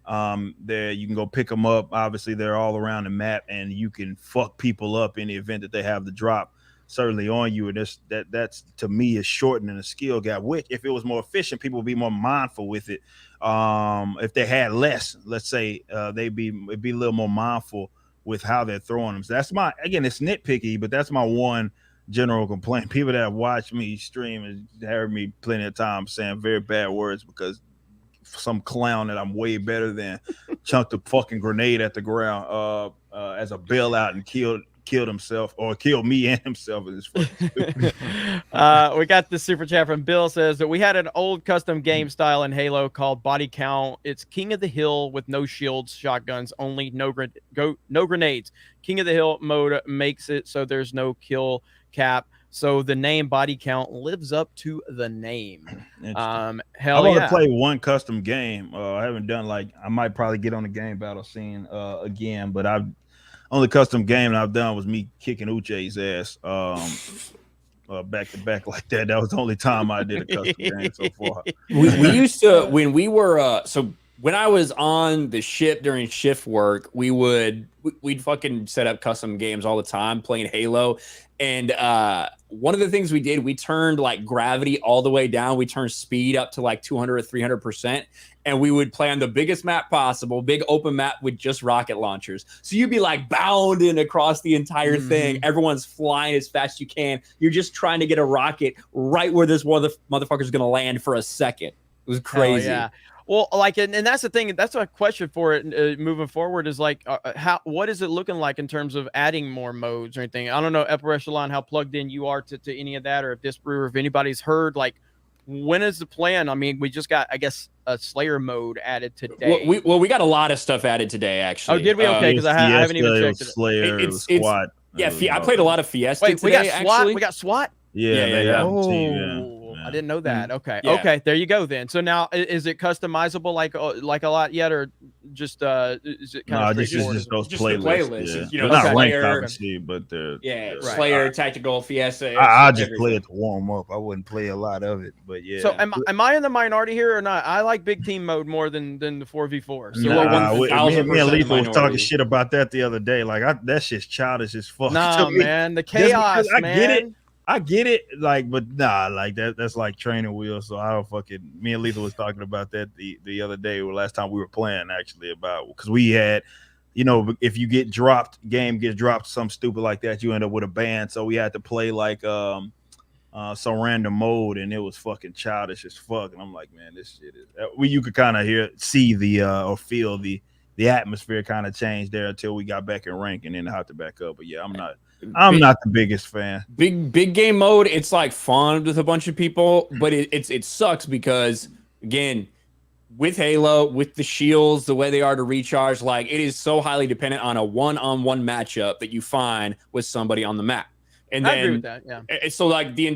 There you can go pick them up. Obviously, they're all around the map, and you can fuck people up in the event that they have the drop certainly on you. And that's to me is shortening the skill gap, which if it was more efficient, people would be more mindful with it. If they had less, let's say, it'd be a little more mindful with how they're throwing them. So that's it's nitpicky, but that's my one general complaint. People that have watched me stream and heard me plenty of times saying very bad words because some clown that I'm way better than chunked a fucking grenade at the ground as a bailout and killed himself, or killed me and himself. We got this super chat from Bill. Says that we had an old custom game style in Halo called Body Count. It's King of the Hill with no shields, shotguns, only no grenades. King of the Hill mode makes it so there's no kill cap. So the name Body Count lives up to the name. I want to play one custom game. I haven't done I might probably get on the game battle scene again, but only custom game that I've done was me kicking Uche's ass back to back like that. That was the only time I did a custom game so far. We used to, when we were when I was on the ship during shift work, we'd fucking set up custom games all the time playing Halo. And one of the things we did, we turned gravity all the way down. We turned speed up to 200 or 300%. And we would play on the biggest map possible, big open map with just rocket launchers. So you'd be bounding across the entire thing. Everyone's flying as fast as you can. You're just trying to get a rocket right where this motherfucker is going to land for a second. It was crazy. Hell yeah. Well, and that's the thing. That's a question for it moving forward is what is it looking like in terms of adding more modes or anything? I don't know, Upper Echelon, how plugged in you are to any of that, or if this brewer, if anybody's heard, when is the plan? I mean, we just got, I guess, a Slayer mode added today. We got a lot lot added today, actually. Oh, did we? Okay, because I haven't even checked it. Slayer, SWAT. Yeah, I played a lot of Fiesta today, we got SWAT? actually. We got SWAT? Yeah. I didn't know that. Okay. Yeah. Okay. There you go then. So now is it customizable like a lot yet, or just is it kind of straightforward? just those Just the playlists. playlists, Yeah. you know, They're not ranked, Slayer. obviously, but they're Right. Slayer, Tactical, Fiesta. I just play it to warm up. I wouldn't play a lot of it, but yeah. So am I in the minority here or not? I like big team mode more than the 4v4. So me and Lethal was talking minority. shit about that the other day. Like that shit's childish as fuck. nah, man, the chaos, man. I get it, like, but nah, like that's like training wheels. So I don't fucking. Me and Lethal was talking about that the other day, or last time we were playing, actually, about because we had, if you get dropped, game gets dropped, something stupid like that, you end up with a ban. So we had to play like some random mode, and it was fucking childish as fuck. And I'm like, man, this shit is. You could kind of see or feel the atmosphere kind of change there until we got back in rank, and then have to back up. But yeah, I'm not the biggest fan. Big game mode, it's like fun with a bunch of people, but it sucks because again, with Halo, with the shields, the way they are to recharge, like it is so highly dependent on a one-on-one matchup that you find with somebody on the map. And I then agree with that. Yeah. So like the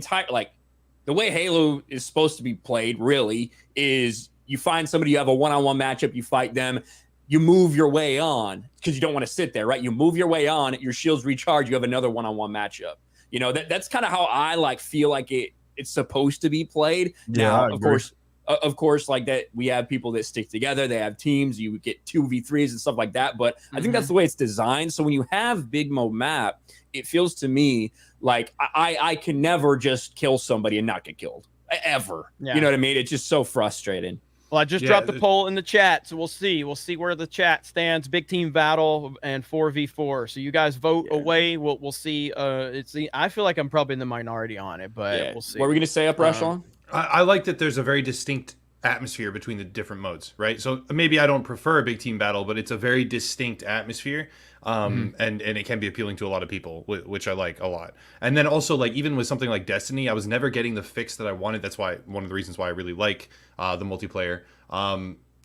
way Halo is supposed to be played really is you find somebody, you have a one-on-one matchup, you fight them. You move your way on because you don't want to sit there, right? You move your way on, your shields recharge, you have another one-on-one matchup. That's kind of how I feel like it's supposed to be played. Yeah, now, of course, like that, we have people that stick together. They have teams. You get 2v3s and stuff like that. But I think that's the way it's designed. So when you have big mode map, it feels to me like I can never just kill somebody and not get killed ever. Yeah. You know what I mean? It's just so frustrating. Well, I just dropped the poll in the chat, so we'll see. We'll see where the chat stands. Big team battle and 4v4. So you guys vote away. We'll see. I feel like I'm probably in the minority on it, but we'll see. What were we gonna say up, Rashawn? I like that there's a very distinct atmosphere between the different modes, right? So maybe I don't prefer a big team battle, but it's a very distinct atmosphere. And it can be appealing to a lot of people, which I like a lot. And then also, like, even with something like Destiny, I was never getting the fix that I wanted. That's why one of the reasons why I really like the multiplayer.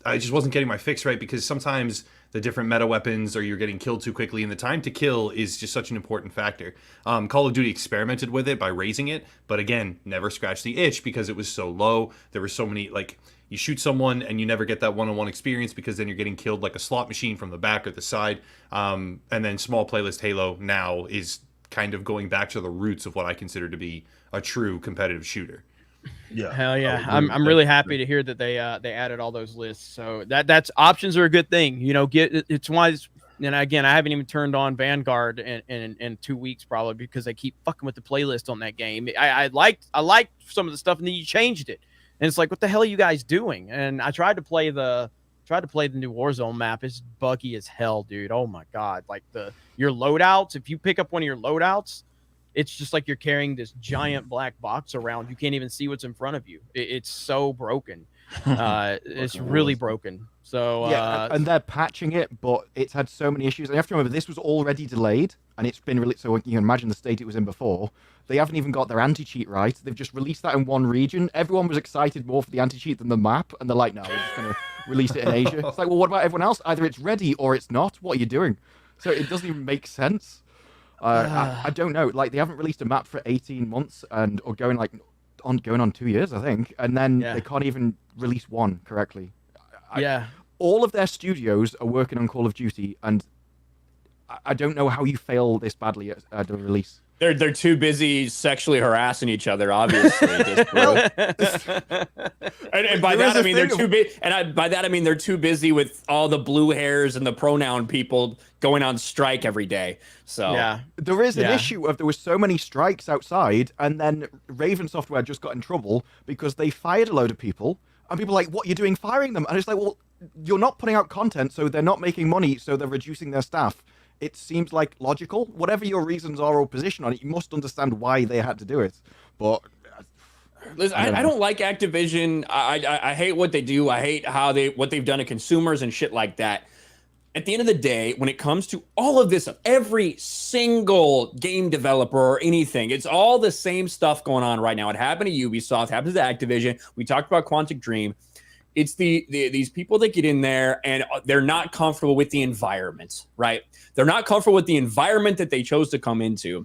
I just wasn't getting my fix right because sometimes the different meta weapons or you're getting killed too quickly, and the time to kill is just such an important factor. Call of Duty experimented with it by raising it, but again, never scratched the itch because it was so low. There were so many, like, you shoot someone and you never get that one-on-one experience because then you're getting killed like a slot machine from the back or the side. And then small playlist Halo now is kind of going back to the roots of what I consider to be a true competitive shooter. Yeah, hell yeah. I'm really happy to hear that they added all those lists. So that's options are a good thing. It's why. And again, I haven't even turned on Vanguard in 2 weeks probably because they keep fucking with the playlist on that game. I liked some of the stuff and then you changed it. And it's like, what the hell are you guys doing? And I tried to play the new Warzone map. It's buggy as hell, dude. Oh my god! Like your loadouts. If you pick up one of your loadouts, it's just like you're carrying this giant black box around. You can't even see what's in front of you. It's so broken. It's really broken. So and they're patching it, but it's had so many issues. And you have to remember, this was already delayed, and it's been released. So you can imagine the state it was in before. They haven't even got their anti-cheat right. They've just released that in one region. Everyone was excited more for the anti-cheat than the map, and they're like, no, we're just going to release it in Asia. It's like, well, what about everyone else? Either it's ready or it's not. What are you doing? So it doesn't even make sense. I don't know. Like, they haven't released a map for 18 months or going on 2 years, I think, and then they can't even release one correctly. All of their studios are working on Call of Duty, and I don't know how you fail this badly at the release. They're too busy sexually harassing each other, obviously. and by that I mean they're too busy. And by that I mean they're too busy with all the blue hairs and the pronoun people going on strike every day. So there is an issue of there were so many strikes outside, and then Raven Software just got in trouble because they fired a load of people, and people are like, "What are you doing firing them?" And it's like, well, you're not putting out content, so they're not making money, so they're reducing their staff. It seems like logical. Whatever your reasons are or position on it, you must understand why they had to do it. But listen, I don't like Activision. I hate what they do. I hate what they've done to consumers and shit like that. At the end of the day, when it comes to all of this, every single game developer or anything, it's all the same stuff going on right now. It happened to Ubisoft, it happens to Activision. We talked about Quantic Dream. It's these people that get in there and they're not comfortable with the environment, right? They're not comfortable with the environment that they chose to come into.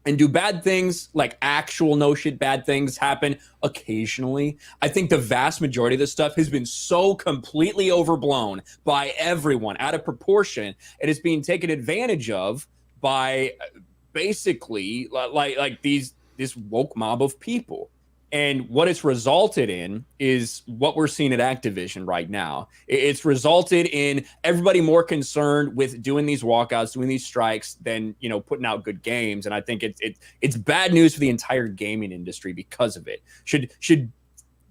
And do bad things, like actual no shit bad things, happen occasionally? I think the vast majority of this stuff has been so completely overblown by everyone, out of proportion. It is being taken advantage of by basically like this woke mob of people. And what it's resulted in is what we're seeing at Activision right now. It's resulted in everybody more concerned with doing these walkouts, doing these strikes, than putting out good games. And I think it's bad news for the entire gaming industry because of it. Should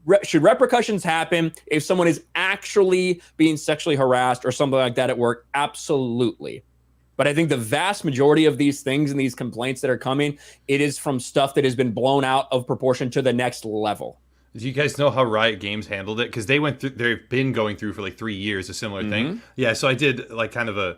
repercussions happen if someone is actually being sexually harassed or something like that at work? Absolutely. But I think the vast majority of these things and these complaints that are coming, it is from stuff that has been blown out of proportion to the next level. Do you guys know how Riot Games handled it? Because they've been going through for like 3 years a similar thing. Yeah, so I did like kind of a,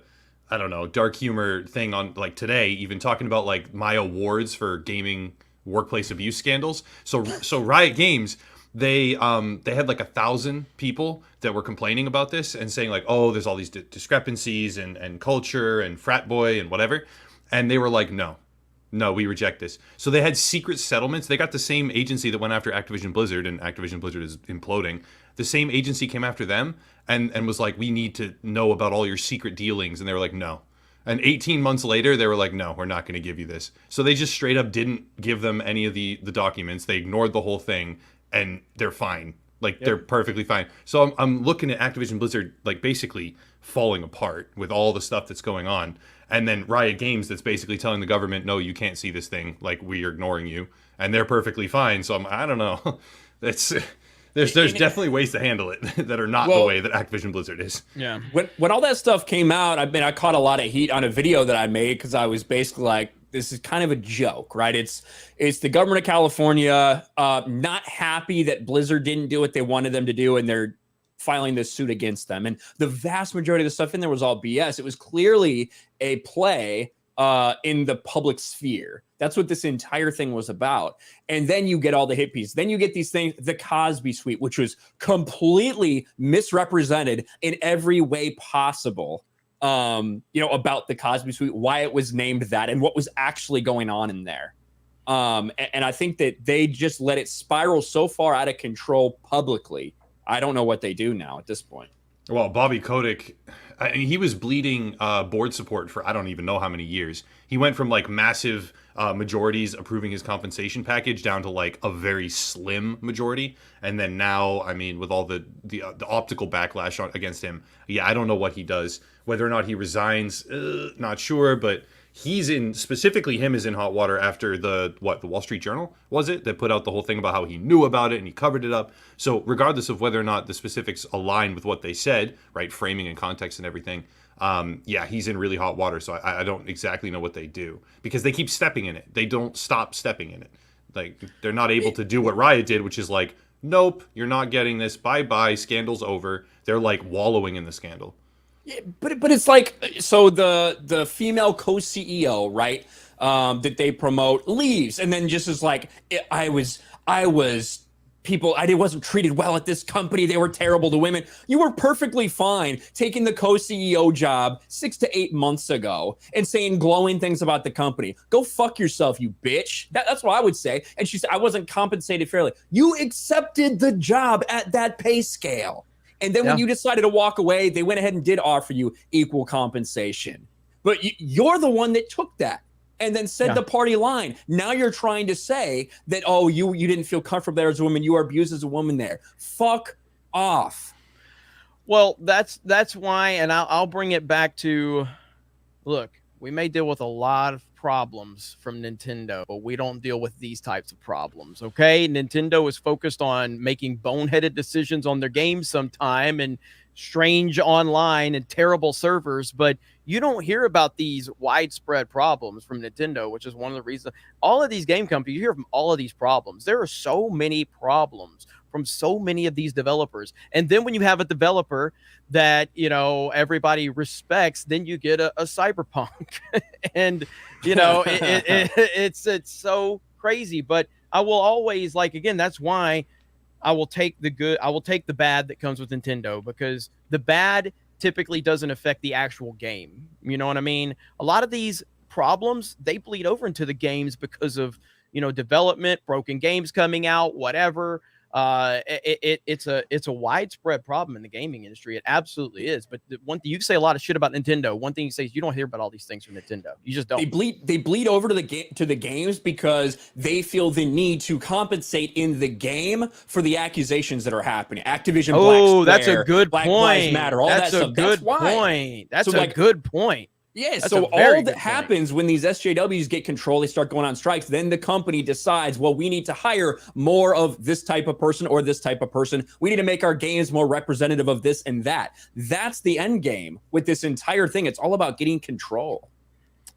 I don't know, dark humor thing on like today, even talking about like my awards for gaming workplace abuse scandals. So Riot Games, they had like 1,000 people that were complaining about this and saying like, oh, there's all these discrepancies and culture and frat boy and whatever. And they were like, no, we reject this. So they had secret settlements. They got the same agency that went after Activision Blizzard, and Activision Blizzard is imploding. The same agency came after them and was like, we need to know about all your secret dealings. And they were like, no. And 18 months later, they were like, no, we're not going to give you this. So they just straight up didn't give them any of the documents. They ignored the whole thing. And they're fine. Like, they're perfectly fine. So I'm looking at Activision Blizzard, like, basically falling apart with all the stuff that's going on. And then Riot Games that's basically telling the government, no, you can't see this thing. Like, we are ignoring you. And they're perfectly fine. So I don't know. There's definitely ways to handle it that are not the way that Activision Blizzard is. Yeah. When all that stuff came out, I caught a lot of heat on a video that I made because I was basically like, this is kind of a joke, right? It's the government of California not happy that Blizzard didn't do what they wanted them to do, and they're filing this suit against them. And the vast majority of the stuff in there was all BS. It was clearly a play in the public sphere. That's what this entire thing was about. And then you get all the hit pieces. Then you get these things, the Cosby Suite, which was completely misrepresented in every way possible. About the Cosby Suite, why it was named that, and what was actually going on in there. And I think that they just let it spiral so far out of control publicly. I don't know what they do now at this point. Well, Bobby Kotick, he was bleeding board support for I don't even know how many years. He went from like massive majorities approving his compensation package down to like a very slim majority. And then now, I mean, with all the optical backlash against him, yeah, I don't know what he does. Whether or not he resigns, not sure, but specifically him is in hot water after the Wall Street Journal, was it, that put out the whole thing about how he knew about it and he covered it up. So regardless of whether or not the specifics align with what they said, right, framing and context and everything, yeah, he's in really hot water. So I don't exactly know what they do because they keep stepping in it. They don't stop stepping in it. Like, they're not able to do what Riot did, which is like, nope, you're not getting this. Bye-bye, scandal's over. They're like wallowing in the scandal. Yeah, but it's like, so the female co-CEO, right, that they promote leaves, and then just is like, I wasn't treated well at this company. They were terrible to women. You were perfectly fine taking the co-CEO job 6 to 8 months ago and saying glowing things about the company. Go fuck yourself, you bitch. That's what I would say. And she said, I wasn't compensated fairly. You accepted the job at that pay scale. And then when you decided to walk away, they went ahead and did offer you equal compensation. But you're the one that took that and then said the party line. Now you're trying to say that, oh, you didn't feel comfortable there as a woman. You were abused as a woman there. Fuck off. Well, that's why, and I'll bring it back to, look, we may deal with a lot of problems from Nintendo, but we don't deal with these types of problems, okay? Nintendo is focused on making boneheaded decisions on their games sometime and strange online and terrible servers, but you don't hear about these widespread problems from Nintendo, which is one of the reasons all of these game companies, you hear from all of these problems. There are so many problems from so many of these developers. And then when you have a developer that, everybody respects, then you get a Cyberpunk. And, it's so crazy. But I will always, again, that's why I will take the bad that comes with Nintendo, because the bad typically doesn't affect the actual game. You know what I mean? A lot of these problems, they bleed over into the games because of, development, broken games coming out, whatever. It's a widespread problem in the gaming industry. It absolutely is. But one thing, you can say a lot of shit about Nintendo. One thing you say is you don't hear about all these things from Nintendo. You just don't. They bleed over to the games because they feel the need to compensate in the game for the accusations that are happening. Activision, oh, Black that's Square, a good Black point. Lives Matter, all that's that stuff. A good that's why. point. That's so, a good point. Yeah, That's so a very all that good happens when these SJWs get control, they start going on strikes, then the company decides, well, we need to hire more of this type of person or this type of person. We need to make our games more representative of this and that. That's the end game with this entire thing. It's all about getting control.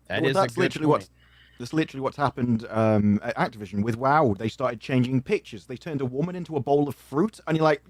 That's literally what's happened at Activision with WoW. They started changing pictures. They turned a woman into a bowl of fruit, and you're like,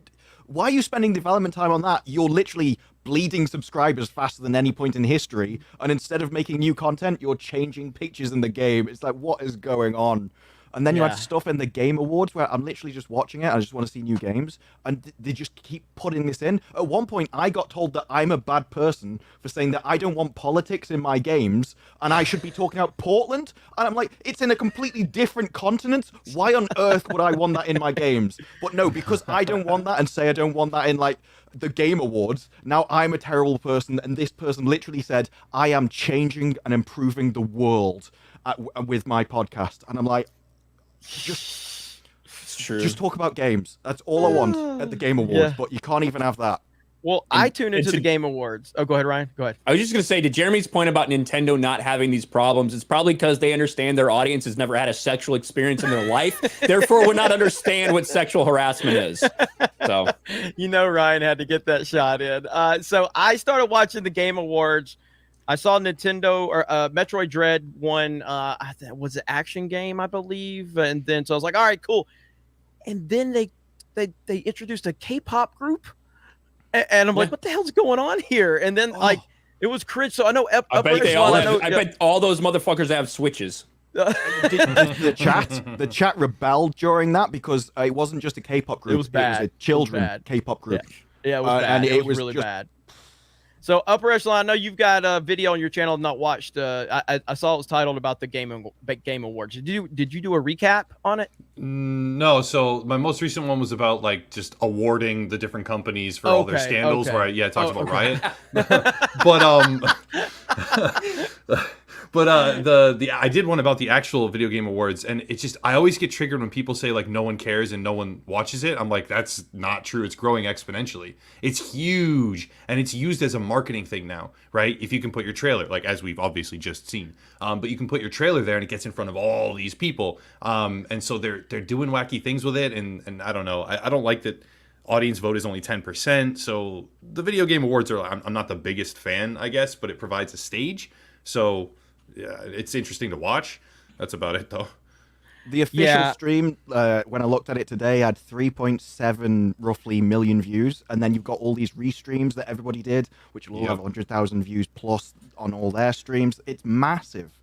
why are you spending development time on that? You're literally bleeding subscribers faster than any point in history, and instead of making new content, you're changing pictures in the game. It's like, what is going on? And then you had stuff in the Game Awards where I'm literally just watching it. I just want to see new games. And they just keep putting this in. At one point, I got told that I'm a bad person for saying that I don't want politics in my games and I should be talking about Portland. And I'm like, it's in a completely different continent. Why on earth would I want that in my games? But no, because I don't want that and say I don't want that in, like, the Game Awards, now I'm a terrible person. And this person literally said, I am changing and improving the world with my podcast. And I'm like, just talk about games. That's all I want at the Game Awards, but you can't even have that. Well, I tune into the Game Awards. Oh, go ahead, Ryan. Go ahead. I was just going to say, to Jeremy's point about Nintendo not having these problems, it's probably because they understand their audience has never had a sexual experience in their life, therefore would not understand what sexual harassment is. So, Ryan had to get that shot in. So I started watching the Game Awards. I saw Nintendo or Metroid Dread won. Was it Action Game, I believe, and then so I was like, all right, cool. And then they introduced a K-pop group, and I'm like, what the hell's going on here? And then it was cringe. So I know. I bet all those motherfuckers have Switches. The chat rebelled during that because it wasn't just a K-pop group. It was bad. It was a children K-pop group. Yeah, it was bad. And it was really bad. So Upper Echelon, I know you've got a video on your channel not watched. I saw it was titled about the Game Awards. Did you do a recap on it? No. So my most recent one was about like just awarding the different companies for all their scandals. Where I talked about Riot. But I did one about the actual Video Game Awards, and it's just, I always get triggered when people say like no one cares and no one watches it. I'm like, that's not true. It's growing exponentially. It's huge, and it's used as a marketing thing now, right? If you can put your trailer, like as we've obviously just seen, but you can put your trailer there and it gets in front of all these people, and so they're doing wacky things with it, and I don't know. I don't like that. Audience vote is only 10%, so the Video Game Awards I'm not the biggest fan, I guess, but it provides a stage. So yeah, it's interesting to watch. That's about it, though. The official stream, when I looked at it today, had 3.7 roughly million views, and then you've got all these restreams that everybody did, which will all have 100,000 views plus on all their streams. It's massive.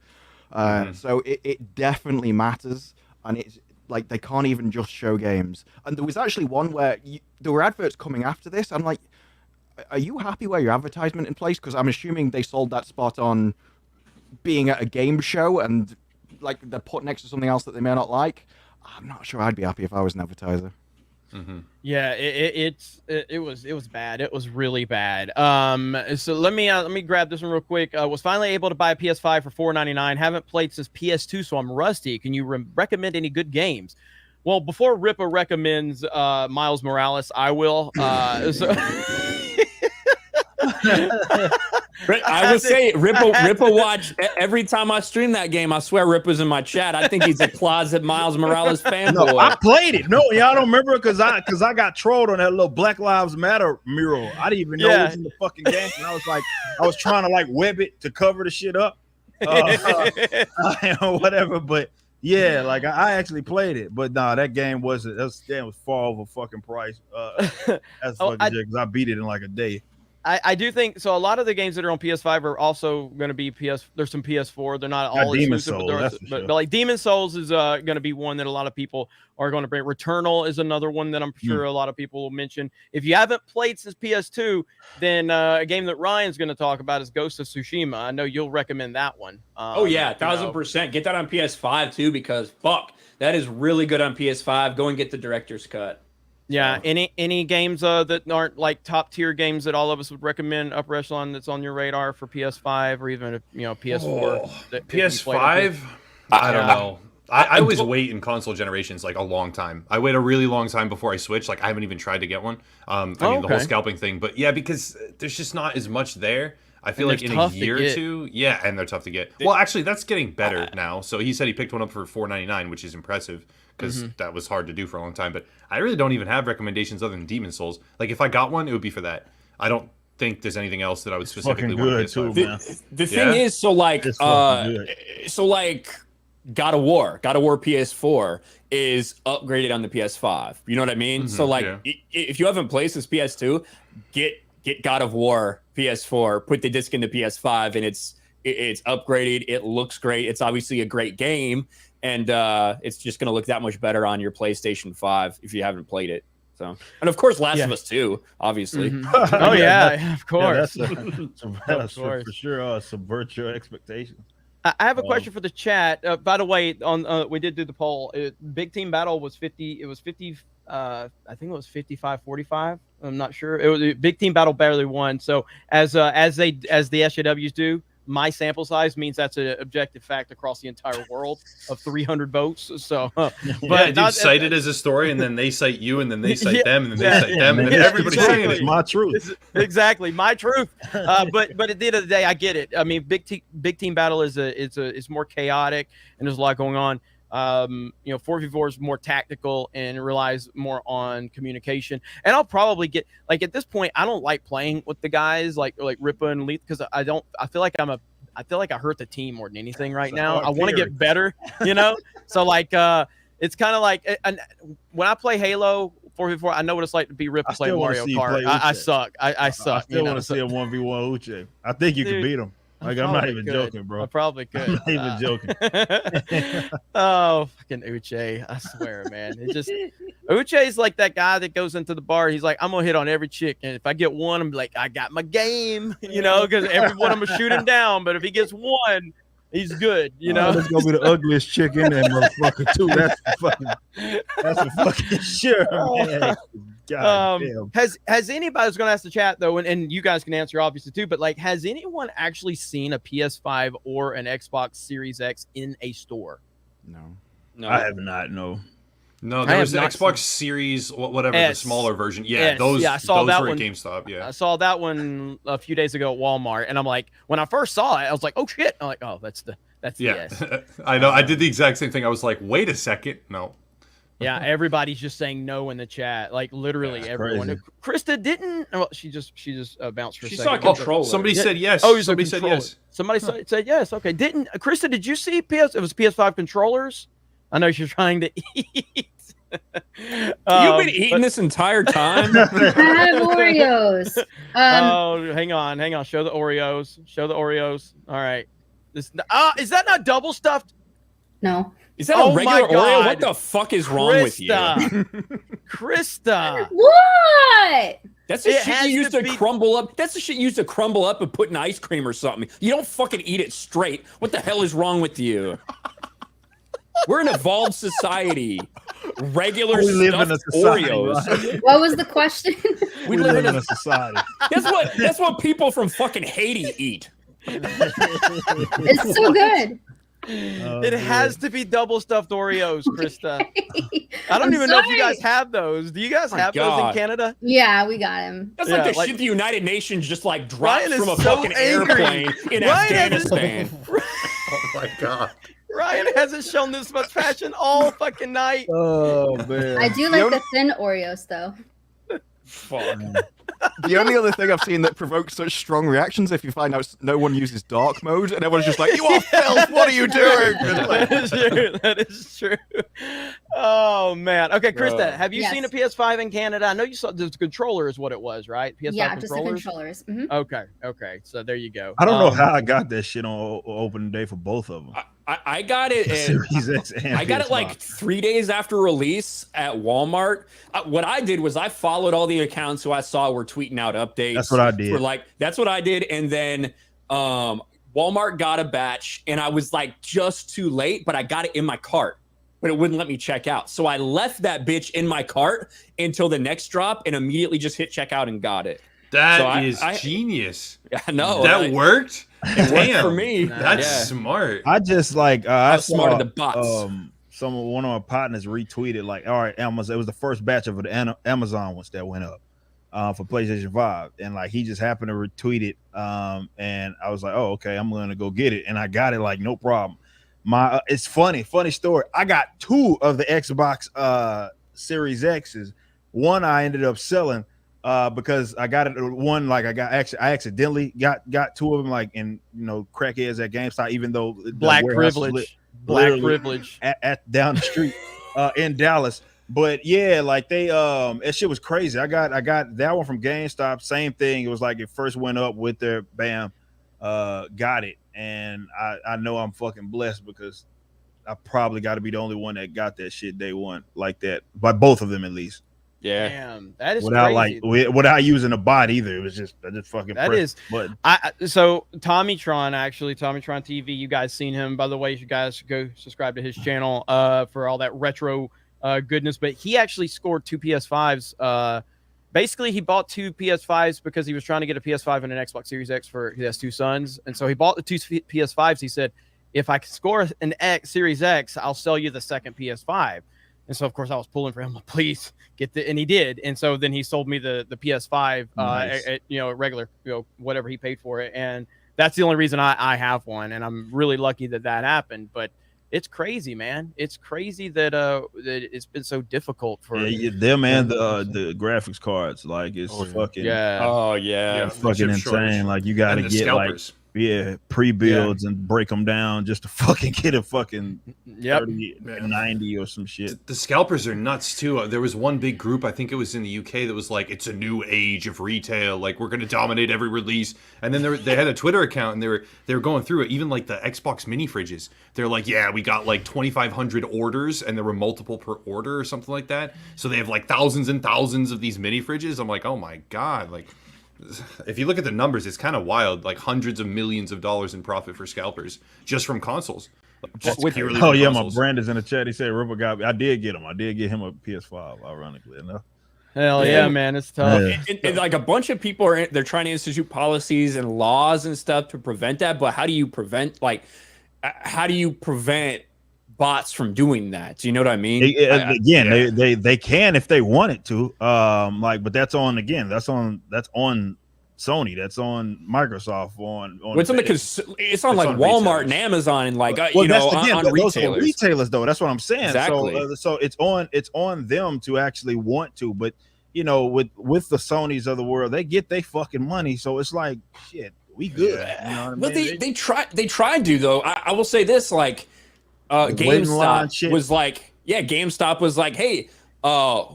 So it definitely matters, and it's like they can't even just show games. And there was actually one where there were adverts coming after this. I'm like, are you happy where your advertisement in place? Because I'm assuming they sold that spot on being at a game show and like they're put next to something else that they may not like. I'm not sure I'd be happy if I was an advertiser. Yeah, it was bad. It was really bad. So let me grab this one real quick. Was finally able to buy a PS5 for $4.99. Haven't played since PS2, so I'm rusty. Can you recommend any good games? Well, before Ripa recommends Miles Morales, I will. I would say Ripa watch every time I stream that game. I swear Ripa's in my chat. I think he's a closet Miles Morales fanboy. No, I played it. No, y'all don't remember because I got trolled on that little Black Lives Matter mural. I didn't even know it was in the fucking game. And I was trying to like web it to cover the shit up, whatever. But yeah, like I actually played it, but nah, that game was far over fucking price. That's fucking because I beat it in like a day. I do think so. A lot of the games that are on PS5 are also going to be There's some PS4. They're not all Demon's exclusive, Souls, that's for but sure. like Demon Souls is going to be one that a lot of people are going to bring. Returnal is another one that I'm sure a lot of people will mention. If you haven't played since PS2, then a game that Ryan's going to talk about is Ghost of Tsushima. I know you'll recommend that one. Oh yeah, 1000%. Get that on PS5 too, because fuck, that is really good on PS5. Go and get the director's cut. Yeah. So. Any games that aren't like top tier games that all of us would recommend upper echelon that's on your radar for PS5 or even PS4? PS5. I don't know. I always wait in console generations like a long time. I wait a really long time before I switch. Like I haven't even tried to get one. I mean the whole scalping thing, but yeah, because there's just not as much there. I feel like in a year or two, yeah, and they're tough to get. Well, actually, that's getting better now. So he said he picked one up for $4.99, which is impressive because that was hard to do for a long time. But I really don't even have recommendations other than Demon Souls. Like if I got one, it would be for that. I don't think there's anything else that I would specifically want to too, man. The thing is, so like God of War PS4 is upgraded on the PS5. You know what I mean? So like, if you haven't played since PS2, get God of War PS4, put the disc into PS5, and it's upgraded. It looks great. It's obviously a great game, and it's just going to look that much better on your PlayStation 5 if you haven't played it. So, and of course, Last of Us 2, obviously. Oh yeah, of course. That's for sure. Subvert your expectations. I have a question for the chat. By the way, on we did do the poll. Big Team Battle was 50. It was 50. I think it was 55-45. I'm not sure. It was Big Team Battle barely won. So as the SJWs do, my sample size means that's an objective fact across the entire world of 300 votes. So, but dude, cite it as a story, and then they cite you, and then they cite them, and then they cite them, and then everybody's saying it. It's my truth. Exactly, my truth. But at the end of the day, I get it. I mean, Big Team Battle is more chaotic, and there's a lot going on. 4v4 is more tactical and relies more on communication. And I'll probably get like at this point, I don't like playing with the guys like Ripa and Leith because I feel like I hurt the team more than anything right now. I want to get better, So like it's kind of like when I play Halo 4v4, I know what it's like to be Ripa playing Mario Kart. I suck. I suck. I still want to see a 1v1 Uche. I think you can beat him. Like I'm not even joking, bro. I probably could. I'm not even joking. Oh, fucking Uche! I swear, man. Uche is like that guy that goes into the bar. He's like, I'm gonna hit on every chick, and if I get one, I'm like, I got my game, because everyone I'm gonna shoot him down. But if he gets one, he's good, That's gonna be the ugliest chick in there, motherfucker. Too. That's for fucking sure, man. God damn. Has anybody, I was going to ask the chat though, and you guys can answer obviously too, but like, has anyone actually seen a PS5 or an Xbox Series X in a store? No, I have not. No, there was the Xbox Series, whatever, the smaller version. Yeah, those I saw that were one at GameStop. Yeah, I saw that one a few days ago at Walmart, and I'm like, when I first saw it, I was like, oh shit! I'm like, oh, that's the S. I know. I did the exact same thing. I was like, wait a second, no. Yeah, everybody's just saying no in the chat. Like literally everyone. Crazy. Krista didn't. Well, she just bounced for a second. She saw a controller. Somebody said yes. Oh, somebody said yes. Somebody said yes. Okay, didn't Krista? Did you see PS? It was PS5 controllers. I know she's trying to eat. You've been eating this entire time. I have Oreos. Oh, hang on. Show the Oreos. All right. Is that not double stuffed? No. Is that a regular Oreo? What the fuck is wrong with you? Krista. What? That's the shit you used to crumble up. That's the shit you used to crumble up and put in ice cream or something. You don't fucking eat it straight. What the hell is wrong with you? We're an evolved society. Regular stuffed Oreos. Right? What was the question? We live in a society. That's what people from fucking Haiti eat. It's so good. It has to be double stuffed Oreos, Krista. I don't even know if you guys have those. Do you guys have those in Canada? Yeah, we got them. That's like the shit the United Nations just like drops from a fucking airplane in Afghanistan. Oh my god. Ryan hasn't shown this much passion all fucking night. Oh man. I do like the thin Oreos though. Fuck. The only other thing I've seen that provokes such strong reactions if you find out no one uses dark mode and everyone's just like, "You are filth! What are you doing?" That is true. That is true. Oh man. Okay, Krista, have you seen a PS5 in Canada? I know you saw the controller is what it was, right? PS5 Yeah, just the controllers. controllers. Okay. So there you go. I don't know how I got that shit on opening day for both of them. I got it. Series X and I got it like 3 days after release at Walmart. What I did was I followed all the accounts who I saw were tweeting out updates. That's what I did. That's what I did. And then Walmart got a batch, and I was like just too late, but I got it in my cart, but it wouldn't let me check out. So I left that bitch in my cart until the next drop, and immediately just hit checkout and got it. That is genius. I know that worked. It worked for me. That's smart. I just like I smarted saw the bots. One of my partners retweeted like, all right, Amazon. It was the first batch of the Amazon ones that went up for PlayStation 5, and like he just happened to retweet it, and I was like, oh, okay, I'm gonna go get it, and I got it like no problem. It's funny story. I got 2 of the Xbox Series X's. One I ended up selling because I got it one like I accidentally got 2 of them like in crackheads at GameStop, even though Black privilege at down the street in Dallas. But yeah, like they that shit was crazy. I got that one from GameStop, same thing. It was like it first went up with their bam, got it, and I know I'm fucking blessed because I probably got to be the only one that got that shit day one like that, by both of them at least. Yeah, damn, that is without crazy. without using a bot either. It was just I just fucking that is. Button. So Tommytron TV, you guys seen him? By the way, you guys go subscribe to his channel for all that retro goodness. But he actually scored 2 PS5s. Basically, he bought 2 PS5s because he was trying to get a PS5 and an Xbox Series X for he has 2 sons, and so he bought the 2 PS5s. He said, if I score an Series X, I'll sell you the second PS5. And so, of course, I was pulling for him. Please get the, and he did. And so then he sold me the PS5, nice. at regular, whatever he paid for it. And that's the only reason I have one. And I'm really lucky that happened. But it's crazy, man. It's crazy that that it's been so difficult for them and the graphics cards. Like it's fucking it's fucking insane. Shortage. Like you got to get scalpers. pre-builds and break them down just to fucking get a fucking 30, 90 or some shit. The scalpers are nuts too. There was one big group, I think it was in the UK, that was like, it's a new age of retail. Like we're going to dominate every release. And then they had a Twitter account and they were going through it. Even like the Xbox mini fridges. They're like, yeah, we got like 2,500 orders and there were multiple per order or something like that. So they have like thousands and thousands of these mini fridges. I'm like, oh my God. Like, if you look at the numbers, it's kind of wild. Like hundreds of millions of dollars in profit for scalpers just from consoles. My brand is in the chat. He said Ripple got me. I did get him. I did get him a PS5, ironically enough. Hell yeah, man. It's tough. Yeah. And like a bunch of people they're trying to institute policies and laws and stuff to prevent that. But how do you prevent bots from doing that? Do you know what I mean? They can if they wanted to. But that's on Sony, that's on Microsoft, it's on like Walmart and Amazon and like on retailers. Retailers though, that's what I'm saying. Exactly. So it's on them to actually want to, but with the Sonys of the world, they get their fucking money, so it's like shit, we good. You know what I mean? They tried to though. I will say this, like GameStop was like, hey,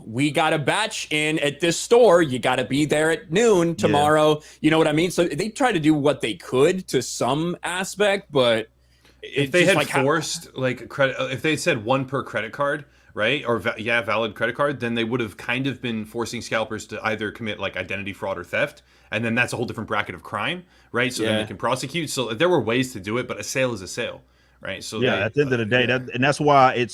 we got a batch in at this store. You got to be there at noon tomorrow. Yeah. You know what I mean? So they tried to do what they could to some aspect, but if they had forced like credit, if they had said 1 per credit card, right? Or valid credit card, then they would have kind of been forcing scalpers to either commit like identity fraud or theft. And then that's a whole different bracket of crime, right? So then they can prosecute. So there were ways to do it, but a sale is a sale. Right. So at the end of the day, that's why a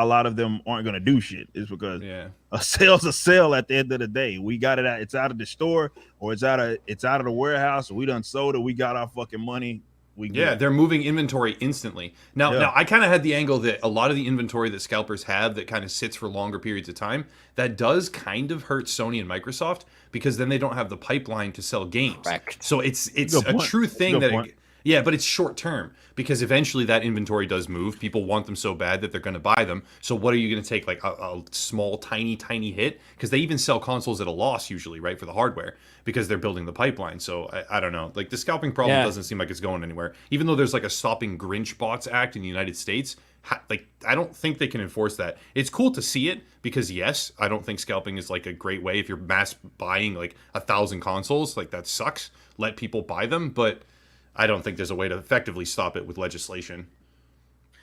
lot of them aren't going to do shit, is because a sale's a sale at the end of the day. We got it it's out of the store or it's out of the warehouse. We done sold it. We got our fucking money. They're moving inventory instantly. Now I kind of had the angle that a lot of the inventory that scalpers have that kind of sits for longer periods of time, that does kind of hurt Sony and Microsoft because then they don't have the pipeline to sell games. Correct. So it's a true thing that Yeah, but it's short term because eventually that inventory does move. People want them so bad that they're going to buy them. So what are you going to take, like a small, tiny hit? Because they even sell consoles at a loss usually, right, for the hardware because they're building the pipeline. So I don't know. Like the scalping problem doesn't seem like it's going anywhere. Even though there's like a Stopping Grinch Bots Act in the United States, like I don't think they can enforce that. It's cool to see it because yes, I don't think scalping is like a great way if you're mass buying like 1,000 consoles. Like that sucks. Let people buy them, but I don't think there's a way to effectively stop it with legislation.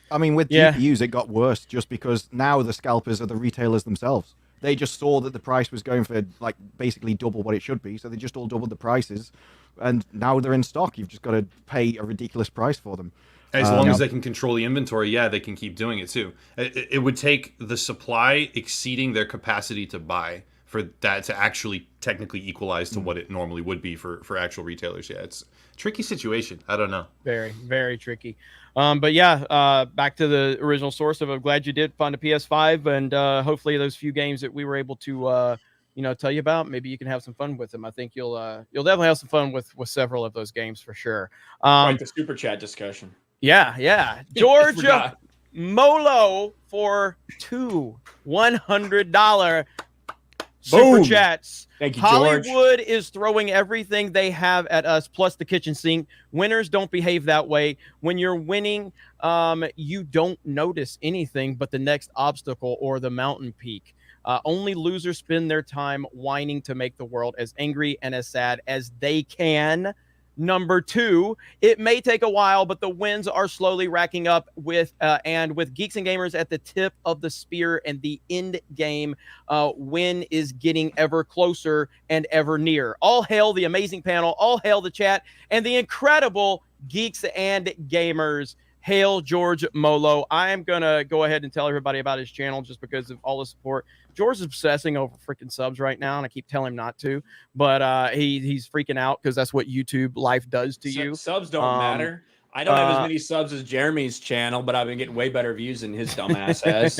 I mean, with GPUs, it got worse just because now the scalpers are the retailers themselves. They just saw that the price was going for like basically double what it should be, so they just all doubled the prices, and now they're in stock. You've just got to pay a ridiculous price for them. As long as they can control the inventory, yeah, they can keep doing it too. It would take the supply exceeding their capacity to buy for that to actually technically equalize to what it normally would be for actual retailers. Yeah, it's a tricky situation. I don't know. Very, very tricky. But yeah, back to the original source of. I'm glad you did find a PS5, and hopefully those few games that we were able to tell you about, maybe you can have some fun with them. I think you'll definitely have some fun with several of those games for sure. Like the super chat discussion. Yeah. Georgia Molo for two $100 super chats. Thank you, George. Hollywood is throwing everything they have at us, plus the kitchen sink. Winners don't behave that way. When you're winning, you don't notice anything but the next obstacle or the mountain peak. Only losers spend their time whining to make the world as angry and as sad as they can. Number two, it may take a while, but the wins are slowly racking up with Geeks and Gamers at the tip of the spear, and the end game win is getting ever closer and ever near. All hail the amazing panel, all hail the chat, and the incredible Geeks and Gamers. Hail George Molo. I am going to go ahead and tell everybody about his channel just because of all the support. George is obsessing over freaking subs right now, and I keep telling him not to, but he's freaking out because that's what YouTube life does to you. Subs don't matter. I don't have as many subs as Jeremy's channel, but I've been getting way better views than his dumbass has.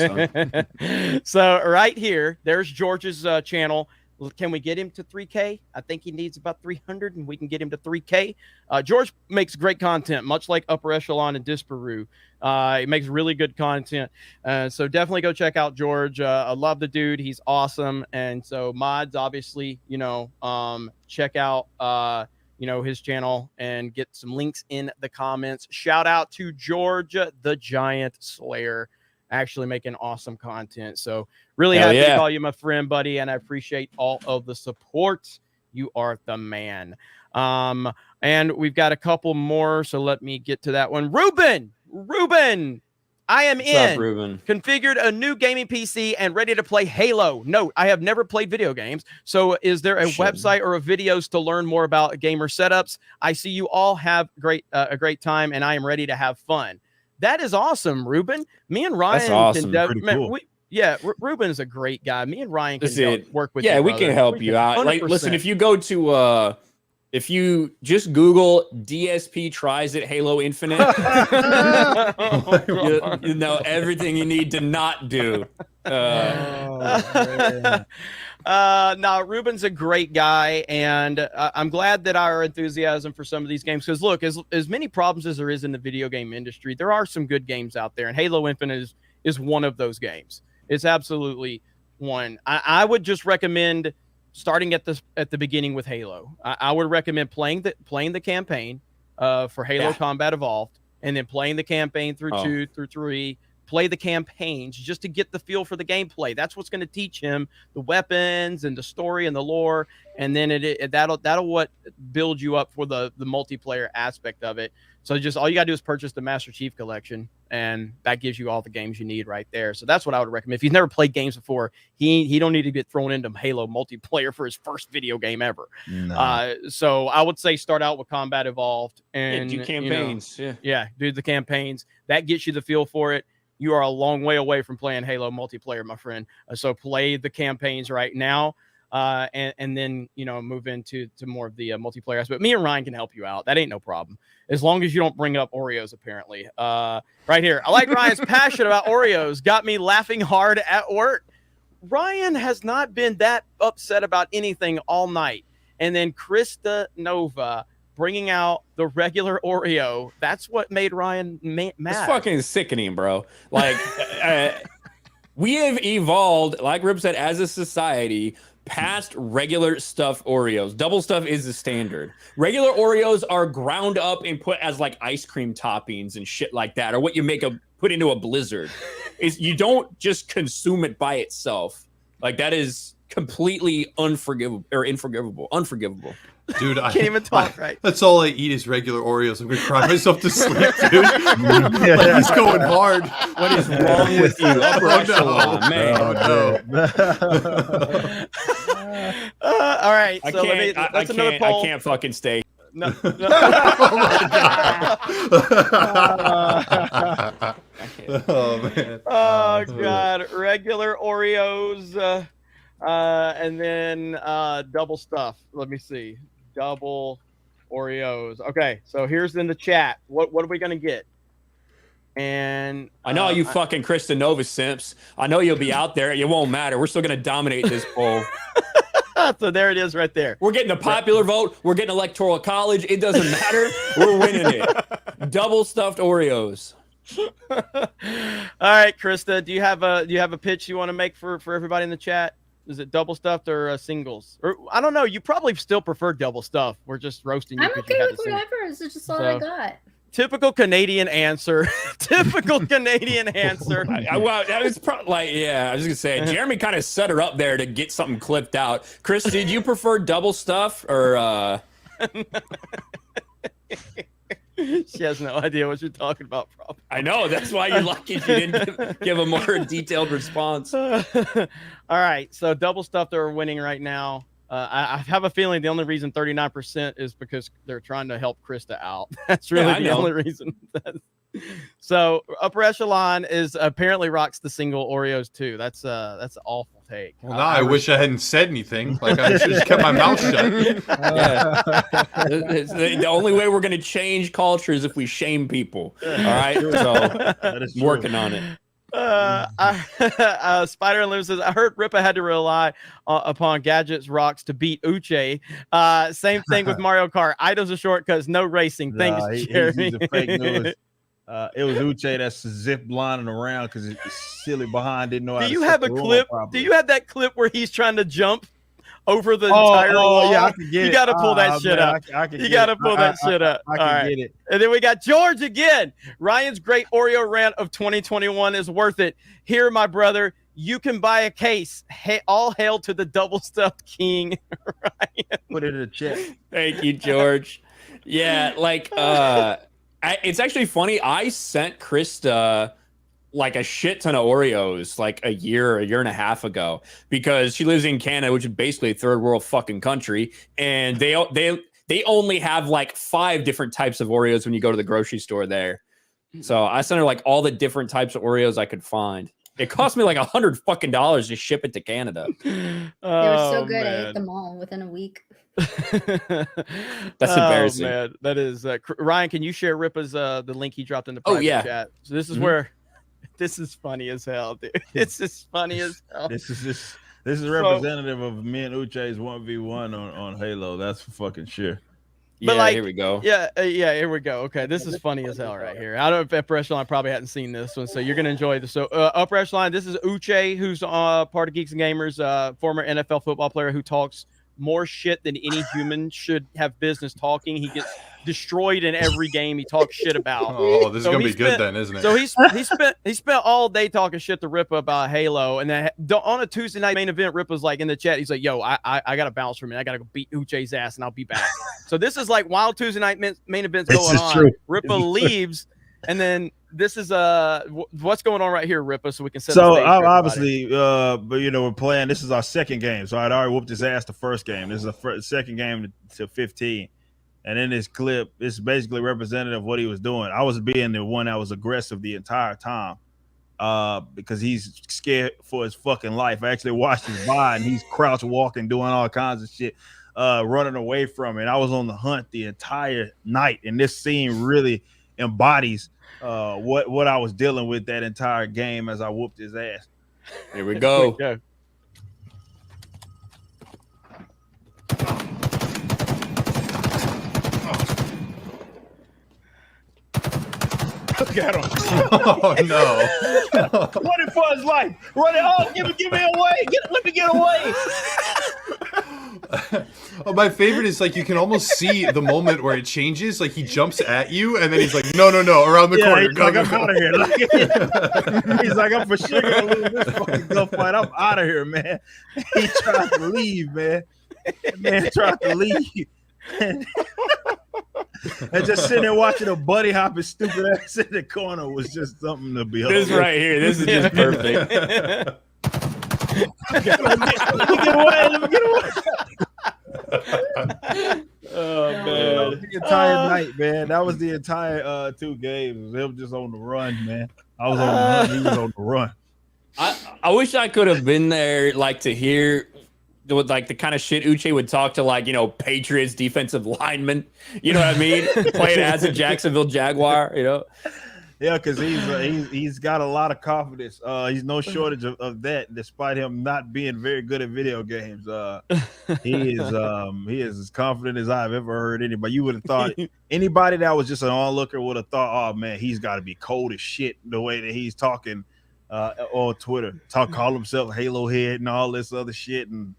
So right here, there's George's channel. Can we get him to 3K? I think he needs about 300, and we can get him to 3K. George makes great content, much like Upper Echelon and Disparu. He makes really good content. So definitely go check out George. I love the dude. He's awesome. And so mods, obviously, check out, his channel and get some links in the comments. Shout out to George, the Giant Slayer. Actually making awesome content. So really happy to call you my friend, buddy, and I appreciate all of the support. You are the man. And we've got a couple more, so let me get to that one. Ruben, I am in. Ruben? Configured a new gaming PC and ready to play Halo. Note, I have never played video games. So is there a website or a videos to learn more about gamer setups? I see you all have a great time, and I am ready to have fun. That is awesome, Ruben. Me and Ryan. That's awesome. Pretty cool. Ruben is a great guy. Me and Ryan can work with you. Yeah, we can help you out. 100%. Like, listen, if you go to if you just Google DSP tries it Halo Infinite, you know everything you need to not do. No, Ruben's a great guy, and I'm glad that our enthusiasm for some of these games, because look, as many problems as there is in the video game industry, there are some good games out there, and Halo Infinite is one of those games. It's absolutely one. I would just recommend starting at the beginning with Halo. I would recommend playing the campaign for Halo Combat Evolved, and then playing the campaign through 2 through 3. Play the campaigns just to get the feel for the gameplay. That's what's going to teach him the weapons and the story and the lore, and then that'll what build you up for the multiplayer aspect of it. So just all you got to do is purchase the Master Chief Collection, and that gives you all the games you need right there. So that's what I would recommend. If he's never played games before, he don't need to get thrown into Halo multiplayer for his first video game ever. No. So I would say start out with Combat Evolved and do campaigns. Do the campaigns. That gets you the feel for it. You are a long way away from playing Halo multiplayer, my friend. So play the campaigns right now, and then move into more of the multiplayer aspect. Me and Ryan can help you out. That ain't no problem, as long as you don't bring up Oreos. Apparently, right here, I like Ryan's passion about Oreos. Got me laughing hard at work. Ryan has not been that upset about anything all night. And then Krista Nova bringing out the regular Oreo. That's what made Ryan mad. It's fucking sickening, bro. Like, we have evolved, like Rip said, as a society past regular stuffed Oreos. Double stuff is the standard. Regular Oreos are ground up and put as like ice cream toppings and shit like that, or what you put into a blizzard. Is you don't just consume it by itself. Like, that is completely unforgivable. Dude, I can't even talk right. That's all I eat is regular Oreos. I'm gonna cry myself to sleep, dude. Like, he's going hard. What is wrong with you? Upper echelon, man. All right, so let's another poll. I can't fucking stay. No. Oh man. Oh god, regular Oreos, and then double stuff. Let me see, double Oreos. Okay, so here's in the chat. What are we gonna get? And I know you fucking Kristen Nova simps. I know you'll be out there. It won't matter. We're still gonna dominate this poll. So there it is, right there. We're getting a popular vote. We're getting electoral college. It doesn't matter. We're winning it. Double stuffed Oreos. All right, Krista, do you have a pitch you want to make for everybody in the chat? Is it double stuffed or singles? Or I don't know. You probably still prefer double stuffed. We're just roasting you. I'm okay with whatever. It's just all I got. Typical Canadian answer. Typical Canadian answer. Well, that was probably like, yeah. I was gonna say Jeremy kind of set her up there to get something clipped out. Chris, did you prefer double stuff or? She has no idea what you're talking about, probably. I know. That's why you're lucky she didn't give a more detailed response. All right. So double stuffed are winning right now. I have a feeling the only reason 39% is because they're trying to help Krista out. That's really the only reason. So upper echelon is apparently rocks the single Oreos too. That's an awful take. Well, now I wish I hadn't said anything. Like, I should just kept my mouth shut. The only way we're going to change culture is if we shame people. All right, so I'm working on it. Spider and Lou says, I heard Ripa had to rely upon gadgets rocks to beat Uche. Same thing with Mario Kart. Items are shortcuts, no racing. Thanks, Jeremy. He's a fake news. It was Uche that's zip lining around because it's silly behind. Didn't know. Do you have a clip? Do you have that clip where he's trying to jump over the entire wall? Yeah, I can get it. You got to pull that shit up. You got to pull that shit up. I can get it. And then we got George again. Ryan's great Oreo rant of 2021 is worth it. Here, my brother, you can buy a case. Hey, all hail to the double stuffed king. Ryan. Put it in the chat. Thank you, George. Yeah, like it's actually funny. I sent Krista like a shit ton of Oreos like a year and a half ago because she lives in Canada, which is basically a third world fucking country, and they only have like 5 different types of Oreos when you go to the grocery store there. So I sent her like all the different types of Oreos I could find. It cost me like $100 fucking to ship it to Canada. They were so good. I ate them all within a week. That's embarrassing. Man. That is Ryan, can you share Ripa's the link he dropped in the private chat? So this is where this is funny as hell, dude. This is funny as hell. This is representative of me and Uche's 1v1 on Halo. That's for fucking sure. But yeah, here we go. Yeah, here we go. Okay, this is funny as hell right here. I don't know if Upper Echelon probably hadn't seen this one, so you're gonna enjoy this. So Upper Echelon, this is Uche, who's part of Geeks and Gamers, former NFL football player who talks more shit than any human should have business talking. He gets destroyed in every game he talks shit about. Oh, this is gonna be good then, isn't it? So he spent all day talking shit to Ripa about Halo, and then on a Tuesday night main event, Ripa's like in the chat, he's like, "Yo, I gotta bounce for a minute. I gotta go beat Uche's ass, and I'll be back." So this is like while Tuesday night main event's going on, true. Ripa leaves, and then this is what's going on right here, Ripa, so we can set so the stage obviously but we're playing. This is our second game, so I'd already whooped his ass the first game. This is the second game to 15, and in this clip it's basically representative of what he was doing. I was being the one that was aggressive the entire time because he's scared for his fucking life. I actually watched his body, and he's crouch walking, doing all kinds of shit, running away from it. I was on the hunt the entire night, and this scene really embodies what I was dealing with that entire game as I whooped his ass. Here we go. Look at him. Oh no! Running for his life. Running. Oh, give me away. Let me get away. Oh, my favorite is like you can almost see the moment where it changes. Like he jumps at you, and then he's like, "No, around the corner." He's like, I'm out of here. Like, he's like, I'm for sure gonna lose this fucking gunfight. I'm out of here, man. He tried to leave, man. That man tried to leave. And just sitting there watching a buddy hop his stupid ass in the corner was just something to behold. This right here, this is just perfect. Let me get away. Oh man, That was the entire night, man. That was the entire 2 games. Him just on the run, man. I was on the hunt. He was on the run. I wish I could have been there, like to hear like the kind of shit Uche would talk to, like, you know, Patriots defensive linemen. You know what I mean? Playing as a Jacksonville Jaguar, you know. Yeah, because he's got a lot of confidence. He's no shortage of that, despite him not being very good at video games. He is as confident as I've ever heard anybody. You would have thought anybody that was just an onlooker would have thought, oh man, he's got to be cold as shit the way that he's talking on Twitter. Call himself Halo Head and all this other shit. And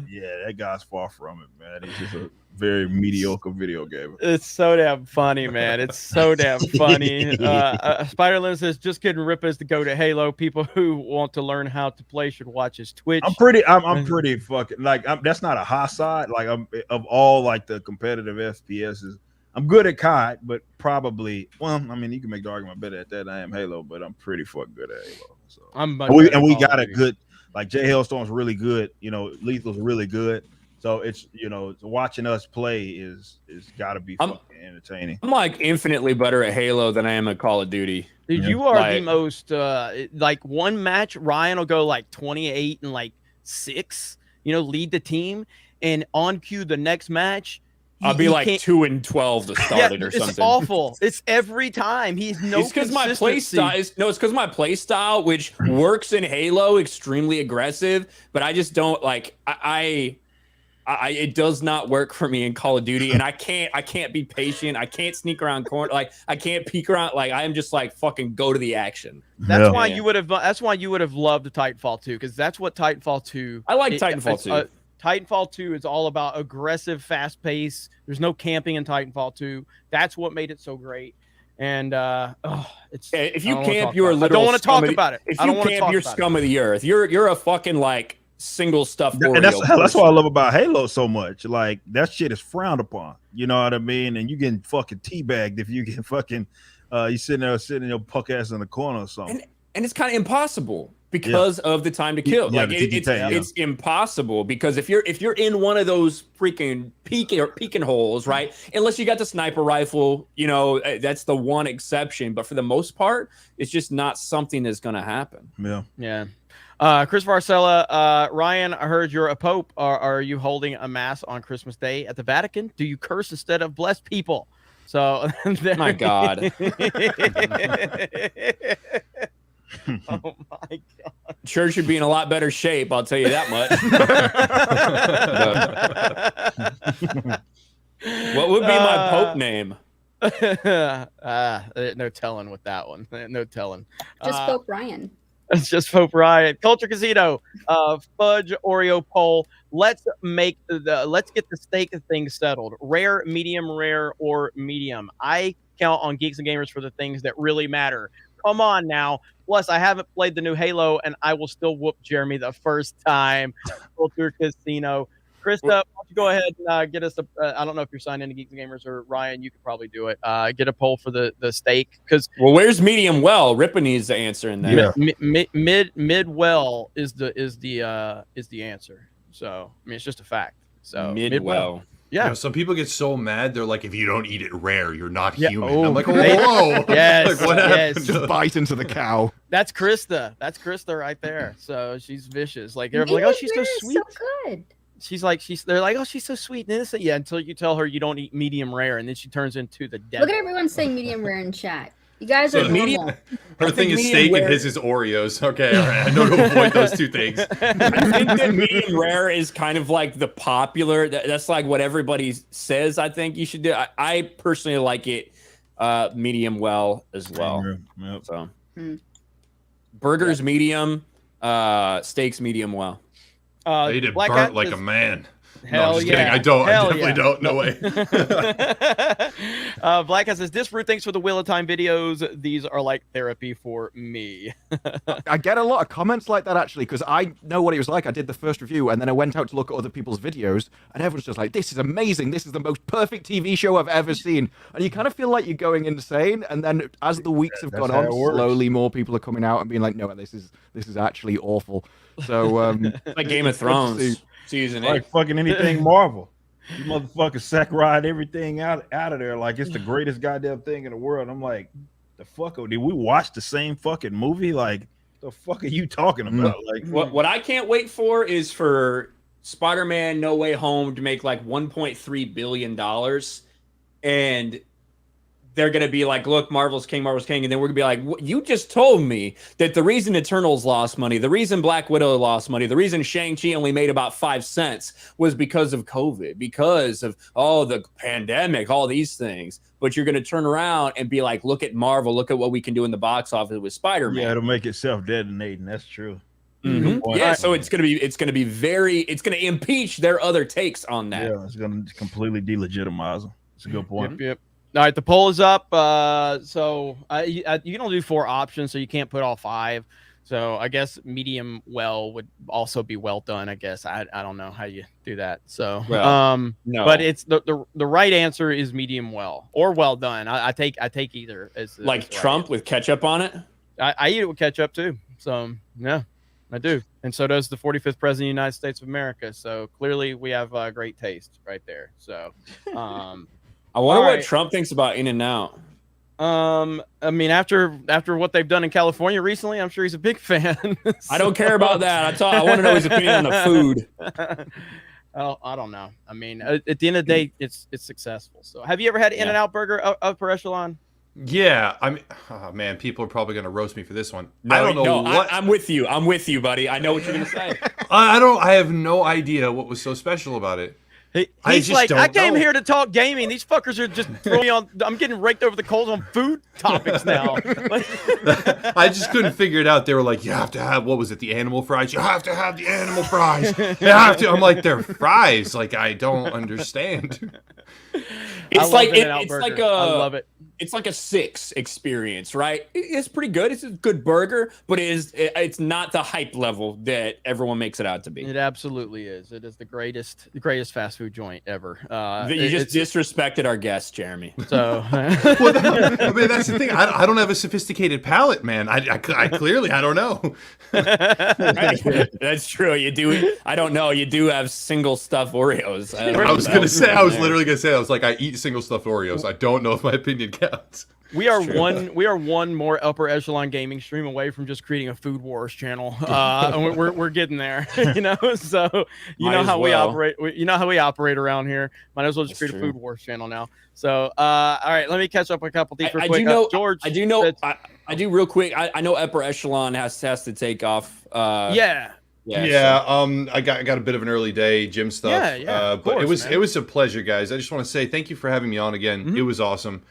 yeah, that guy's far from it, man. He's just a very mediocre video gamer. It's so damn funny, man. It's so damn funny. Spiderland says, just kidding, Rip is to go to Halo. People who want to learn how to play should watch his Twitch. I'm pretty fucking like that's not a high side. Like I'm of all like the competitive FPSs, I'm good at COD, but probably I mean you can make the argument better at that than I am Halo, but I'm pretty fucking good at Halo. So we got a good like Jay Hailstorm's really good, you know, Lethal's really good. So it's, you know, watching us play is got to be fucking entertaining. I'm like infinitely better at Halo than I am at Call of Duty. Dude, you are the most like one match Ryan will go like 28 and like 6, you know, lead the team, and on cue the next match I'll be like 2 and 12 to start it or something. It's awful. It's every time. He's no. It's because my play style. It's because my play style, which works in Halo, extremely aggressive. But I just don't like. It does not work for me in Call of Duty, and I can't be patient. I can't sneak around corner. Like I can't peek around. Like I am just like fucking go to the action. That's why you would have. That's why you would have loved Titanfall 2, because that's what Titanfall 2. I like Titanfall 2. Titanfall 2 is all about aggressive, fast pace. There's no camping in Titanfall 2. That's what made it so great. And it's if you camp, you're a literal. I don't want to talk about it. If you camp, you're scum of the earth. You're a fucking like single stuff. And that's what I love about Halo so much. Like that shit is frowned upon. You know what I mean? And you getting fucking teabagged if you get fucking you sitting your punk ass in the corner or something. And it's kind of impossible because of the time to kill. Yeah, like it's impossible, because if you're in one of those freaking peeking holes, right? Unless you got the sniper rifle, you know, that's the one exception. But for the most part, it's just not something that's going to happen. Yeah. Chris Varcella, Ryan, I heard you're a pope. Are you holding a mass on Christmas Day at the Vatican? Do you curse instead of bless people? So, my God. Oh my God. Church should be in a lot better shape, I'll tell you that much. What would be my Pope name? No telling with that one. No telling. Just Pope Ryan. It's just Pope Ryan. Culture Casino, fudge Oreo poll. Let's get the steak thing settled. Rare, medium rare, or medium. I count on Geeks and Gamers for the things that really matter. Come on now. Plus, I haven't played the new Halo, and I will still whoop Jeremy the first time. Culture Casino. Krista, why don't you go ahead and get us I don't know if you're signed into Geeks and Gamers, or Ryan, you could probably do it. Get a poll for the steak. Well, where's medium well? Rippa needs the answer in that. Yeah. Mid well is the answer. So I mean, it's just a fact. So mid well. Yeah. You know, some people get so mad. They're like, if you don't eat it rare, you're not human. Oh, I'm like, whoa. Yes. Like, what happened? Just bite into the cow. That's Krista. That's Krista right there. So she's vicious. Like they're like, oh, she's so sweet. So good. They're like, oh, she's so sweet. And then until you tell her you don't eat medium rare, and then she turns into the devil. Look at everyone saying medium rare in chat. You guys are normal. Her thing is steak and his is Oreos. Okay, all right. I know to avoid those two things. I think that medium rare is kind of like the popular. That's like what everybody says. I think you should do. I personally like it medium well as well. Yep. So Mm. burgers medium, steaks medium well. I eat it Black burnt Hat like a says- man. No, Hell I'm just yeah. kidding. I don't. Hell I definitely yeah. don't. No way. Black Hat says, Disroot, thanks for the Wheel of Time videos. These are like therapy for me. I get a lot of comments like that, actually, because I know what it was like. I did the first review, and then I went out to look at other people's videos, and everyone's just like, this is amazing. This is the most perfect TV show I've ever seen. And you kind of feel like you're going insane, and then as the weeks have That's gone how on, it works. slowly more people are coming out and being like, no, this is actually awful. So, Like Game of Thrones season 8. Like fucking anything Marvel. You motherfuckers sack ride everything out of there like it's the greatest goddamn thing in the world. I'm like, the fuck? Did we watch the same fucking movie? Like, the fuck are you talking about? Like, What I can't wait for is for Spider-Man No Way Home to make like $1.3 billion, and they're gonna be like, look, Marvel's king, and then we're gonna be like, you just told me that the reason Eternals lost money, the reason Black Widow lost money, the reason Shang-Chi only made about 5 cents was because of COVID, because of the pandemic, all these things. But you're gonna turn around and be like, look at Marvel, look at what we can do in the box office with Spider-Man. yeah, it'll make it self-detonating. That's true. Mhm. point. Yeah, so it's gonna impeach their other takes on that. Yeah, it's gonna completely delegitimize them. It's a good point. Yep. All right, the poll is up. So you can only do 4 options, so you can't put all 5. So I guess medium well would also be well done. I guess I don't know how you do that. So No. but it's the right answer is medium well or well done. I take either as Like as the right Trump answer. with ketchup on it. I eat it with ketchup too. So yeah, I do, and so does the 45th president of the United States of America. So clearly we have great taste right there. So. I wonder All what right. Trump thinks about In-N-Out. I mean, after what they've done in California recently, I'm sure he's a big fan. I don't care about that. I want to know his opinion on the food. I don't know. I mean, at the end of the day, it's successful. So, have you ever had In-N-Out Burger upper echelon? Yeah, I mean, oh man, people are probably gonna roast me for this one. No, I don't know what. I'm with you. I'm with you, buddy. I know what you're gonna say. I have no idea what was so special about it. I He's just like, don't I came know. here to talk gaming. These fuckers are just throwing me on. I'm getting raked over the coals on food topics now. I just couldn't figure it out. They were like, you have to have, what was it, the animal fries? You have to have the animal fries. You have to. I'm like, they're fries. Like, I don't understand. It's like In-N-Out it's Burger. like I love it. It's like a 6 experience, right? It's pretty good. It's a good burger, but it's not the hype level that everyone makes it out to be. It absolutely is. It is the greatest fast food joint ever. You just disrespected our guest, Jeremy. So. Well, I mean, that's the thing. I don't have a sophisticated palate, man. I clearly, I don't know. That's true. You do. I don't know. You do have single stuff Oreos. I was literally gonna say, I was like, I eat single stuffed Oreos. I don't know if my opinion counts. We are one more upper echelon gaming stream away from just creating a food wars channel. And we're getting there, you know. So you know how we operate. You know how we operate around here. Might as well just create a food wars channel now. So all right, let me catch up a couple things real quick. George, I do know. I do real quick. I know upper echelon has to take off. Yeah. I got a bit of an early day gym stuff. Of but course, it was a pleasure, guys. I just want to say thank you for having me on again. It was awesome.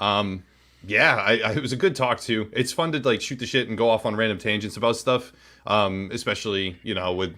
It was a good talk too. It's fun to like shoot the shit and go off on random tangents about stuff. Especially, you know, with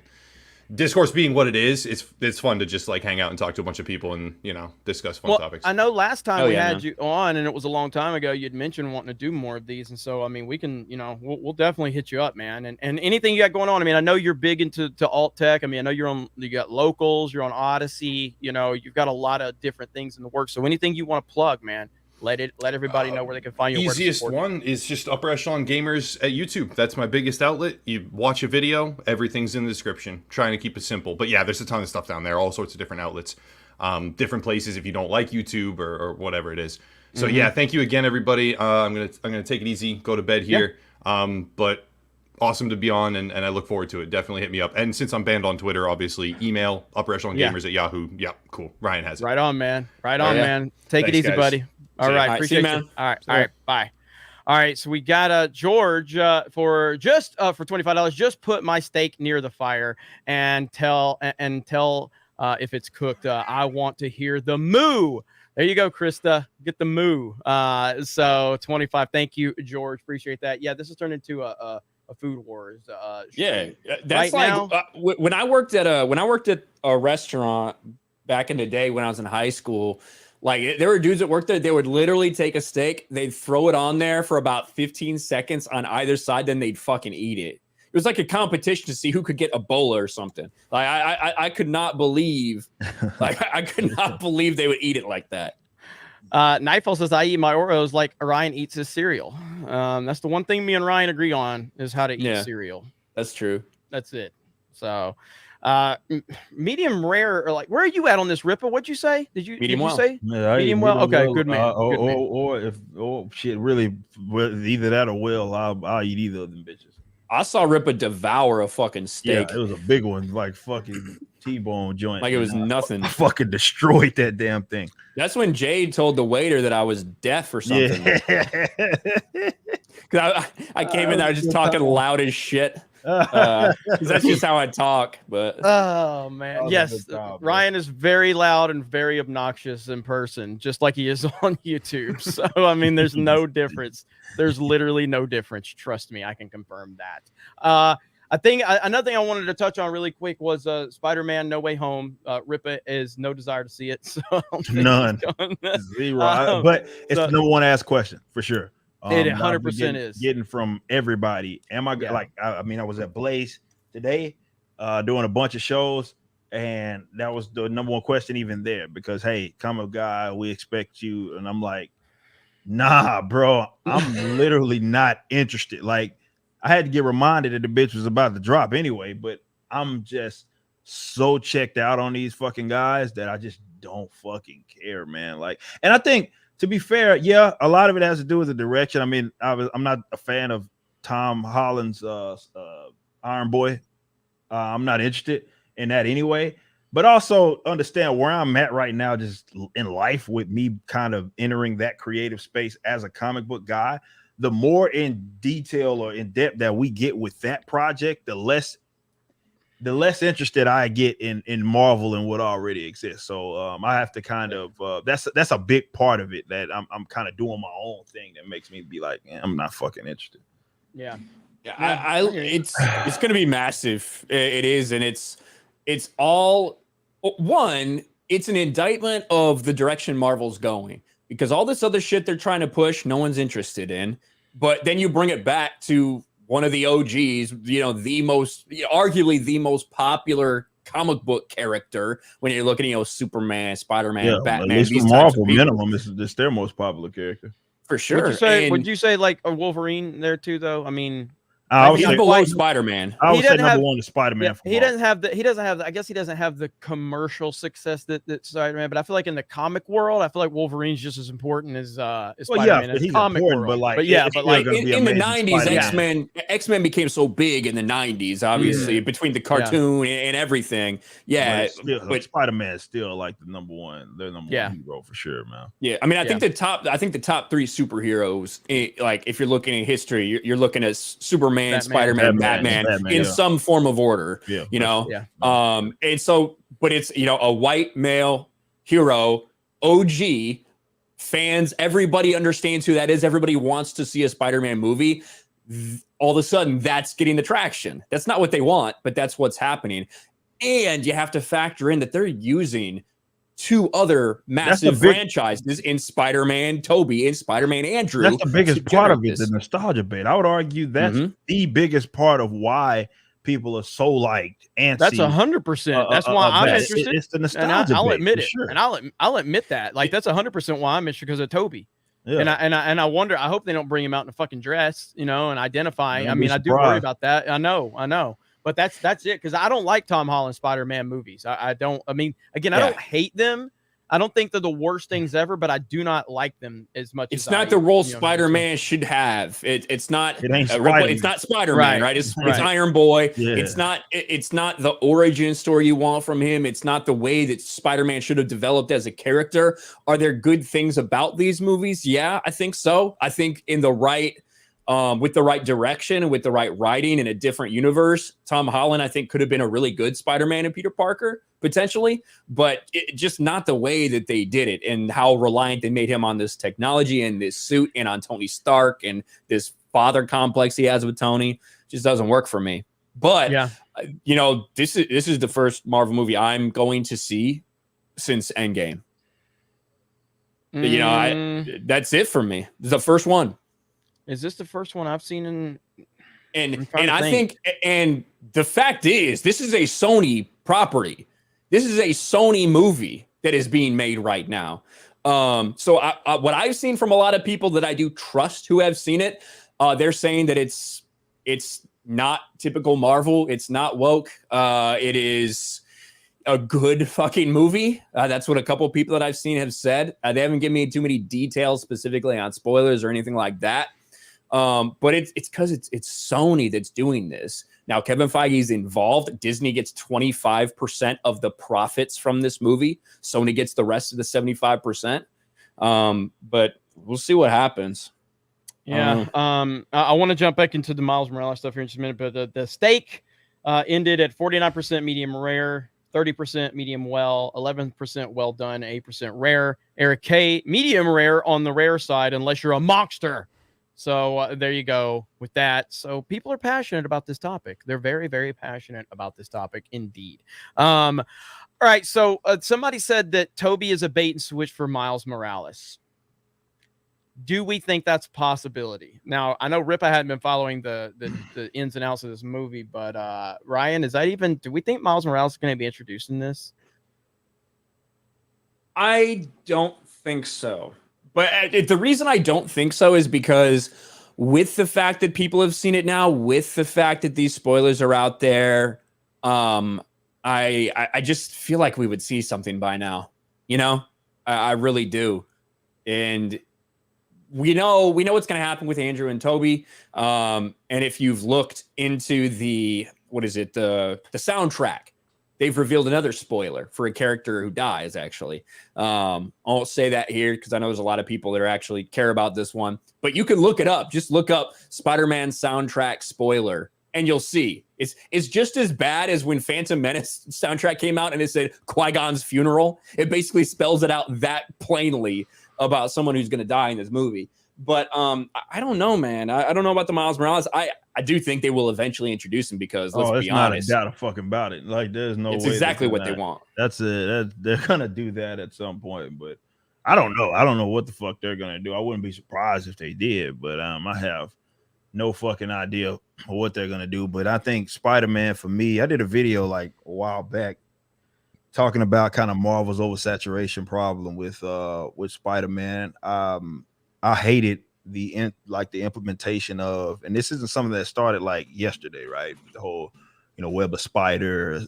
discourse being what it is, it's fun to just like hang out and talk to a bunch of people and, you know, discuss fun topics. I know last time we had you on, and it was a long time ago, you'd mentioned wanting to do more of these, and so I mean, we can, you know, we'll definitely hit you up, man. And anything you got going on. I mean, I know you're big into alt tech. I mean, I know you got locals, you're on Odyssey, you know, you've got a lot of different things in the works. So anything you want to plug, man, let everybody know where they can find you. Easiest one is just Upper Echelon Gamers at YouTube. That's my biggest outlet. You watch a video, everything's in the description. Trying to keep it simple, but yeah, there's a ton of stuff down there, all sorts of different outlets, different places if you don't like YouTube or whatever it is. So yeah, thank you again, everybody. I'm gonna take it easy, go to bed here. But awesome to be on, and I look forward to it. Definitely hit me up. And since I'm banned on Twitter, obviously email upperechelongamers@yahoo. Yeah, cool. Ryan has it. Right on, man. Man. Take Thanks, it easy, guys. buddy. All right, appreciate see you, you. man. All right, bye. All right, so we got George for $25. Just put my steak near the fire and tell if it's cooked. I want to hear the moo. There you go, Krista. Get the moo. So 25. Thank you, George. Appreciate that. Yeah, this has turned into a food wars. Yeah, that's Right like now- when I worked at a restaurant back in the day when I was in high school. Like there were dudes that worked there. They would literally take a steak, they'd throw it on there for about 15 seconds on either side, then they'd fucking eat it. It was like a competition to see who could get a bowl or something. Like I could not believe, I could not believe they would eat it like that. Nightfall says, I eat my Oreos like Ryan eats his cereal. That's the one thing me and Ryan agree on is how to eat cereal. That's true. That's it. So, medium rare, or like, where are you at on this, Rippa? What'd you say? Did you say Yeah, medium well? Okay, good man. Good man. Or if shit really, either that or well, I'll eat either of them bitches. I saw Rippa devour a fucking steak. Yeah, it was a big one, like fucking T-bone joint. Like it was nothing. I fucking destroyed that damn thing. That's when Jade told the waiter that I was deaf or something. Yeah. Cause I came in there just talking loud as shit. Because that's just how I talk. But oh man, yes, Ryan is very loud and very obnoxious in person, just like he is on YouTube. So I mean, there's no difference. There's literally no difference. Trust me, I can confirm that. I think another thing I wanted to touch on really quick was Spider-Man: No Way Home. Rippa is no desire to see it. So none, zero. But it's the number one asked question for sure. It 100% is getting from everybody. Am I like? I mean, I was at Blaze today, doing a bunch of shows, and that was the number one question even there. Because hey, comic guy, we expect you, and I'm like, nah, bro, I'm literally not interested. Like, I had to get reminded that the bitch was about to drop anyway, but I'm just so checked out on these fucking guys that I just don't fucking care, man. Like, and I think, to be fair, yeah, a lot of it has to do with the direction. I mean, I'm not a fan of Tom Holland's Iron Boy. I'm not interested in that anyway. But also understand where I'm at right now, just in life, with me kind of entering that creative space as a comic book guy. The more in detail or in depth that we get with that project, the less interested I get in Marvel and what already exists. So I have to kind of that's a big part of it, that I'm kind of doing my own thing that makes me be like, I'm not fucking interested. Yeah. It's going to be massive. It is, and it's all one. It's an indictment of the direction Marvel's going, because all this other shit they're trying to push, no one's interested in. But then you bring it back to one of the OGs, arguably the most popular comic book character when you're looking at, Superman, Spider-Man, Batman. At least Marvel minimum is their most popular character. For sure. Would you say like a Wolverine there too, though? I mean, he's below Spider-Man. I would say number one is Spider-Man. He doesn't have the I guess he doesn't have the commercial success that Spider-Man, but I feel like in the comic world, I feel like Wolverine's just as important as Spider-Man. But he's comic world. But like in the 90s, X-Men became so big in the 90s, obviously, between the cartoon and everything. Yeah. But Spider-Man is still like the number one. They're number one hero for sure, man. Yeah. I mean, I think the top three superheroes, like if you're looking at history, you're looking at Superman, Spider-Man, Batman in some form of order, and so, but it's, a white male hero, OG, fans, everybody understands who that is, everybody wants to see a Spider-Man movie. All of a sudden, that's getting the traction. That's not what they want, but that's what's happening. And you have to factor in that they're using two other massive franchises in Spider-Man Toby and Spider-Man Andrew. That's the biggest part of it, the nostalgia bait. I would argue that's the biggest part of why people are so like antsy. That's 100%. That's why I'm interested. It's the nostalgia bait. I'll admit it, sure. and I'll admit that. Like that's 100% why I'm interested, because of Toby. Yeah. And I wonder. I hope they don't bring him out in a fucking dress, and identify. I mean, I do worry about that. I know. But that's it, because I don't like Tom Holland Spider-Man movies. I don't. I mean, again, I don't hate them. I don't think they're the worst things ever, but I do not like them as much. It's not the role Spider-Man should have. It's not. It's not Spider-Man, right? It's Iron Boy. Yeah. It's not the origin story you want from him. It's not the way that Spider-Man should have developed as a character. Are there good things about these movies? Yeah, I think so. I think in the right with the right direction, with the right writing in a different universe, Tom Holland, I think, could have been a really good Spider-Man and Peter Parker, potentially, but just not the way that they did it and how reliant they made him on this technology and this suit and on Tony Stark and this father complex he has with Tony. Just doesn't work for me. But, Yeah. This is the first Marvel movie I'm going to see since Endgame. That's it for me. This is the first one. Is this the first one I've seen in? And I think, and the fact is, this is a Sony property. This is a Sony movie that is being made right now. So what I've seen from a lot of people that I do trust who have seen it, they're saying that it's not typical Marvel. It's not woke. It is a good fucking movie. That's what a couple of people that I've seen have said. They haven't given me too many details specifically on spoilers or anything like that. But it's because it's Sony that's doing this. Now, Kevin Feige's involved. Disney gets 25% of the profits from this movie. Sony gets the rest of the 75%. But we'll see what happens. Yeah. I want to jump back into the Miles Morales stuff here in just a minute, but the steak ended at 49% medium rare, 30% medium well, 11% well done, 8% rare. Eric K, medium rare on the rare side, unless you're a monster. So there you go with that. So people are passionate about this topic. They're very, very passionate about this topic indeed. All right. So somebody said that Toby is a bait and switch for Miles Morales. Do we think that's a possibility? Now, I know Ripa hadn't been following the ins and outs of this movie, but Ryan, do we think Miles Morales is going to be introduced in this? I don't think so. But the reason I don't think so is because with the fact that people have seen it now, with the fact that these spoilers are out there, I just feel like we would see something by now. I really do. And we know what's going to happen with Andrew and Toby. And if you've looked into the soundtrack, they've revealed another spoiler for a character who dies, actually. I won't say that here because I know there's a lot of people that actually care about this one. But you can look it up. Just look up Spider-Man soundtrack spoiler, and you'll see. It's just as bad as when Phantom Menace soundtrack came out and it said Qui-Gon's funeral. It basically spells it out that plainly about someone who's going to die in this movie. But I don't know, man. I don't know about the Miles Morales. I do think they will eventually introduce him because let's be honest, not a doubt fucking about it. Like there's no it's way exactly what they want. That's it. They're gonna do that at some point, but I don't know. I don't know what the fuck they're gonna do. I wouldn't be surprised if they did, but I have no fucking idea what they're gonna do. But I think Spider-Man for me, I did a video like a while back talking about kind of Marvel's oversaturation problem with Spider-Man. I hated the implementation of, and this isn't something that started like yesterday, right? The whole, web of spider,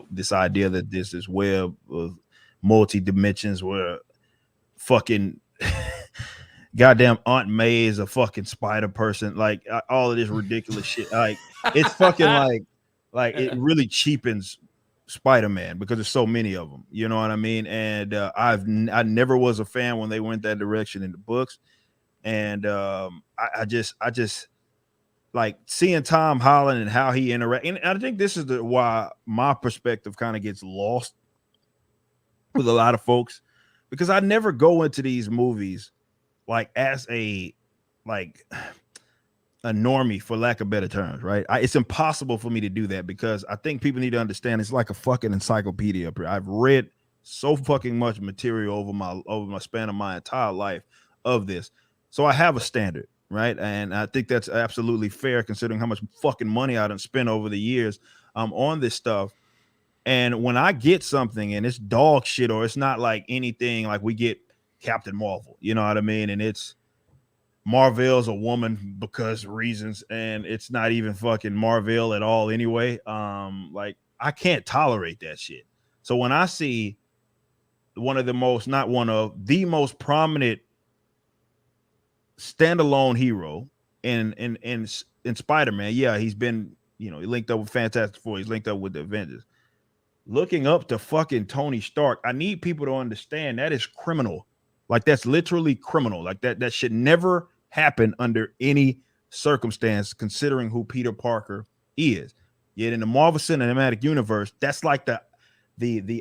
this idea that this is web of multi dimensions where fucking goddamn Aunt May is a fucking spider person, like all of this ridiculous shit. Like it's fucking like it really cheapens Spider-Man because there's so many of them. You know what I mean? And I never was a fan when they went that direction in the books. And I just like seeing Tom Holland and how he interacts. And I think this is why my perspective kind of gets lost with a lot of folks, because I never go into these movies like as a normie, for lack of better terms, right? It's impossible for me to do that because I think people need to understand it's like a fucking encyclopedia up here. I've read so fucking much material over my span of my entire life of this. So I have a standard, right? And I think that's absolutely fair considering how much fucking money I done spent over the years on this stuff. And when I get something and it's dog shit or it's not like anything like we get Captain Marvel, you know what I mean? And it's Marvel's a woman because reasons, and it's not even fucking Marvel at all anyway. Like I can't tolerate that shit. So when I see the most prominent standalone hero in Spider-Man, yeah, he's been, he linked up with Fantastic Four, he's linked up with the Avengers. Looking up to fucking Tony Stark, I need people to understand that is criminal. Like that's literally criminal. Like that should never happen under any circumstance considering who Peter Parker is. Yet in the Marvel Cinematic Universe, that's like the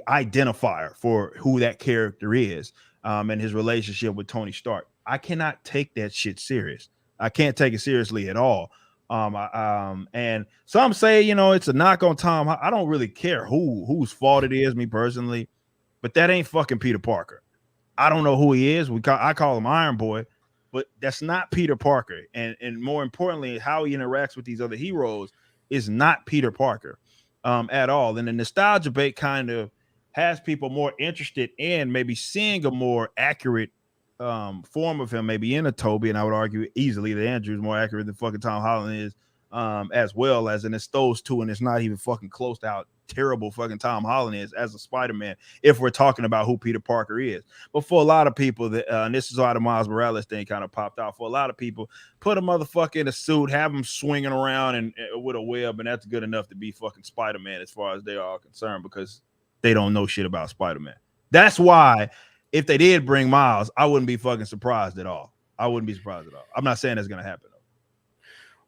identifier for who that character is, and his relationship with Tony Stark. I cannot take that shit serious. I can't take it seriously at all. And some say, you know, it's a knock on Tom. I don't really care whose fault it is, me personally, but that ain't fucking Peter Parker. I don't know who he is. I call him Iron Boy, but that's not Peter Parker. And more importantly, how he interacts with these other heroes is not Peter Parker at all. And the nostalgia bait kind of has people more interested in maybe seeing a more accurate form of him, maybe in a Toby, and I would argue easily that Andrew's more accurate than fucking Tom Holland is, as well as, and it's those two, and it's not even fucking close to how terrible fucking Tom Holland is as a Spider-Man if we're talking about who Peter Parker is. But for a lot of people, that and this is why the Miles Morales thing kind of popped out. For a lot of people, put a motherfucker in a suit, have him swinging around and with a web, and that's good enough to be fucking Spider-Man as far as they are concerned, because they don't know shit about Spider-Man. That's why if they did bring Miles, I wouldn't be fucking surprised at all. I wouldn't be surprised at all. I'm not saying that's going to happen, though.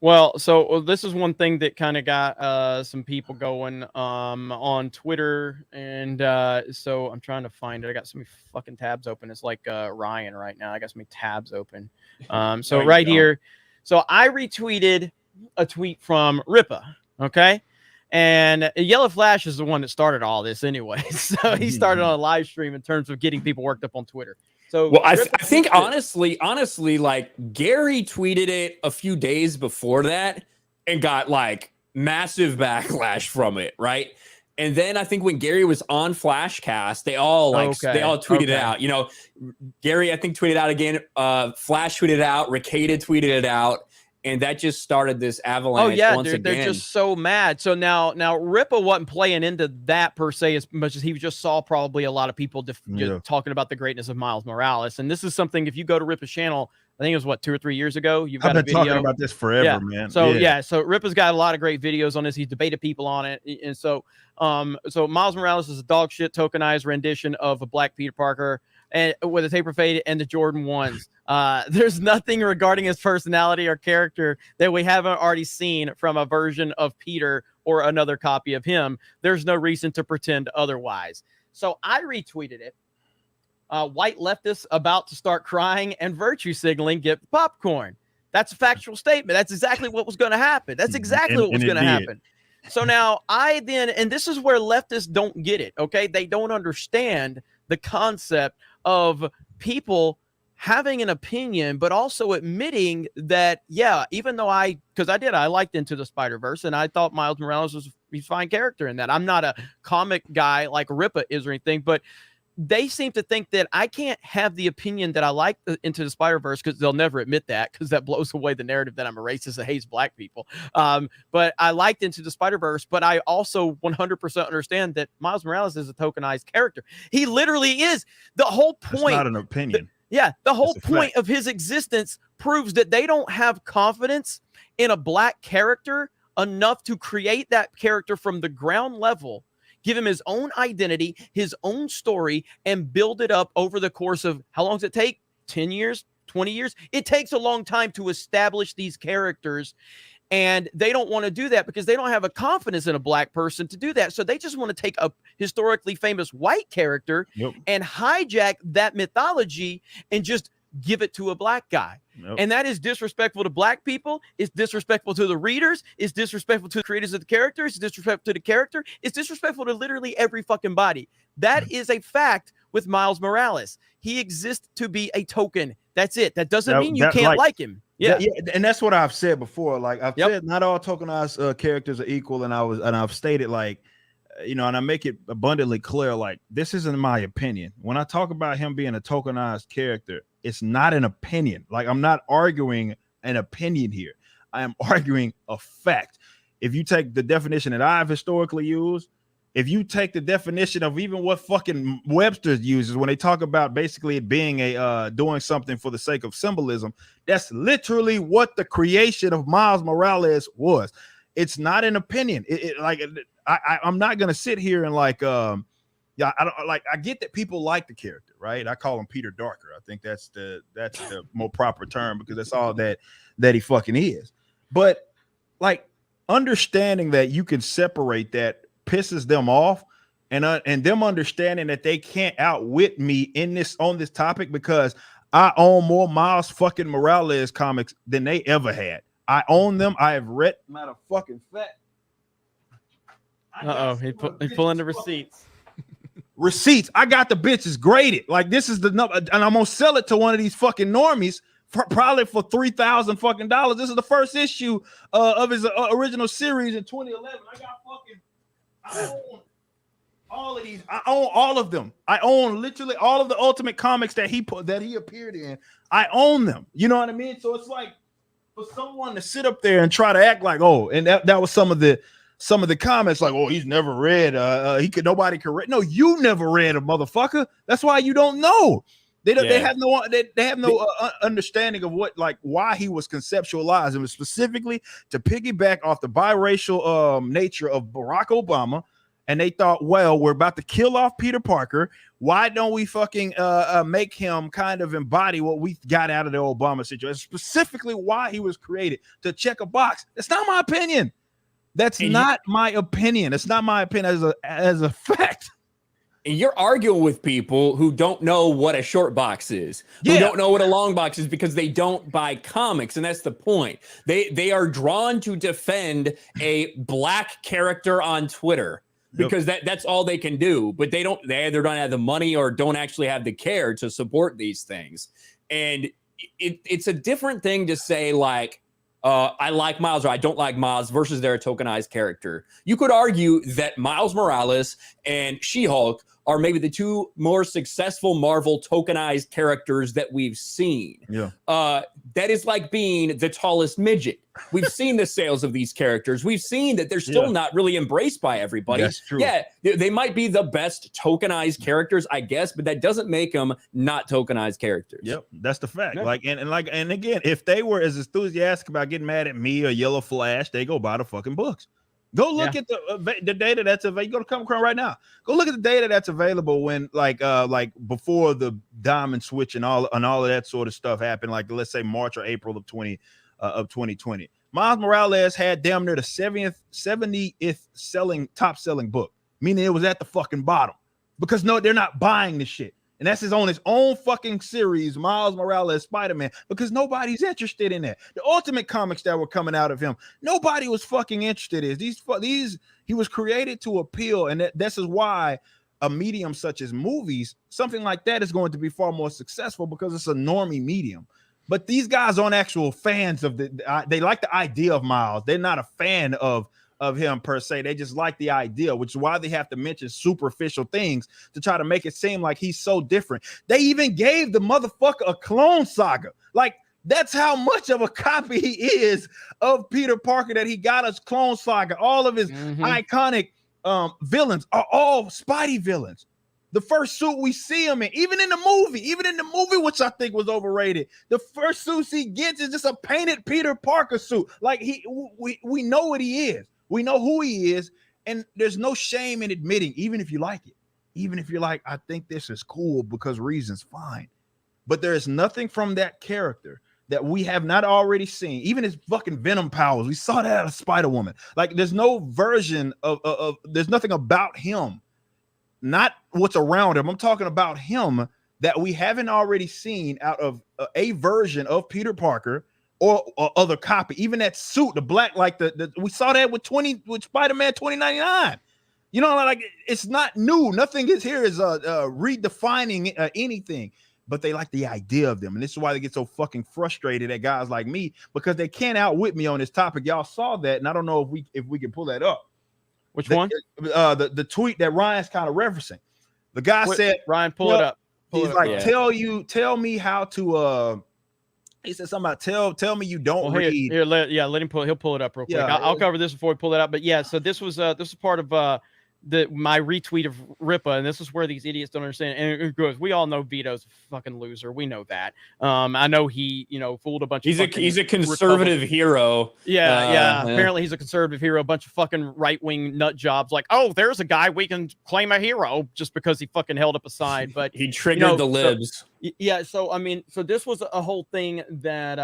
Well, so this is one thing that kind of got some people going on Twitter. And so I'm trying to find it. I got so many fucking tabs open. It's like Ryan right now. I got so many tabs open. So right here. So I retweeted a tweet from Ripa. Okay. And Yellow Flash is the one that started all this anyway. So he started on a live stream in terms of getting people worked up on Twitter. So well, I think honestly, like Gary tweeted it a few days before that and got like massive backlash from it, right? And then I think when Gary was on Flashcast, they all tweeted it out. You know, Gary I think tweeted out again. Flash tweeted it out. Ricada tweeted it out. And that just started this avalanche. Oh yeah, once dude, again. they're just so mad. So now Ripa wasn't playing into that per se as much as he just saw probably a lot of people just talking about the greatness of Miles Morales. And this is something, if you go to Ripa's channel, I think it was what 2 or 3 years ago. You've got I've been talking about this forever, man. So so Ripa's got a lot of great videos on this. He's debated people on it, and so Miles Morales is a dog shit tokenized rendition of a Black Peter Parker, and with a taper fade and the Jordan 1s. There's nothing regarding his personality or character that we haven't already seen from a version of Peter or another copy of him. There's no reason to pretend otherwise. So I retweeted it. White leftists about to start crying and virtue signaling get popcorn. That's a factual statement. That's exactly what was going to happen. That's exactly what was going to happen. So now and this is where leftists don't get it. Okay. They don't understand the concept of people having an opinion, but also admitting that, even though I liked Into the Spider-Verse and I thought Miles Morales was a fine character in that. I'm not a comic guy like Ripa is or anything, but they seem to think that I can't have the opinion that I like Into the Spider-Verse because they'll never admit that, because that blows away the narrative that I'm a racist that hates Black people. But I liked Into the Spider-Verse, but I also 100% understand that Miles Morales is a tokenized character. He literally is. The whole point. It's not an opinion. The whole point of his existence proves that they don't have confidence in a Black character enough to create that character from the ground level, give him his own identity, his own story, and build it up over the course of, how long does it take? 10 years, 20 years? It takes a long time to establish these characters. And they don't want to do that because they don't have a confidence in a Black person to do that. So they just want to take a historically famous white character and hijack that mythology and just give it to a Black guy. And that is disrespectful to Black people. It's disrespectful to the readers. It's disrespectful to the creators of the character. It's disrespectful to the character. It's disrespectful to literally every fucking body. That is a fact with Miles Morales. He exists to be a token. That's it. That doesn't mean you can't like him. Yeah, and that's what I've said before. Like I've said, not all tokenized characters are equal, and I've stated, like, and I make it abundantly clear, like, this isn't my opinion. When I talk about him being a tokenized character, it's not an opinion. Like, I'm not arguing an opinion here. I am arguing a fact. If you take the definition that I've historically used, if you take the definition of even what fucking Webster uses when they talk about basically it being a doing something for the sake of symbolism, that's literally what the creation of Miles Morales was. It's not an opinion. I'm not gonna sit here and I get that people like the character, right? I call him Peter Darker. I think that's the more proper term, because that's all that he fucking is. But like understanding that you can separate that pisses them off, and them understanding that they can't outwit me on this topic because I own more Miles fucking Morales comics than they ever had. I own them. I have read. Matter of fucking fact. He's pulling the receipts. Receipts. I got the bitches graded. Like this is the number, and I'm gonna sell it to one of these fucking normies probably for $3,000 fucking dollars. This is the first issue of his original series in 2011. I own all of these. I own all of them. I own literally all of the Ultimate Comics that he appeared in. I own them. You know what I mean? So it's like for someone to sit up there and try to act like, oh, and that was some of the comments like, oh, he's never read. Nobody could read. No, you never read a motherfucker. That's why you don't know. They have no understanding of why he was conceptualized. It was specifically to piggyback off the biracial nature of Barack Obama. And they thought, well, we're about to kill off Peter Parker. Why don't we fucking make him kind of embody what we got out of the Obama situation? Specifically why he was created, to check a box. That's not my opinion. That's not my opinion. It's not my opinion as a fact. And you're arguing with people who don't know what a short box is, who don't know what a long box is because they don't buy comics. And that's the point. They are drawn to defend a black character on Twitter because that's all they can do. But they either don't have the money or don't actually have the care to support these things. And it's a different thing to say like, I like Miles or I don't like Miles versus they're a tokenized character. You could argue that Miles Morales and She-Hulk are maybe the two more successful Marvel tokenized characters that we've seen. Yeah. That is like being the tallest midget. We've seen the sales of these characters. We've seen that they're still not really embraced by everybody. That's true. Yeah, they might be the best tokenized characters, I guess, but that doesn't make them not tokenized characters. Yep, that's the fact. Yeah. And again, if they were as enthusiastic about getting mad at me or Yellow Flash, they go buy the fucking books. Go look at the data that's available. Go to Comic Con right now. Go look at the data that's available when like before the diamond switch and all of that sort of stuff happened. Like let's say March or April of 2020. Miles Morales had damn near the 70th top selling book, meaning it was at the fucking bottom because no, they're not buying this shit. And that's on his own fucking series, Miles Morales, Spider-Man, because nobody's interested in that. The Ultimate Comics that were coming out of him, nobody was fucking interested in. These he was created to appeal, and this is why a medium such as movies, something like that is going to be far more successful because it's a normie medium. But these guys aren't actual fans of they like the idea of Miles. They're not a fan of him per se. They just like the idea, which is why they have to mention superficial things to try to make it seem like he's so different. They even gave the motherfucker a Clone Saga. Like that's how much of a copy he is of Peter Parker that he got us Clone Saga. All of his iconic villains are all Spidey villains. The first suit we see him in, even in the movie, which I think was overrated, the first suit he gets is just a painted Peter Parker suit. Like we know what he is. We know who he is, and there's no shame in admitting, even if you like it, even if you're like, I think this is cool because reasons, fine. But there is nothing from that character that we have not already seen. Even his fucking Venom powers, we saw that out of Spider-Woman. Like there's no version of there's nothing about him, not what's around him. I'm talking about him that we haven't already seen out of a version of Peter Parker or other copy. Even that suit, the black, like we saw that with Spider-Man 2099. You know, like it's not new. Nothing is redefining anything. But they like the idea of them, and this is why they get so fucking frustrated at guys like me because they can't outwit me on this topic. Y'all saw that, and I don't know if we can pull that up. Which one? The tweet that Ryan's kind of referencing. The guy said, Ryan, pull it up. He's like, tell me how to. He said something about tell me you don't read. Let him pull. He'll pull it up real quick. I'll cover this before we pull it up. But yeah, so this was part of my retweet of Ripa, and this is where these idiots don't understand. And it goes, we all know Vito's a fucking loser. We know that. I know he, fooled a bunch of. He's a conservative hero. Yeah. Apparently, he's a conservative hero. A bunch of fucking right wing nut jobs. Like, oh, there's a guy we can claim a hero just because he fucking held up a sign. But he triggered the libs. Yeah, so I mean, so this was a whole thing that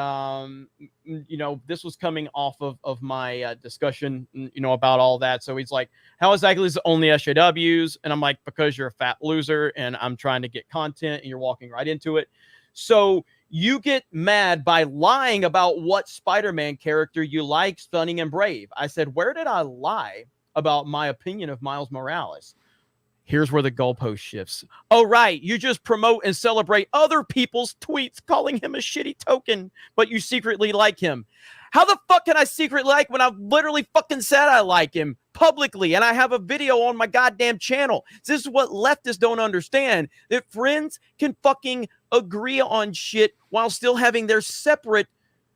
this was coming off of my discussion, about all that. So he's like, "How exactly is it only SJWs?" And I'm like, "Because you're a fat loser, and I'm trying to get content, and you're walking right into it." So you get mad by lying about what Spider-Man character you like, stunning and brave. I said, "Where did I lie about my opinion of Miles Morales?" Here's where the goalpost shifts. Oh, right. You just promote and celebrate other people's tweets calling him a shitty token, but you secretly like him. How the fuck can I secretly like when I've literally fucking said I like him publicly and I have a video on my goddamn channel? This is what leftists don't understand, that friends can fucking agree on shit while still having their separate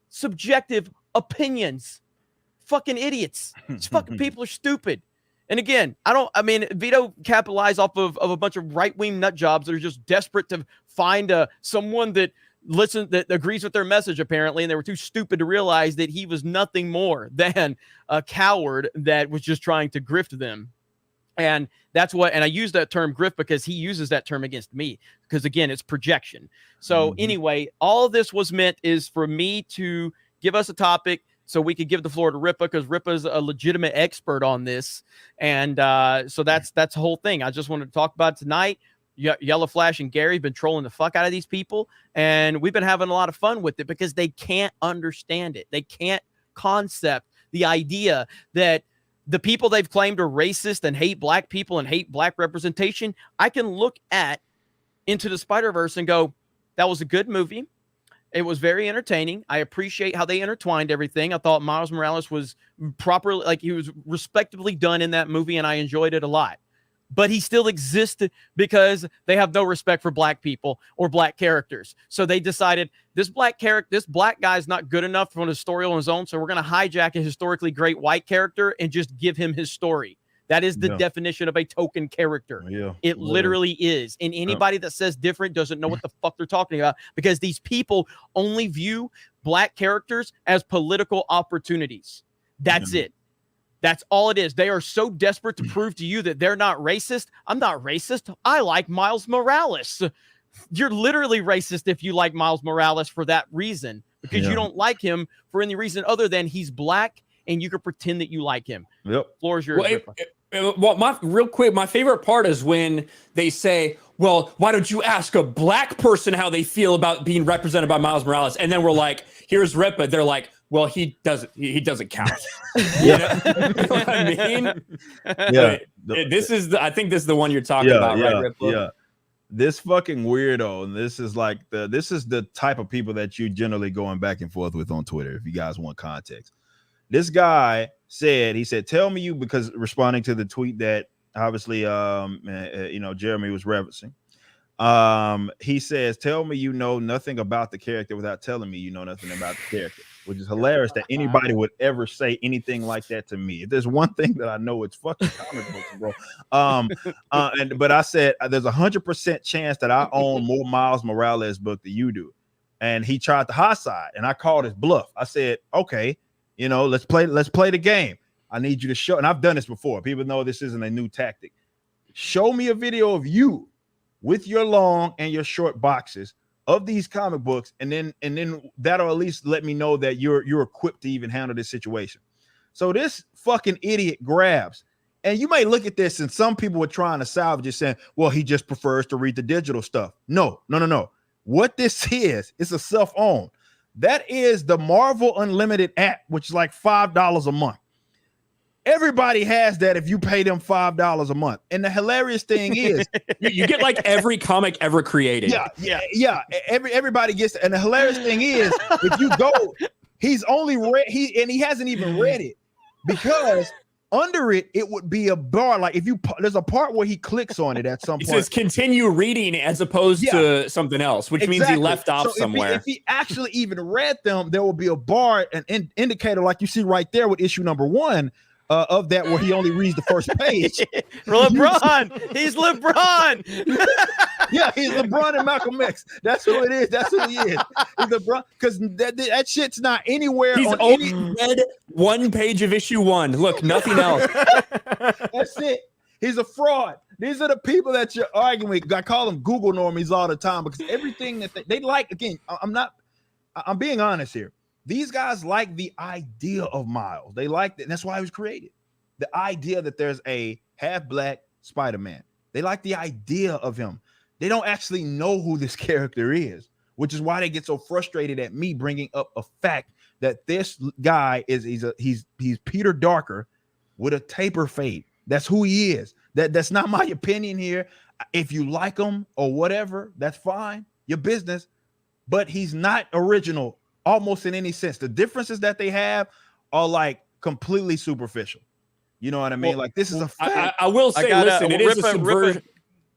subjective opinions. Fucking idiots. These fucking people are stupid. And again, Vito capitalized off of a bunch of right-wing nut jobs that are just desperate to find someone that agrees with their message, apparently, and they were too stupid to realize that he was nothing more than a coward that was just trying to grift them. And that's what, and I use that term grift because he uses that term against me, because again, it's projection. So anyway, all this was meant is for me to give us a topic so we could give the floor to Ripa, because Ripa's a legitimate expert on this. And so that's the whole thing. I just wanted to talk about it tonight. Yellow Flash and Gary have been trolling the fuck out of these people, and we've been having a lot of fun with it because they can't understand it. They can't concept the idea that the people they've claimed are racist and hate black people and hate black representation, I can look at Into the Spider-Verse and go, that was a good movie. It was very entertaining. I appreciate how they intertwined everything. I thought Miles Morales was properly, like, he was respectably done in that movie, and I enjoyed it a lot. But he still existed because they have no respect for black people or black characters. So they decided this black guy is not good enough for a story on his own. So we're going to hijack a historically great white character and just give him his story. That is the definition of a token character. Yeah, it literally is. And anybody that says different doesn't know what the fuck they're talking about, because these people only view black characters as political opportunities. That's it. That's all it is. They are so desperate to prove to you that they're not racist. I'm not racist. I like Miles Morales. You're literally racist if you like Miles Morales for that reason, because you don't like him for any reason other than he's black and you can pretend that you like him. Yep. Floor is yours. Well, my favorite part is when they say, well, why don't you ask a black person how they feel about being represented by Miles Morales? And then we're like, here's Ripa. They're like, well, he doesn't count. You know what I mean? Yeah. I think this is the one you're talking about, right, Ripa? Yeah. This fucking weirdo, and this is the type of people that you generally going back and forth with on Twitter, if you guys want context. This guy said, tell me you, because responding to the tweet that obviously Jeremy was referencing. He says, tell me you know nothing about the character without telling me you know nothing about the character, which is hilarious that anybody would ever say anything like that to me. If there's one thing that I know, it's fucking comic books, bro. But I said there's 100% chance that I own more Miles Morales book than you do. And he tried the hot side, and I called his bluff. I said, okay, let's play the game. I need you to show, and I've done this before. People know this isn't a new tactic. Show me a video of you with your long and your short boxes of these comic books, and then that'll at least let me know that you're equipped to even handle this situation. So this fucking idiot grabs, and you may look at this, and some people were trying to salvage it, saying, well, he just prefers to read the digital stuff. No. What this is, it's a self-owned. That is the Marvel Unlimited app, which is like $5 a month. Everybody has that if you pay them $5 a month. And the hilarious thing is, you get like every comic ever created. Yeah. Everybody gets it. And the hilarious thing is, if you go, he's only read, he hasn't even read it, because under it would be a bar. Like there's a part where he clicks on it at some point. It says continue reading as opposed to something else, which means he left off somewhere. If he actually even read them, there will be a bar, an indicator like you see right there with issue number 1 of that, where he only reads the first page. LeBron. He's LeBron. Yeah, he's LeBron and Malcolm X. That's who it is. That's who he is. He's LeBron, because that shit's not anywhere. He's only read one page of issue 1. Look, nothing else. That's it. He's a fraud. These are the people that you're arguing with. I call them Google normies all the time because everything that they like, again, I'm being honest here. These guys like the idea of Miles. They like that. That's why he was created. The idea that there's a half black Spider-Man. They like the idea of him. They don't actually know who this character is, which is why they get so frustrated at me bringing up a fact that this guy he's Peter Darker with a taper fade. That's who he is. That's not my opinion here. If you like him or whatever, that's fine. Your business. But he's not original almost in any sense. The differences that they have are like completely superficial. You know what I mean? Well, like this is a fact. I will say, listen, it is a subversion.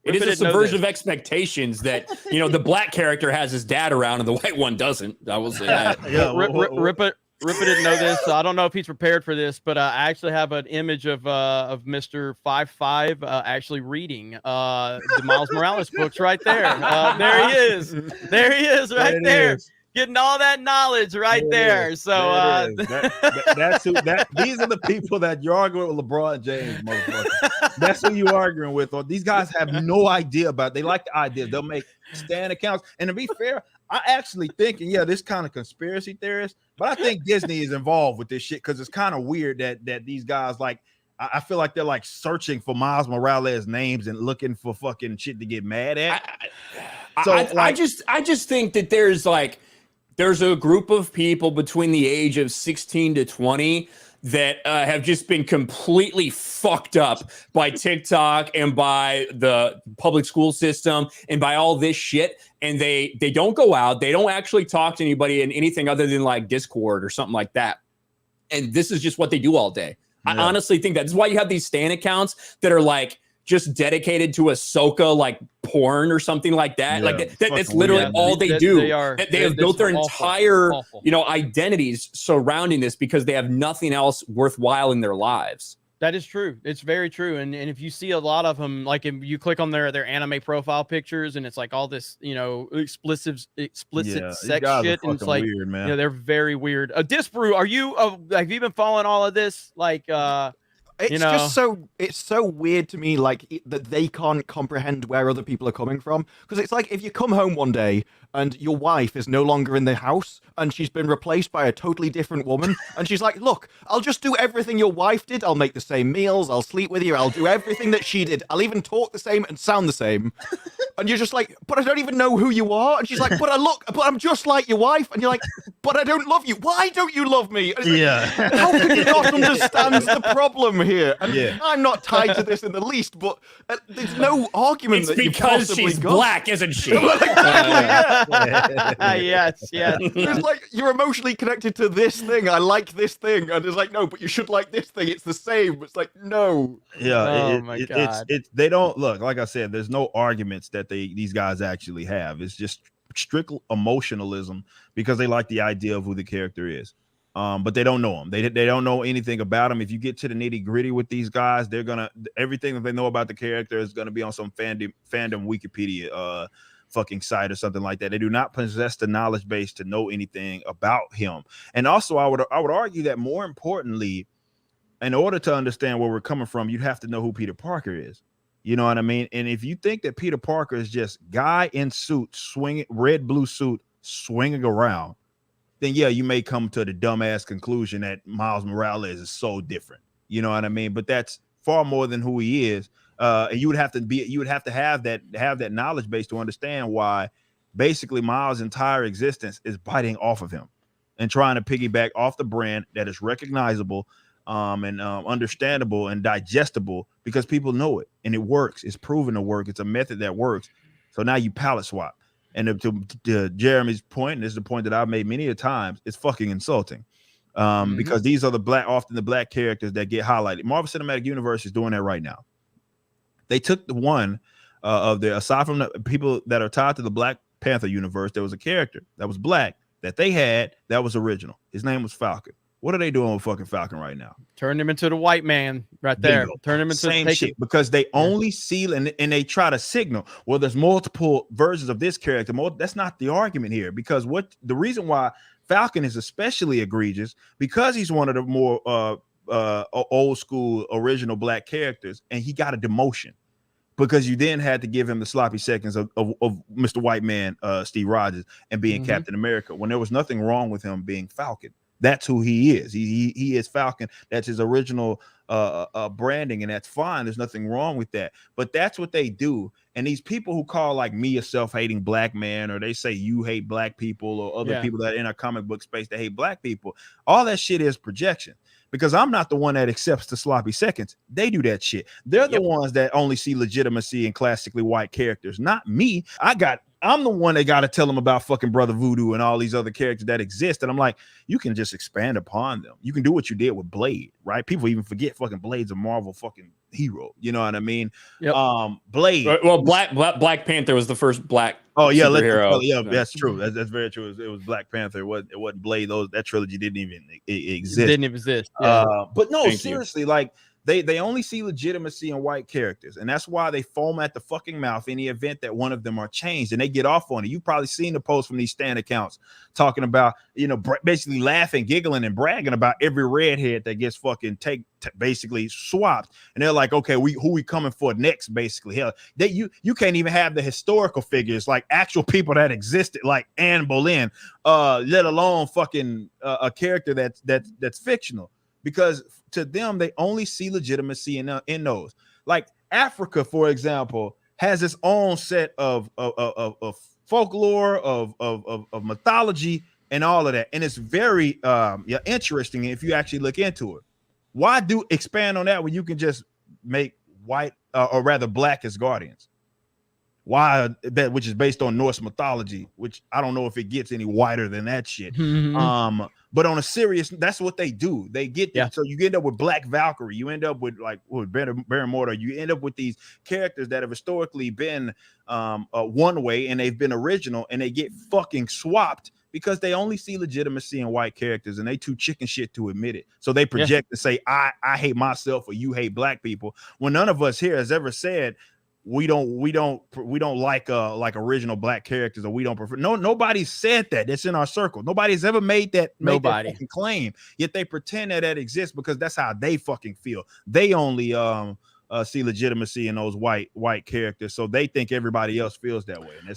It is a subversion of this. Expectations that, you know, the black character has his dad around and the white one doesn't. I will say that. Yeah, Rippa didn't know this, so I don't know if he's prepared for this, but I actually have an image of Mr. 5'5" actually reading the Miles Morales books right there. There he is. There he is right there. Getting all that knowledge right there. So these are the people that you're arguing with LeBron James, motherfucker. That's who you're arguing with. Or these guys have no idea about it. They like the idea. They'll make stand accounts. And to be fair, I actually think, and yeah, this kind of conspiracy theorist, but I think Disney is involved with this shit because it's kind of weird that these guys like. I feel like they're like searching for Miles Morales names and looking for fucking shit to get mad at. I just think that there's a group of people between the age of 16 to 20 that have just been completely fucked up by TikTok and by the public school system and by all this shit. And they don't go out. They don't actually talk to anybody in anything other than like Discord or something like that. And this is just what they do all day. Yeah. I honestly think that's why you have these stan accounts that are like just dedicated to Ahsoka, like porn or something like that. Yeah, like that's literally all they do. They have built their entire, identities surrounding this because they have nothing else worthwhile in their lives. That is true. It's very true. And if you see a lot of them, like if you click on their anime profile pictures and it's like all this, explicit sex shit. And it's like, weird, man. They're very weird. Disbrew, are you, have you been following all of this? Like, it's so weird to me, like that they can't comprehend where other people are coming from. Because it's like if you come home one day and your wife is no longer in the house and she's been replaced by a totally different woman, and she's like, "Look, I'll just do everything your wife did. I'll make the same meals. I'll sleep with you. I'll do everything that she did. I'll even talk the same and sound the same." And you're just like, "But I don't even know who you are." And she's like, but I'm just like your wife." And you're like, "But I don't love you. Why don't you love me?" And how can you not understand the problem here? And I'm not tied to this in the least, but there's no argument it's that you because possibly she's got. black, isn't she? Yes. It's like you're emotionally connected to this thing. I like this thing, and it's like, no, but you should like this thing. It's the same. It's like, no. Yeah. My God. It's they don't look, like I said, there's no arguments that these guys actually have. It's just strict emotionalism because they like the idea of who the character is. But they don't know him. They don't know anything about him. If you get to the nitty gritty with these guys, everything that they know about the character is gonna be on some fandom Wikipedia fucking site or something like that. They do not possess the knowledge base to know anything about him. And also, I would argue that more importantly, in order to understand where we're coming from, you'd have to know who Peter Parker is. You know what I mean? And if you think that Peter Parker is just guy in suit, swinging red blue suit, swinging around, then yeah, you may come to the dumbass conclusion that Miles Morales is so different. You know what I mean? But that's far more than who he is. And you would have to have that knowledge base to understand why basically Miles' entire existence is biting off of him and trying to piggyback off the brand that is recognizable and understandable and digestible because people know it and it works. It's proven to work. It's a method that works. So now you palette swap. And to Jeremy's point, and this is the point that I've made many a times, it's fucking insulting. Because these are often the black characters that get highlighted. Marvel Cinematic Universe is doing that right now. They took the one aside from the people that are tied to the Black Panther universe, there was a character that was black that they had that was original. His name was Falcon. What are they doing with fucking Falcon right now? Turn him into the white man right there. Turn him into same shit because they only see and they try to signal, well, there's multiple versions of this character. That's not the argument here because the reason why Falcon is especially egregious because he's one of the more old school original black characters, and he got a demotion because you then had to give him the sloppy seconds of Mr. White Man, Steve Rogers, and being Captain America, when there was nothing wrong with him being Falcon. That's who he is. He is Falcon. That's his original branding, and that's fine. There's nothing wrong with that. But that's what they do. And these people who call like me a self-hating black man, or they say you hate black people, or other people that are in a comic book space that hate black people, all that shit is projection. Because I'm not the one that accepts the sloppy seconds. They do that shit. They're the ones that only see legitimacy in classically white characters, not me. I'm the one that got to tell them about fucking Brother Voodoo and all these other characters that exist. And I'm like, you can just expand upon them. You can do what you did with Blade, right? People even forget fucking Blade's a Marvel fucking hero. You know what I mean? Blade. Well, Black Panther was the first black superhero. Yeah, that's true. That's very true. It was Black Panther. It wasn't Blade. That trilogy didn't even exist. Didn't exist. But no, seriously, like they only see legitimacy in white characters, and that's why they foam at the fucking mouth in the event that one of them are changed, and they get off on it. You've probably seen the posts from these stan accounts talking about, basically laughing, giggling, and bragging about every redhead that gets fucking basically swapped, and they're like, okay, who we coming for next? Basically, hell, you can't even have the historical figures, like actual people that existed, like Anne Boleyn, let alone fucking a character that's fictional. Because to them, they only see legitimacy in those. Like Africa, for example, has its own set of folklore, of mythology, and all of that, and it's very interesting if you actually look into it. Why do expand on that when you can just make white or rather black as guardians? Why that, which is based on Norse mythology, which I don't know if it gets any whiter than that shit. But on a serious, that's what they do. They get so you end up with Black Valkyrie, you end up with like Baron Mortar, you end up with these characters that have historically been one way, and they've been original, and they get fucking swapped because they only see legitimacy in white characters, and they too chicken shit to admit it. So they project and say, I hate myself, or you hate black people, when none of us here has ever said we don't like original black characters, or we don't prefer. Nobody said that. That's in our circle. Nobody's ever made that fucking claim. Yet they pretend that exists because that's how they fucking feel. They only see legitimacy in those white characters, so they think everybody else feels that way. And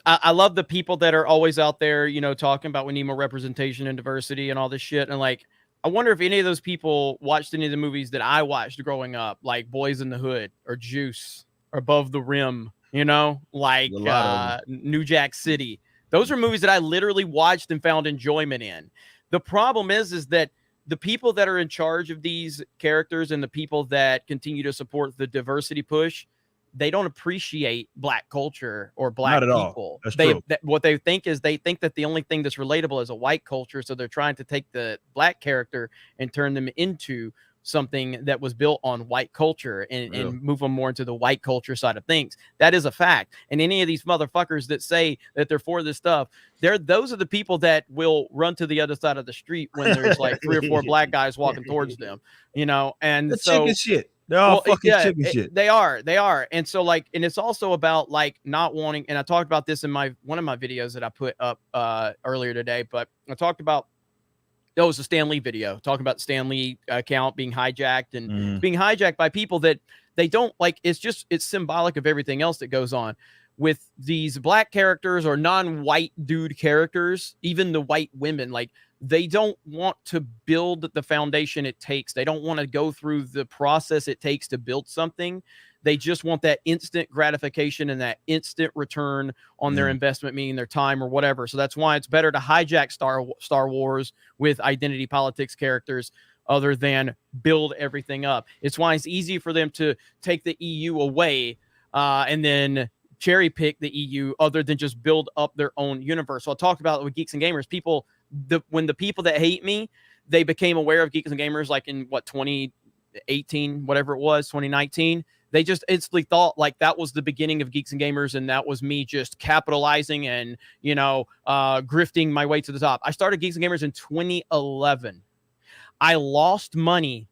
I love the people that are always out there, talking about we need more representation and diversity and all this shit. And like, I wonder if any of those people watched any of the movies that I watched growing up, like Boys in the Hood or Juice or Above the Rim, like New Jack City. Those are movies that I literally watched and found enjoyment in. The problem is that the people that are in charge of these characters and the people that continue to support the diversity push, they don't appreciate black culture or black people. What they think is they think that the only thing that's relatable is a white culture. So they're trying to take the black character and turn them into something that was built on white culture and move them more into the white culture side of things. That is a fact. And any of these motherfuckers that say that they're for this stuff, those are the people that will run to the other side of the street when there's like 3 or 4 black guys walking towards them, and that's so chicken shit. They're all fucking chicken shit. They are. And so like, and it's also about like not wanting, and I talked about this in one of my videos that I put up earlier today, but I talked about, it was a Stan Lee video talking about the Stan Lee account being hijacked and being hijacked by people that they don't like. It's symbolic of everything else that goes on with these black characters or non-white dude characters, even the white women. Like, they don't want to build the foundation it takes. They don't want to go through the process it takes to build something. They just want that instant gratification and that instant return on their investment, meaning their time or whatever. So that's why it's better to hijack Star Wars with identity politics characters other than build everything up. It's why it's easy for them to take the EU away and then cherry pick the EU other than just build up their own universe. So I talked about it with Geeks and Gamers. When the people that hate me, they became aware of Geeks and Gamers like in 2018, whatever it was, 2019. They just instantly thought like that was the beginning of Geeks and Gamers, and that was me just capitalizing and, grifting my way to the top. I started Geeks and Gamers in 2011. I lost money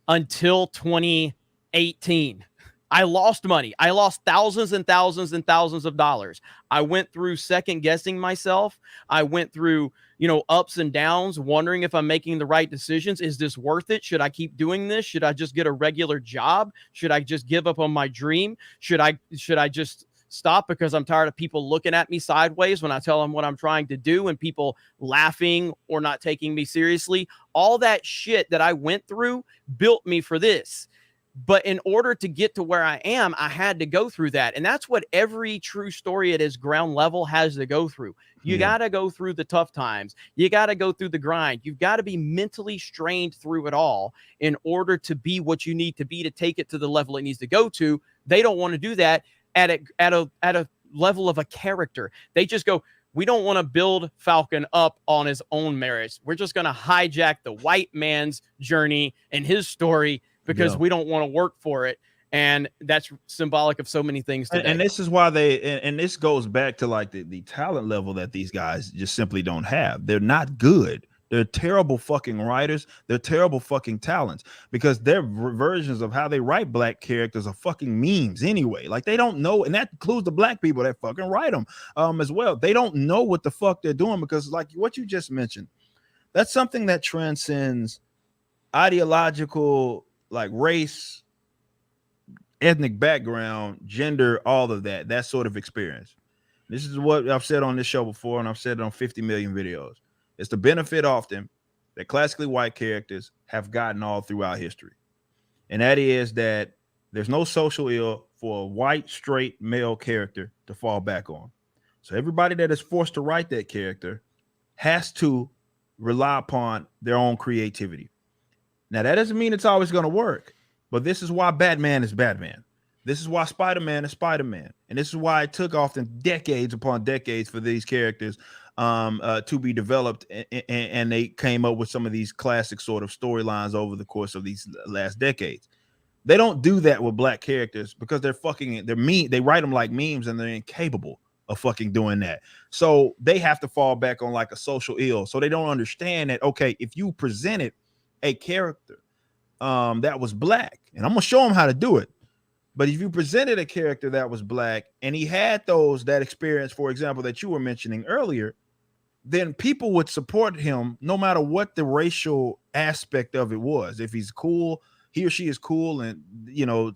until 2018. I lost money. I lost thousands and thousands and thousands of dollars. I went through second guessing myself. I went through ups and downs, wondering if I'm making the right decisions. Is this worth it? Should I keep doing this? Should I just get a regular job? Should I just give up on my dream? Should I just stop because I'm tired of people looking at me sideways when I tell them what I'm trying to do and people laughing or not taking me seriously? All that shit that I went through built me for this. But in order to get to where I am, I had to go through that. And that's what every true story at its ground level has to go through. You got to go through the tough times. You got to go through the grind. You've got to be mentally strained through it all in order to be what you need to be to take it to the level it needs to go to. They don't want to do that at a level of a character. They just go, we don't want to build Falcon up on his own merits. We're just going to hijack the white man's journey and his story because we don't want to work for it. And that's symbolic of so many things today. And this is why and this goes back to like the talent level that these guys just simply don't have. They're not good. They're terrible fucking writers. They're terrible fucking talents because their versions of how they write black characters are fucking memes anyway. Like they don't know, and that includes the black people that fucking write them as well. They don't know what the fuck they're doing because like what you just mentioned, that's something that transcends ideological, like race, ethnic background, gender, all of that sort of experience. This is what I've said on this show before, and I've said it on 50 million videos. It's the benefit often that classically white characters have gotten all throughout history. And that is that there's no social ill for a white, straight male character to fall back on. So everybody that is forced to write that character has to rely upon their own creativity. Now, that doesn't mean it's always going to work, but this is why Batman is Batman. This is why Spider-Man is Spider-Man. And this is why it took often decades upon decades for these characters to be developed, and they came up with some of these classic sort of storylines over the course of these last decades. They don't do that with black characters because they're mean. They write them like memes and they're incapable of fucking doing that. So they have to fall back on like a social ill. So they don't understand that, okay, if you presented a character that was black, and I'm gonna show them how to do it. But if you presented a character that was black and he had that experience, for example, that you were mentioning earlier, then people would support him no matter what the racial aspect of it was. If he's cool, he or she is cool and,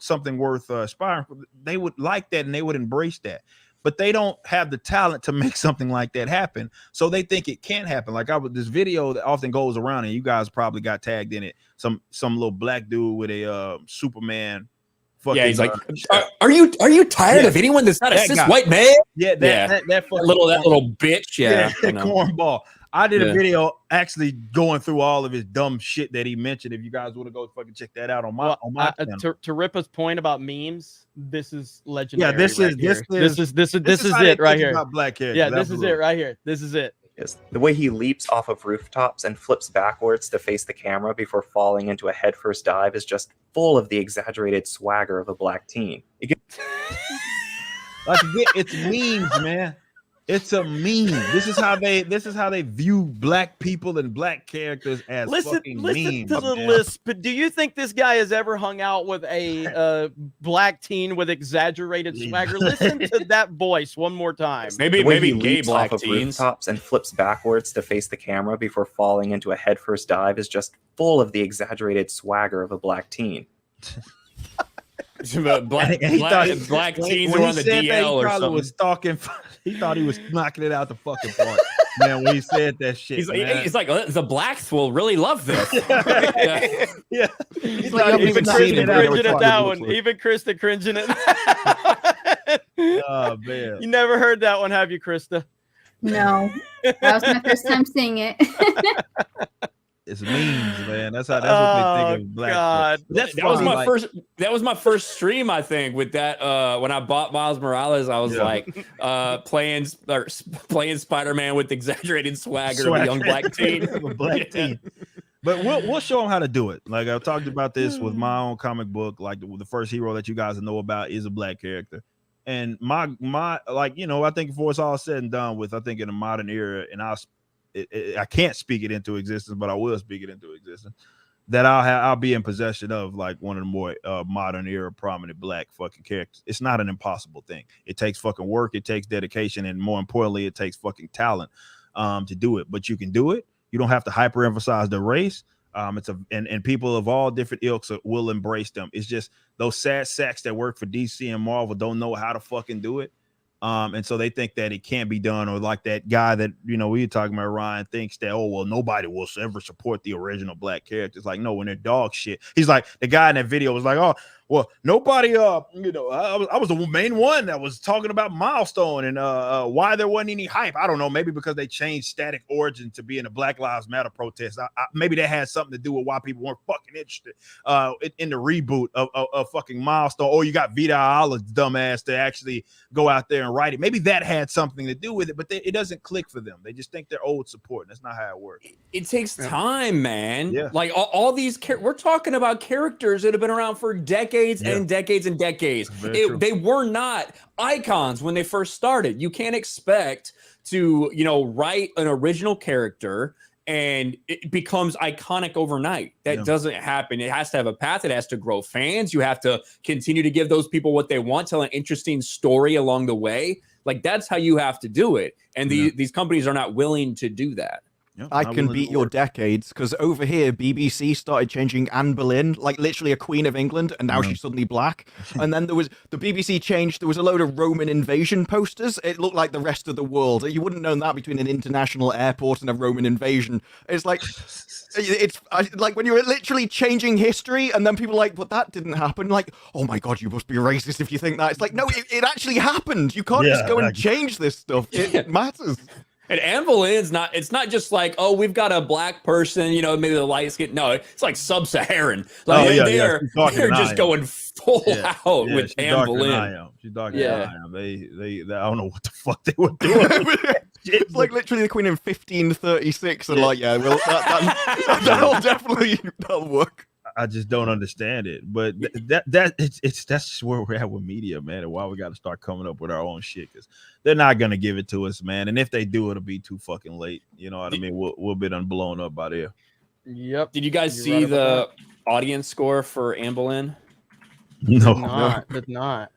something worth aspiring for, they would like that and they would embrace that. But they don't have the talent to make something like that happen. So they think it can't happen. Like this video that often goes around, and you guys probably got tagged in it. Some little black dude with a Superman. Yeah, he's like, are you tired of anyone that's not a cis white man? Yeah, that little bitch. Yeah, cornball. I did a video actually going through all of his dumb shit that he mentioned. If you guys want to go fucking check that out on my channel. To Ripa's point about memes, this is legendary. Yeah, this is it right here. About black characters. Yeah, this is it right here. This is it. Is the way he leaps off of rooftops and flips backwards to face the camera before falling into a headfirst dive is just full of the exaggerated swagger of a black teen. It's memes, man. It's a meme. This is how they view black people and black characters as fucking memes. Listen to the list. But do you think this guy has ever hung out with a black teen with exaggerated swagger? Listen to that voice one more time. Maybe gay black off teens. Of rooftops and flips backwards to face the camera before falling into a headfirst dive is just full of the exaggerated swagger of a black teen. black teens were on the DL or something. Was stalking. He thought he was knocking it out the fucking park, man. When he said that shit, he's like, the blacks will really love this. Yeah. He's like, even Krista cringing at that one. Even Krista cringing at that. Oh man, you never heard that one, have you, Krista? No, that was my first time seeing it. It's memes, man. That's what they think of black. God. That was my first stream, I think, with that. When I bought Miles Morales, I was playing Spider-Man with exaggerated swagger of a young black teen. teen. But we'll show them how to do it. Like I've talked about this with my own comic book. Like the first hero that you guys know about is a black character. And my I think before it's all said and done with, I think in a modern era, and I can't speak it into existence, but I will speak it into existence, that I'll be in possession of like one of the more modern era prominent black fucking characters. It's not an impossible thing. It takes fucking work, it takes dedication, and more importantly, it takes fucking talent. to do it, but you can do it. You don't have to hyper-emphasize the race. And people of all different ilks will embrace them. It's just those sad sacks that work for DC and Marvel don't know how to fucking do it. And so they think that it can't be done, or like that guy that, we were talking about, Ryan, thinks that, oh, well, nobody will ever support the original black characters. Like, no, when they're dog shit. He's like, the guy in that video was like, oh, well, nobody, I was the main one that was talking about Milestone and why there wasn't any hype. I don't know, maybe because they changed Static Origin to be in a Black Lives Matter protest. Maybe that had something to do with why people weren't fucking interested in the reboot of fucking Milestone. Or you got Vita Ayala's dumbass to actually go out there and write it. Maybe that had something to do with it, but it doesn't click for them. They just think they're old support. That's not how it works. It takes time, man. Yeah. Like all these, we're talking about characters that have been around for decades and decades and decades. They were not icons when they first started. You can't expect to, write an original character and it becomes iconic overnight. That doesn't happen. It has to have a path. It has to grow fans. You have to continue to give those people what they want, tell an interesting story along the way. Like, that's how you have to do it. And these companies are not willing to do that. Yep, I can beat your decades, because over here, BBC started changing Anne Boleyn, like literally a Queen of England, and now she's suddenly black. And then the BBC changed, there was a load of Roman invasion posters. It looked like the rest of the world. You wouldn't know that between an international airport and a Roman invasion. It's like, like when you're literally changing history, and then people are like, but that didn't happen. Like, oh my God, you must be racist if you think that. It's like, no, it actually happened. You can't just go and change this stuff. It matters. And Anne Boleyn's it's not just like, oh, we've got a black person, maybe the light skin. No, it's like sub-Saharan. Like they're just going full out with Anne Boleyn. She's darker than I am. They I don't know what the fuck they were doing. It's like literally the Queen in 1536, and well, that'll work. I just don't understand it, but that's just where we're at with media, man, and why we got to start coming up with our own shit, because they're not gonna give it to us, man. And if they do, it'll be too fucking late. You know what I mean? We'll be done blown up by there. Yep. Did you guys see the audience score for Anne Boleyn? No, did not.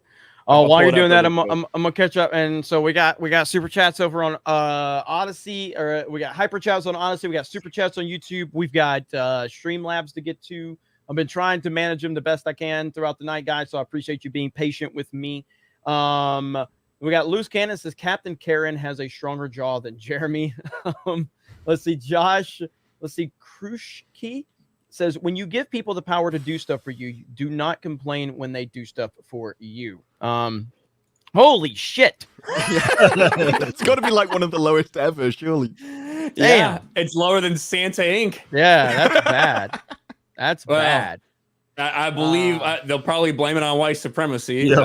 Oh, while you're doing that, I'm gonna catch up. And so we got super chats over on Odyssey, or we got hyper chats on Odyssey. We got super chats on YouTube. We've got Streamlabs to get to. I've been trying to manage them the best I can throughout the night, guys. So I appreciate you being patient with me. We got Loose Cannon says Captain Karen has a stronger jaw than Jeremy. Let's see, Josh. Let's see, Krushki says, when you give people the power to do stuff for you, do not complain when they do stuff for you. Holy shit. It's got to be like one of the lowest ever, surely. Damn. Yeah, it's lower than Santa Inc. Yeah, that's bad. That's bad. I believe they'll probably blame it on white supremacy. Of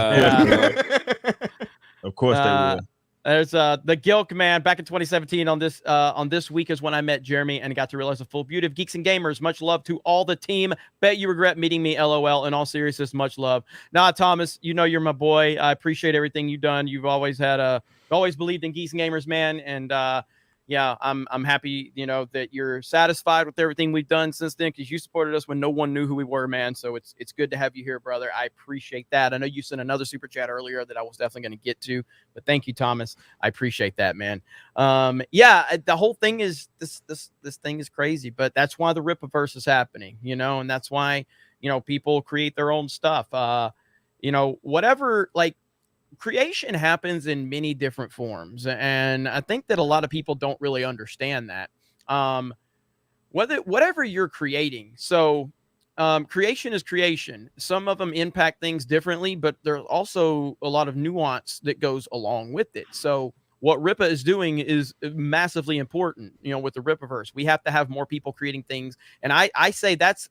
course they will. There's the Gilk man back in 2017 on this week is when I met Jeremy and got to realize the full beauty of Geeks and Gamers. Much love to all the team. Bet you regret meeting me, LOL. In all seriousness, much love. Nah, Thomas, you're my boy. I appreciate everything you've done. You've always always believed in Geeks and Gamers, man. And I'm happy, that you're satisfied with everything we've done since then, because you supported us when no one knew who we were, man. So it's good to have you here, brother. I appreciate that. I know you sent another super chat earlier that I was definitely going to get to, but thank you, Thomas. I appreciate that, man. The whole thing is this thing is crazy, but that's why the Rippaverse is happening, and that's why, people create their own stuff. Whatever, like, creation happens in many different forms, and I think that a lot of people don't really understand that. Whatever you're creating, so creation is creation. Some of them impact things differently, but there's also a lot of nuance that goes along with it. So what Rippa is doing is massively important. With the Rippaverse, we have to have more people creating things, and I say that's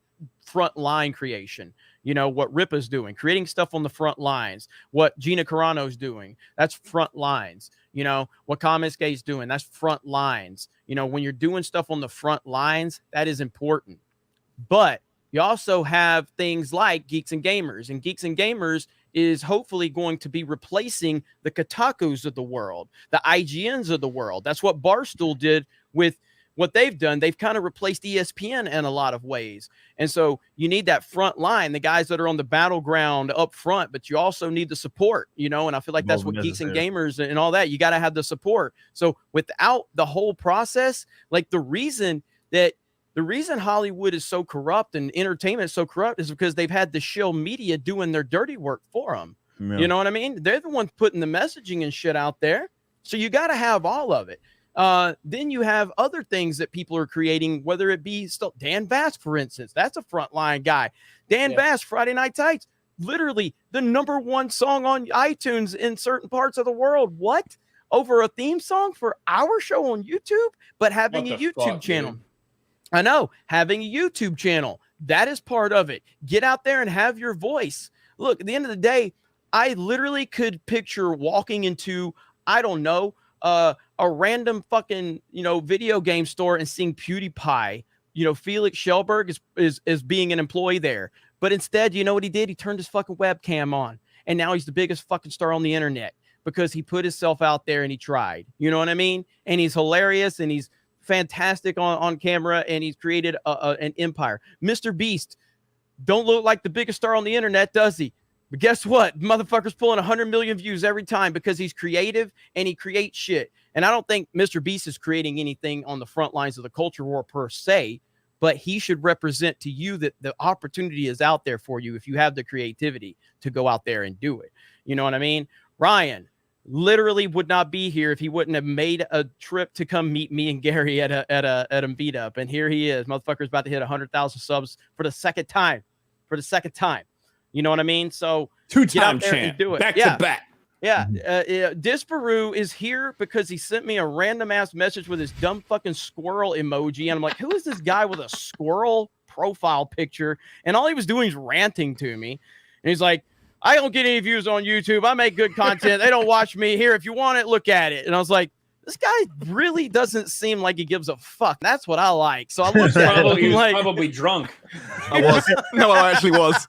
frontline creation. What Rippa's doing, creating stuff on the front lines. What Gina Carano's doing, that's front lines. What Kamiskei's doing, that's front lines. When you're doing stuff on the front lines, that is important. But you also have things like Geeks and Gamers, and Geeks and Gamers is hopefully going to be replacing the Kotakus of the world, the IGNs of the world. That's what Barstool did with what they've done, they've kind of replaced ESPN in a lot of ways. And so you need that front line, the guys that are on the battleground up front, but you also need the support, you know, and I feel like that's what Geeks and Gamers and all that, you got to have the support. So without the whole process, like the reason Hollywood is so corrupt and entertainment is so corrupt is because they've had the shill media doing their dirty work for them. Yeah. You know what I mean? They're the ones putting the messaging and shit out there. So you got to have all of it. Then you have other things that people are creating, whether it be still Dan Bass, for instance. That's a frontline guy. Dan Bass, Friday Night Tights, literally the #1 song on iTunes in certain parts of the world. What? Over a theme song for our show on YouTube, but having a YouTube channel. Dude? I know, having a YouTube channel, that is part of it. Get out there and have your voice. Look, at the end of the day, I literally could picture walking into, I don't know, a random fucking, you know, video game store and seeing PewDiePie, you know, Felix Schellberg is being an employee there. But instead, you know what he did? He turned his fucking webcam on. And now he's the biggest fucking star on the internet because he put himself out there and he tried. You know what I mean? And he's hilarious and he's fantastic on camera and he's created an empire. Mr. Beast don't look like the biggest star on the internet, does he? But guess what? Motherfucker's pulling 100 million views every time because he's creative and he creates shit. And I don't think Mr. Beast is creating anything on the front lines of the culture war per se, but he should represent to you that the opportunity is out there for you if you have the creativity to go out there and do it. You know what I mean? Ryan literally would not be here if he wouldn't have made a trip to come meet me and Gary at a meetup. And here he is. Motherfucker's about to hit 100,000 subs for the second time. You know what I mean? So 2-time champ, do it. Back to back. Yeah. Disparu is here because he sent me a random ass message with his dumb fucking squirrel emoji. And I'm like, who is this guy with a squirrel profile picture? And all he was doing is ranting to me. And he's like, I don't get any views on YouTube. I make good content. They don't watch me. Here, if you want it, look at it. And I was like, this guy really doesn't seem like he gives a fuck. That's what I like. So I looked at him. He was like, probably drunk. I was. No, I actually was.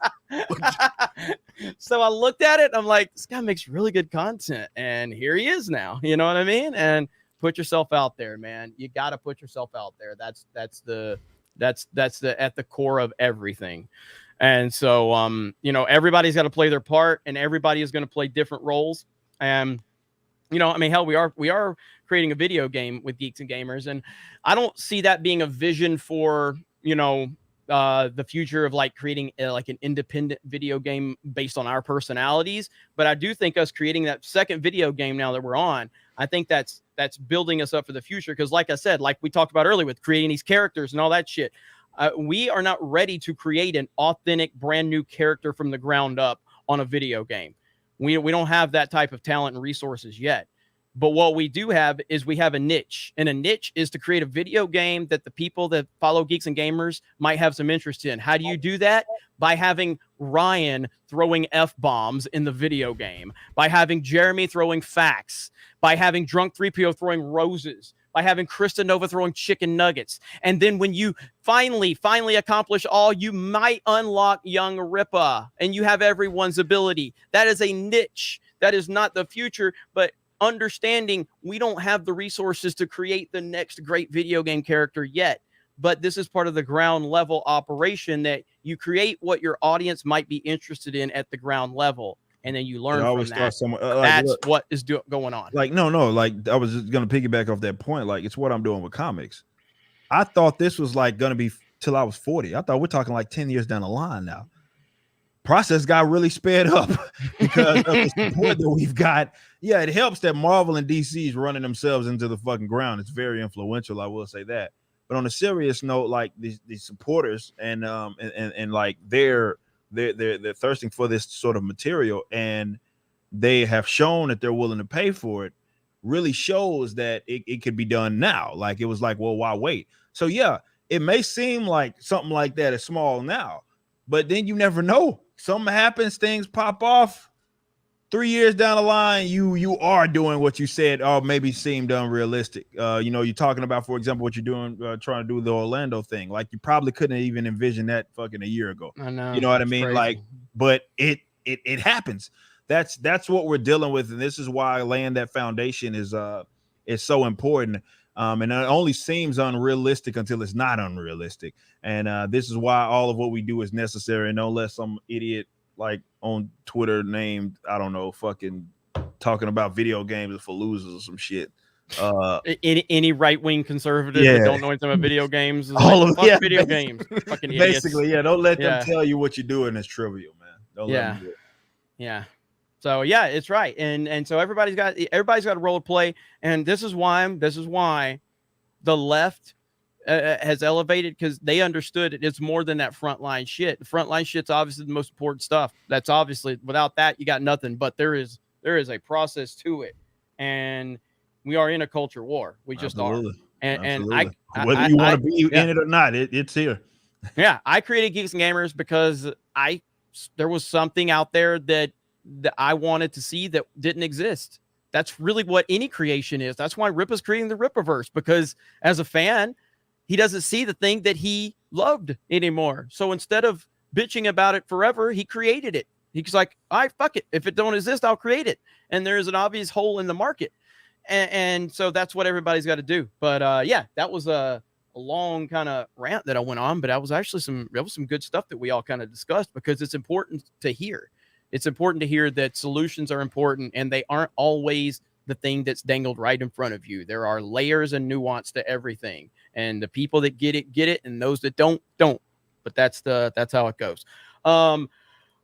So I looked at it. And I'm like, this guy makes really good content. And here he is now. You know what I mean? And put yourself out there, man. You got to put yourself out there. That's at the core of everything. And so, you know, everybody's got to play their part and everybody is going to play different roles. And, you know, I mean, hell, we are creating a video game with Geeks and Gamers. And I don't see that being a vision for, you know, the future of like creating like an independent video game based on our personalities. But I do think us creating that second video game now that we're on, I think that's building us up for the future. Because like I said, like we talked about earlier with creating these characters and all that shit, we are not ready to create an authentic brand new character from the ground up on a video game. We don't have that type of talent and resources yet. But what we do have is we have a niche, and a niche is to create a video game that the people that follow Geeks and Gamers might have some interest in. How do you do that? By having Ryan throwing F-bombs in the video game, by having Jeremy throwing facts, by having Drunk 3PO throwing roses, by having Krista Nova throwing chicken nuggets. And then when you finally accomplish all, you might unlock Young Ripa, and you have everyone's ability. That is a niche. That is not the future, but understanding we don't have the resources to create the next great video game character yet, but this is part of the ground level operation that you create what your audience might be interested in at the ground level, and then you learn from that. That's what is going on. Like no, like I was just gonna piggyback off that point. Like it's what I'm doing with comics. I thought this was like gonna be till I was 40. I thought we're talking like 10 years down the line now. Process got really sped up because of the support that we've got. Yeah, it helps that Marvel and DC is running themselves into the fucking ground. It's very influential, I will say that. But on a serious note, like these supporters and like they're thirsting for this sort of material, and they have shown that they're willing to pay for it. Really shows that it could be done now. Like it was like, well, why wait? So yeah, it may seem like something like that is small now, but then you never know. Something happens, things pop off. 3 years down the line, you are doing what you said, maybe seemed unrealistic. You know, you're talking about, for example, what you're doing, trying to do the Orlando thing. Like you probably couldn't even envision that fucking a year ago. I know. You know what I mean? Crazy. Like, but it happens. That's what we're dealing with, and this is why laying that foundation is so important. And it only seems unrealistic until it's not unrealistic. And this is why all of what we do is necessary. And don't let some idiot like on Twitter named, I don't know, fucking talking about video games for losers or some shit. Any right-wing conservative that don't know anything about video games is All like, of- fuck yeah, video games. Fucking idiots. Basically, yeah. Don't let them Yeah. tell you what you're doing is trivial, man. Don't let them do it. Yeah. So yeah, it's right. And so everybody's got a role to play. And this is why the left has elevated, because they understood it's more than that frontline shit. The frontline shit's obviously the most important stuff. That's obviously, without that, you got nothing. But there is a process to it. And we are in a culture war. We just Absolutely. are. And Absolutely. I Whether you want to be in it or not, it's here. Yeah, I created Geeks and Gamers because there was something out there that I wanted to see that didn't exist. That's really what any creation is. That's why Rip is creating the Rippaverse, because as a fan, he doesn't see the thing that he loved anymore. So instead of bitching about it forever, he created it. He's like, all right, fuck it. If it don't exist, I'll create it. And there's an obvious hole in the market. And so that's what everybody's got to do. But yeah, that was a long kind of rant that I went on, but that was actually some good stuff that we all kind of discussed, because it's important to hear. It's important to hear that solutions are important, and they aren't always the thing that's dangled right in front of you. There are layers and nuance to everything, and the people that get it, and those that don't. But that's how it goes.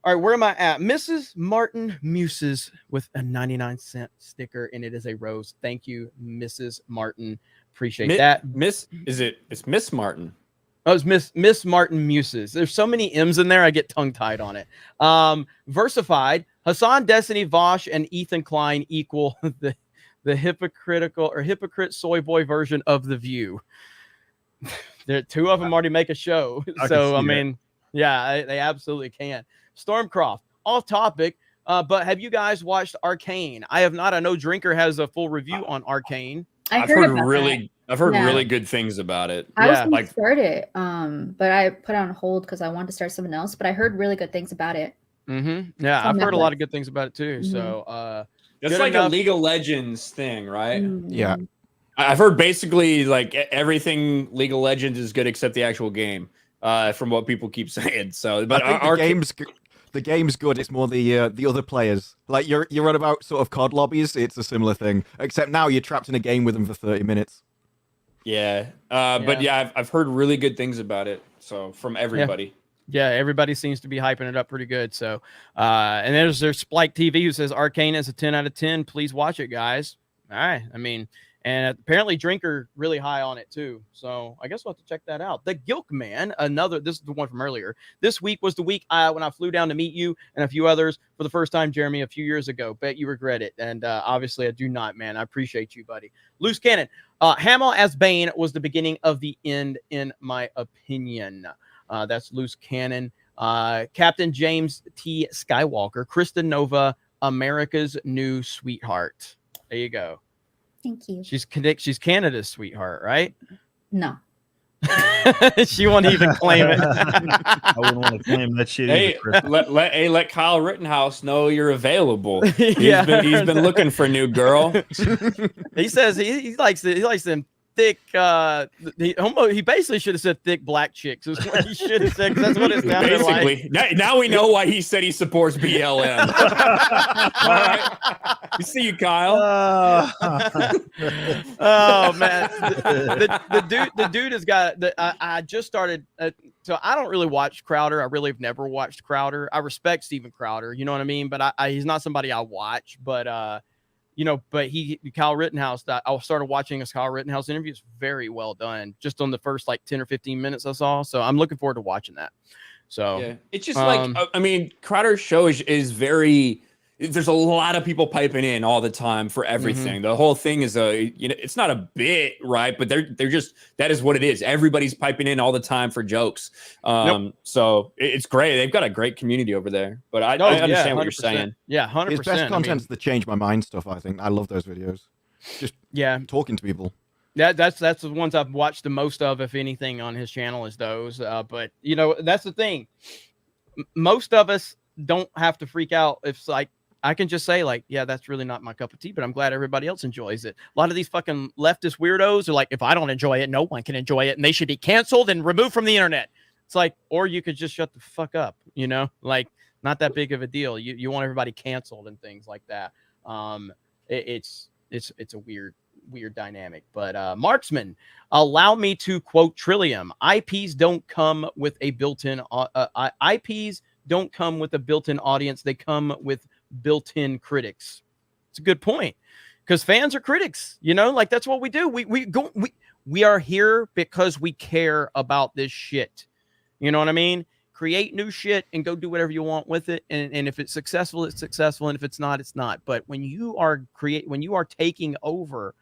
All right, where am I at? Mrs. Martin Muses with a 99-cent sticker, and it is a rose. Thank you, Mrs. Martin. Appreciate that. It's Miss Martin. Oh, it's Miss Martin Muses. There's so many M's in there, I get tongue-tied on it. Versified, Hassan, Destiny, Vosh, and Ethan Klein equal the hypocrite soy boy version of The View. There, two of them already make a show. So, I mean, yeah, they absolutely can. Stormcroft, off topic, but have you guys watched Arcane? I have not. I know Drinker has a full review on Arcane. I've heard really good things about it. I was going to start it, but I put it on hold because I wanted to start something else. But I heard really good things about it. Mm-hmm. Yeah, I've heard a lot of good things about it too. Mm-hmm. So it's like a League of Legends thing, right? Mm-hmm. Yeah. I've heard basically like everything League of Legends is good except the actual game, from what people keep saying. So, but I think the game's good. It's more the other players. Like you're on about sort of COD lobbies. It's a similar thing, except now you're trapped in a game with them for 30 minutes. Yeah. But yeah, I've heard really good things about it. So from everybody. Yeah, everybody seems to be hyping it up pretty good. So, and there's Spike TV who says Arcane is a 10 out of 10. Please watch it, guys. All right. I mean, and apparently Drinker really high on it too. So I guess we'll have to check that out. The Gilk Man, this is the one from earlier. This week was the week when I flew down to meet you and a few others for the first time, Jeremy, a few years ago. Bet you regret it. And obviously I do not, man. I appreciate you, buddy. Loose Cannon. Hamill as Bane was the beginning of the end, in my opinion. That's Loose Cannon. Captain James T. Skywalker, Kristen Nova, America's new sweetheart. There you go. Thank you. She's Canada's sweetheart, right? No. She won't even claim it. I wouldn't want to claim that shit. Hey, let Kyle Rittenhouse know you're available. He's been looking for a new girl. He says he likes them thick. He basically should have said thick black chicks. Is what he should have said, 'cause that's what it sounded basically, like. Now we know why he said he supports BLM. All right, we see you, Kyle. Oh man, the dude has got. I just started. So I don't really watch Crowder. I really have never watched Crowder. I respect Steven Crowder. You know what I mean? But he's not somebody I watch. But but Kyle Rittenhouse, I started watching his Kyle Rittenhouse interviews. Very well done. Just on the first like 10 or 15 minutes I saw. So I'm looking forward to watching that. So yeah, it's just like, I mean, Crowder's show is very, there's a lot of people piping in all the time for everything. Mm-hmm. The whole thing is it's not a bit, right? But they're just, that is what it is. Everybody's piping in all the time for jokes. So it's great. They've got a great community over there, but I understand what you're saying. Yeah. 100%. His best content's the change my mind stuff. I think I love those videos. Just talking to people. That's the ones I've watched the most of, if anything, on his channel is those. But that's the thing. Most of us don't have to freak out if like I can just say like, yeah, that's really not my cup of tea, but I'm glad everybody else enjoys it. A lot of these fucking leftist weirdos are like, if I don't enjoy it, no one can enjoy it, and they should be canceled and removed from the internet. It's like, or you could just shut the fuck up, you know, like not that big of a deal. You want everybody canceled and things like that. It's a weird dynamic. But Marksman, allow me to quote Trillium. IPs don't come with a built-in IPs don't come with a built-in audience. They come with built-in critics. It's a good point, because fans are critics, you know, like that's what we do. We are here because we care about this shit. You know what I mean? Create new shit and go do whatever you want with it. And if it's successful, it's successful. And if it's not, it's not. But when you are taking over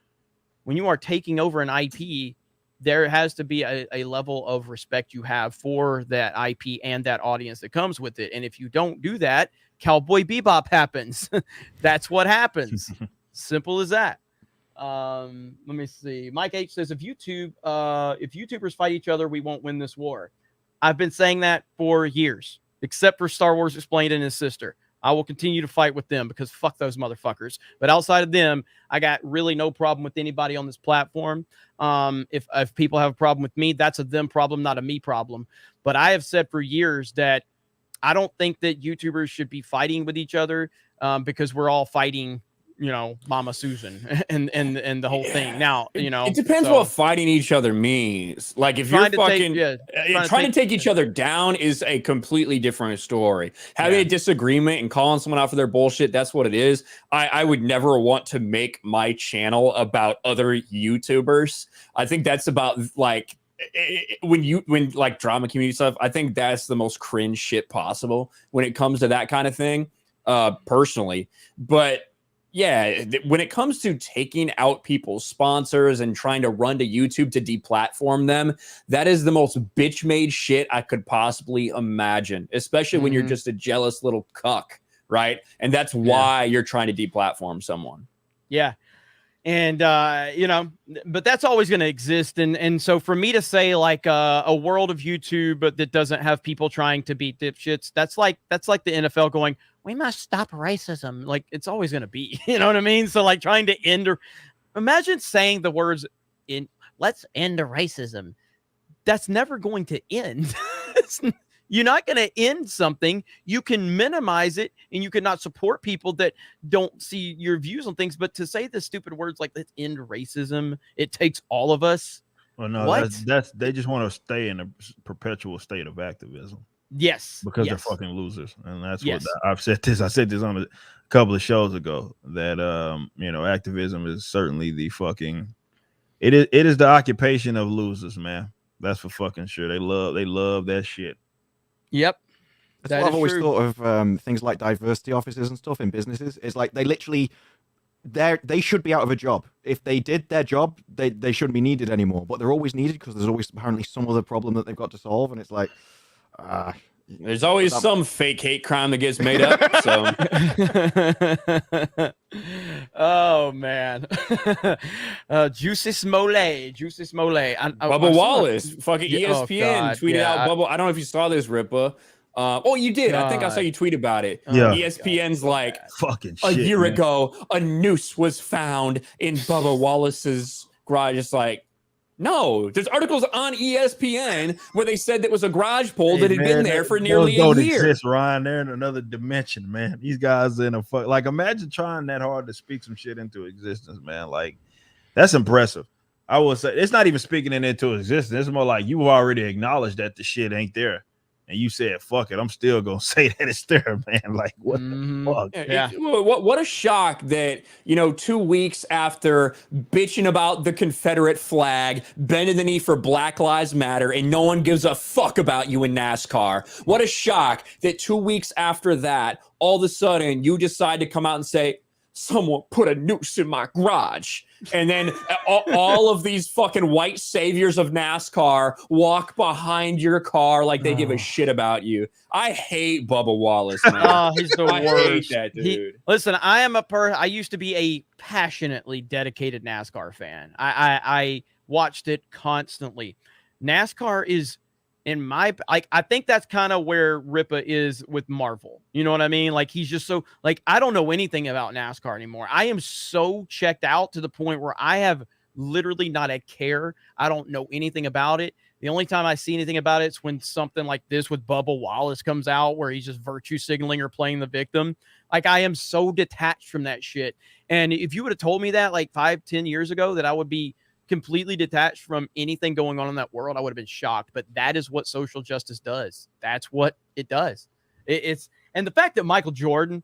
an IP, there has to be a level of respect you have for that IP and that audience that comes with it. And if you don't do that, Cowboy Bebop happens. That's what happens. Simple as that. Let me see. Mike H says, if YouTubers fight each other, we won't win this war. I've been saying that for years, except for Star Wars Explained and his sister. I will continue to fight with them because fuck those motherfuckers. But outside of them, I got really no problem with anybody on this platform. If people have a problem with me, that's a them problem, not a me problem. But I have said for years that I don't think that YouTubers should be fighting with each other because we're all fighting, you know, Mama Susan and the whole thing. Now, you know, it depends what fighting each other means. Like if you're fucking trying to take each other down is a completely different story. Having a disagreement and calling someone out for their bullshit, that's what it is. I would never want to make my channel about other YouTubers. I think that's about like when like drama community stuff. I think that's the most cringe shit possible when it comes to that kind of thing, personally. But yeah, when it comes to taking out people's sponsors and trying to run to YouTube to deplatform them, that is the most bitch-made shit I could possibly imagine, especially when you're just a jealous little cuck, right? And that's why you're trying to deplatform someone. Yeah. And, you know, but that's always going to exist. And so for me to say like a world of YouTube that doesn't have people trying to beat dipshits, that's like the NFL going, we must stop racism. Like it's always going to be, you know what I mean? So like trying to end, or imagine saying the words let's end racism. That's never going to end. You're not going to end something. You can minimize it, and you cannot support people that don't see your views on things. But to say the stupid words like let's end racism, it takes all of us. Well, no, that's they just want to stay in a perpetual state of activism. Yes, because they're fucking losers, and that's what I've said. I said this on a couple of shows ago that you know, activism is certainly the fucking it is the occupation of losers, man. That's for fucking sure. They love that shit. Yep. That's what I've always thought of things like diversity officers and stuff in businesses. It's like they literally they should be out of a job. If they did their job, they shouldn't be needed anymore. But they're always needed because there's always apparently some other problem that they've got to solve, and it's like there's always some fake hate crime that gets made up. So, oh man, Juicy Smollett. Bubba Wallace, fucking ESPN tweeted out Bubba. I don't know if you saw this, Ripa. Oh, you did. God. I think I saw you tweet about it. Yeah. ESPN's like fucking a shit, year man. ago, a noose was found in Bubba Wallace's garage. It's like, no, there's articles on ESPN where they said that was a garage pole that had been there for nearly a year. Exist, Ryan. They're in another dimension, man. These guys in a like, imagine trying that hard to speak some shit into existence, man. Like, that's impressive. I would say it's not even speaking it into existence. It's more like you've already acknowledged that the shit ain't there. And you said, fuck it, I'm still going to say that it's there, man. Like, what the fuck? Yeah. What a shock that, you know, 2 weeks after bitching about the Confederate flag, bending the knee for Black Lives Matter, and no one gives a fuck about you in NASCAR. What a shock that 2 weeks after that, all of a sudden, you decide to come out and say, someone put a noose in my garage. And then all of these fucking white saviors of NASCAR walk behind your car like they give a shit about you. I hate Bubba Wallace, man. Oh, he's the worst. I hate that dude. Listen, I used to be a passionately dedicated NASCAR fan. I watched it constantly. NASCAR is in my like, I think that's kind of where Ripa is with Marvel. You know what I mean? Like, he's just so like, I don't know anything about NASCAR anymore. I am so checked out to the point where I have literally not a care. I don't know anything about it. The only time I see anything about it is when something like this with Bubba Wallace comes out, where he's just virtue signaling or playing the victim. Like, I am so detached from that shit. And if you would have told me that like 5-10 years ago, that I would be completely detached from anything going on in that world, I would have been shocked. But that is what social justice does. That's what it does. It's and the fact that Michael Jordan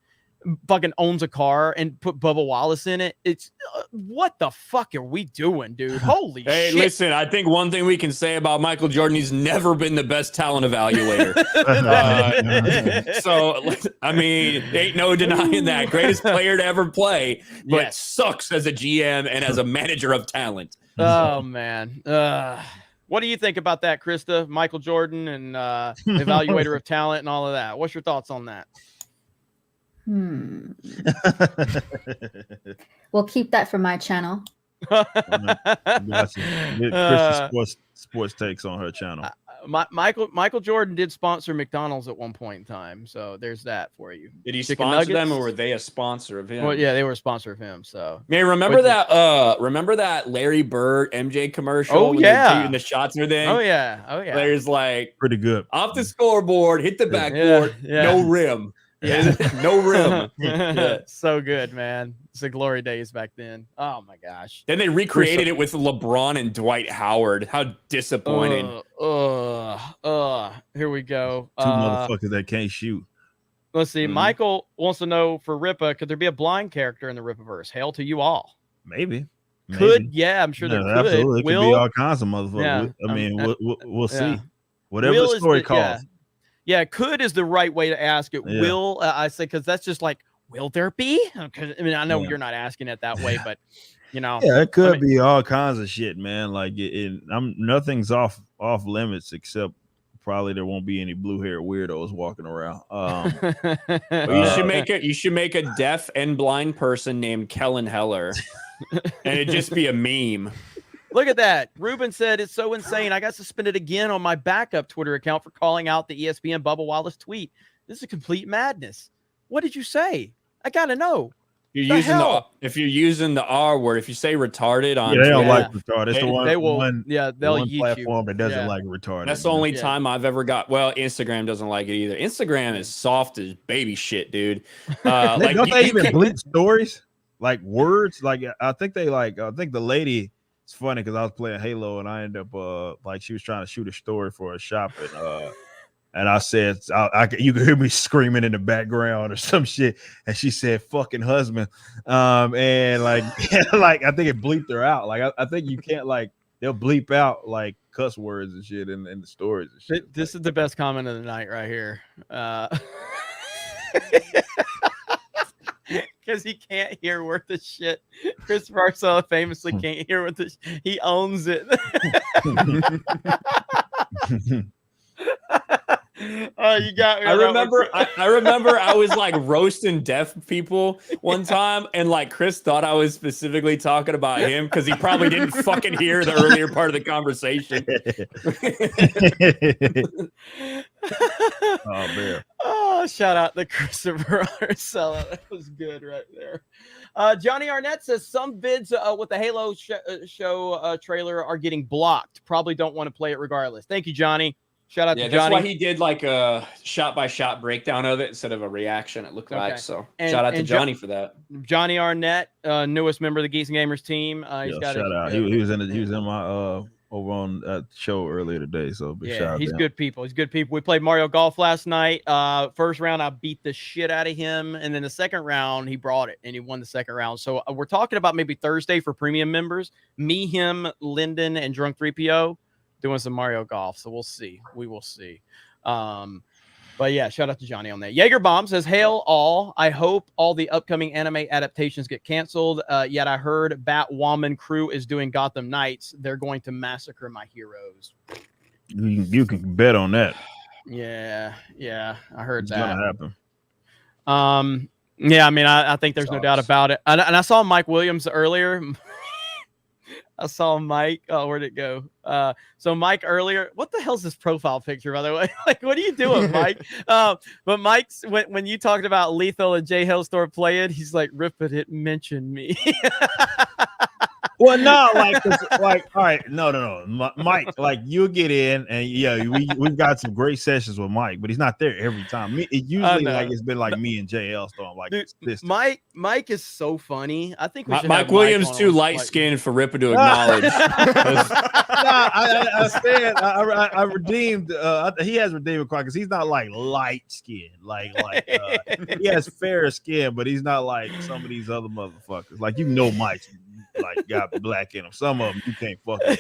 fucking owns a car and put Bubba Wallace in it, it's what the fuck are we doing, dude? Holy Hey, shit. listen, I think one thing we can say about Michael Jordan, he's never been the best talent evaluator. So, I mean, ain't no denying that. Greatest player to ever play, but Yes. sucks as a GM and as a manager of talent. Oh man. What do you think about that, Krista? Michael Jordan and evaluator of talent and all of that. What's your thoughts on that? We'll keep that for my channel. Krista sports takes on her channel. Michael Jordan did sponsor McDonald's at one point in time, so there's that for you. Did he Chicken sponsor nuggets? them, or were they a sponsor of him? Well, yeah, they were a sponsor of him. So, man, remember that Larry Bird MJ commercial? Oh, when yeah. they're taking the shots and everything. oh yeah, Larry's like, Pretty good. off the scoreboard, hit the backboard, Yeah. no rim. Yeah. No rim. Yeah. So good, man. It's the glory days back then. Oh my gosh. Then they recreated it with LeBron and Dwight Howard. How disappointing. Here we go. Two motherfuckers that can't shoot. Let's see. Michael wants to know for Ripa, could there be a blind character in the Ripaverse? Hail to you all. Maybe. Could, yeah, I'm sure there could. Absolutely. It could be all kinds of motherfuckers. Yeah, I mean, we'll see. yeah. Whatever Will the is story calls. Yeah, could is the right way to ask it. Yeah. Will, I say, because that's just like, will there be? Because I mean, I know Yeah. you're not asking it that way, but you know, Yeah, it could I mean- be all kinds of shit, man. Like nothing's off limits except probably there won't be any blue-haired weirdos walking around. Well, you should make a deaf and blind person named Kellen Heller, and it'd just be a meme. Look at that. Ruben said, it's so insane. I got suspended again on my backup Twitter account for calling out the ESPN Bubba Wallace tweet. This is complete madness. What did you say? I got to know. If you're using the R word, if you say retarded on they don't Twitter, like retarded. It's the one, They will, one, yeah, the they'll one yeet platform you. that doesn't Yeah. like retarded. that's the only Yeah. time I've ever got. Well, Instagram doesn't like it either. Instagram is soft as baby shit, dude. Like, don't they you even can't- bleep stories? Like words? Like I think the lady, it's funny because I was playing Halo and I ended up like she was trying to shoot a story for a shop and I said you could hear me screaming in the background or some shit, and she said fucking husband, and like like I think it bleeped her out. Like I think you can't, like, they'll bleep out like cuss words and shit in the stories and shit. This is the best comment of the night right here. Because he can't hear worth the shit. Chris Barcella famously can't hear worth the he owns it. Oh, you got me. I remember I was like roasting deaf people one time, and like Chris thought I was specifically talking about him because he probably didn't fucking hear the earlier part of the conversation. Oh man. Oh, shout out to Christopher Arcella. That was good right there. Johnny Arnett says some vids with the Halo show trailer are getting blocked. Probably don't want to play it regardless. Thank you, Johnny. Shout out to That's Johnny. why he did like a shot-by-shot breakdown of it instead of a reaction, it looked like. So shout out to Johnny for that. Johnny Arnett, newest member of the Geeks and Gamers team. He's got shout out. He was in my over on that show earlier today. So big shout out. He's to him. good people. He's good people. We played Mario Golf last night. First round, I beat the shit out of him, and then the second round, he brought it and he won the second round. So we're talking about maybe Thursday for premium members. Me, him, Lyndon, and Drunk 3PO doing some Mario Golf. So we'll see. We will see. But yeah, shout out to Johnny on that. Jaeger Bomb says, "Hail all! I hope all the upcoming anime adaptations get canceled. Yet I heard Batwoman crew is doing Gotham Knights. They're going to massacre my heroes." You can bet on that. Yeah, I heard It's that. gonna happen. Yeah, I mean, I think there's no doubt about it. And I saw Mike Williams earlier. I saw Mike. Oh, where'd it go? So Mike earlier. What the hell's this profile picture, by the way? Like, what are you doing, Mike? But Mike's when you talked about Lethal and Jay Hellstorm playing, he's like, Rippa didn't mention me. Well, no, like, all right, no, Mike, like, you'll get in, and yeah, we've got some great sessions with Mike, but he's not there every time. It usually like it's been like me and Jay Elstorm, like. Dude, this Mike is so funny. I think we should Mike have Williams on too on, light like- skinned for Ripper to acknowledge. I said I redeemed. He has redeemed quite because he's not like light skinned, like he has fair skin, but he's not like some of these other motherfuckers. Like Mike's like got black in him. Some of them you can't fucking.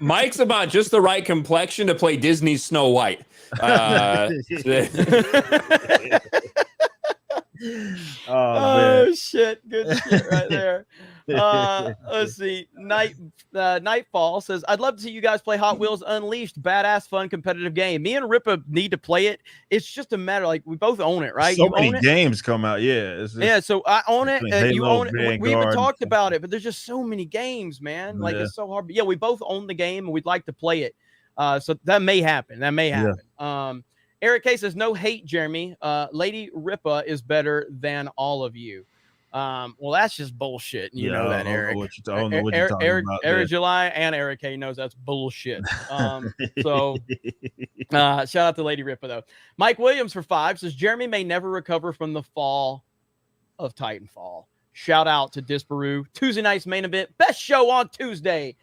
Mike's about just the right complexion to play Disney's Snow White. Oh shit, good shit right there. Let's see. Nightfall says, I'd love to see you guys play Hot Wheels Unleashed. Badass, fun, competitive game. Me and Rippa need to play it. It's just a matter, like, we both own it, right? So you many own it? games come out. Yeah. Yeah, so I own it. You Halo, own it. We Vanguard. even talked about it, but there's just so many games, man. Like, Yeah. it's so hard. But yeah, we both own the game and we'd like to play it. So that may happen. Eric K says, no hate, Jeremy. Lady Rippa is better than all of you. Well, that's just bullshit. You know that, Eric. I don't know what you're talking about. Eric July and Eric K knows that's bullshit. So shout out to Lady Rippa, though. Mike Williams for 5 says, Jeremy may never recover from the fall of Titanfall. Shout out to Disparu. Tuesday night's main event. Best show on Tuesday.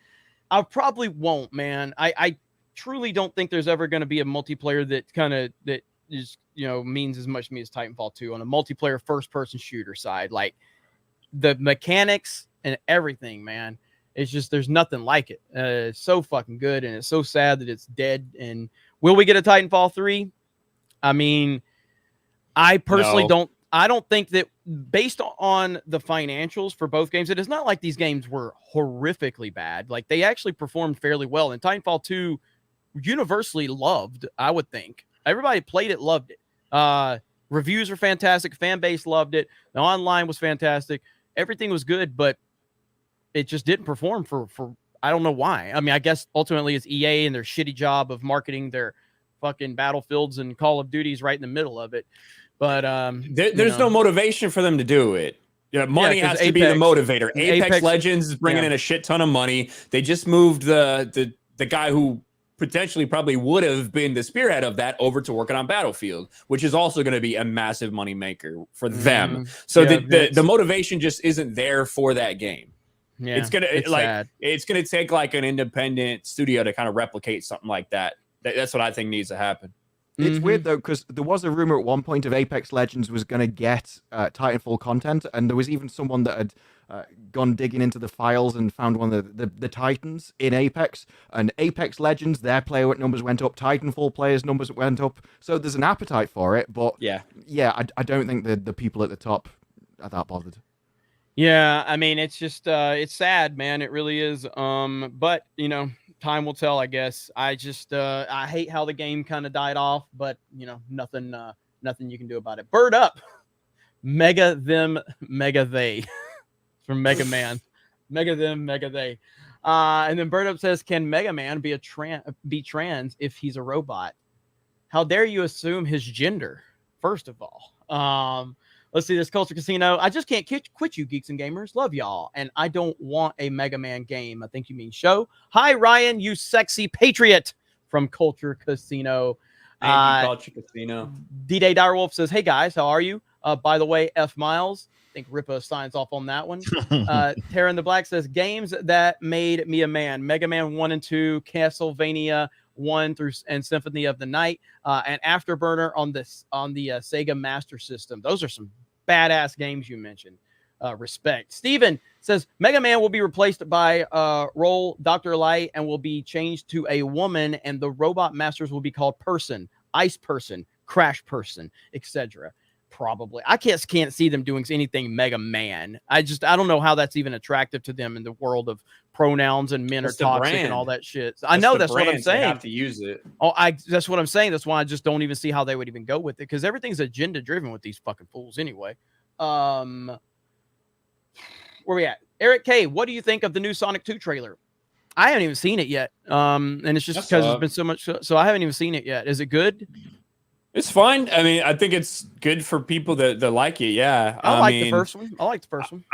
I probably won't, man. I truly don't think there's ever going to be a multiplayer that is, means as much to me as Titanfall 2 on a multiplayer first-person shooter side. Like, the mechanics and everything, man, it's just, there's nothing like it. It's so fucking good, and it's so sad that it's dead. And will we get a Titanfall 3? I mean, I personally don't think that, based on the financials for both games, it is not like these games were horrifically bad. Like, they actually performed fairly well. And Titanfall 2 universally loved, I would think. Everybody played it, loved it. Reviews are fantastic. Fan base loved it. The online was fantastic. Everything was good, but it just didn't perform for I don't know why. I mean, I guess ultimately it's EA and their shitty job of marketing their fucking Battlefields and Call of Duties right in the middle of it. But there's no motivation for them to do it. Money has to be the motivator. Apex Legends is bringing in a shit ton of money. They just moved the guy who potentially probably would have been the spearhead of that over to working on Battlefield, which is also going to be a massive money maker for them. So the motivation just isn't there for that game. Yeah, it's gonna take like an independent studio to kind of replicate something like that. That's what I think needs to happen. It's weird though, because there was a rumor at one point of Apex Legends was going to get Titanfall content, and there was even someone that had gone digging into the files and found one of the Titans in Apex. And Apex Legends, their player numbers went up. Titanfall players' numbers went up. So there's an appetite for it, but I don't think the people at the top are that bothered. Yeah, I mean, it's just it's sad, man. It really is. But time will tell, I guess. I just I hate how the game kind of died off, but nothing you can do about it. Bird up, mega them, mega they, from Mega Man, mega them, mega they. And then Bird up says, can Mega Man be trans if he's a robot? How dare you assume his gender? First of all, let's see this Culture Casino. I just can't quit you, geeks and gamers. Love y'all. And I don't want a Mega Man game. I think you mean show. Hi, Ryan, you sexy patriot, from Culture Casino. Thank you, Culture Casino. D-Day Direwolf says, hey, guys, how are you? By the way, F Miles. I think Rippa signs off on that one. Tara in the Black says, games that made me a man. Mega Man 1 and 2, Castlevania 1 through and Symphony of the Night, and Afterburner on the Sega Master System. Those are some badass games you mentioned. Respect. Steven says Mega Man will be replaced by Roll Dr. Light and will be changed to a woman, and the robot masters will be called Person, Ice Person, Crash Person, etc. Probably. I can't see them doing anything Mega Man. I don't know how that's even attractive to them in the world of pronouns and men are toxic and all that shit. I know that's what I'm saying. They have to use it. That's what I'm saying. That's why I just don't even see how they would even go with it, because everything's agenda driven with these fucking fools anyway. Where we at? Eric K, what do you think of the new Sonic 2 trailer? I haven't even seen it yet. And it's just because there's been so much, so I haven't even seen it yet. Is it good? It's fine. I mean, I think it's good for people that like it. Yeah. I like the first one. I like the first one.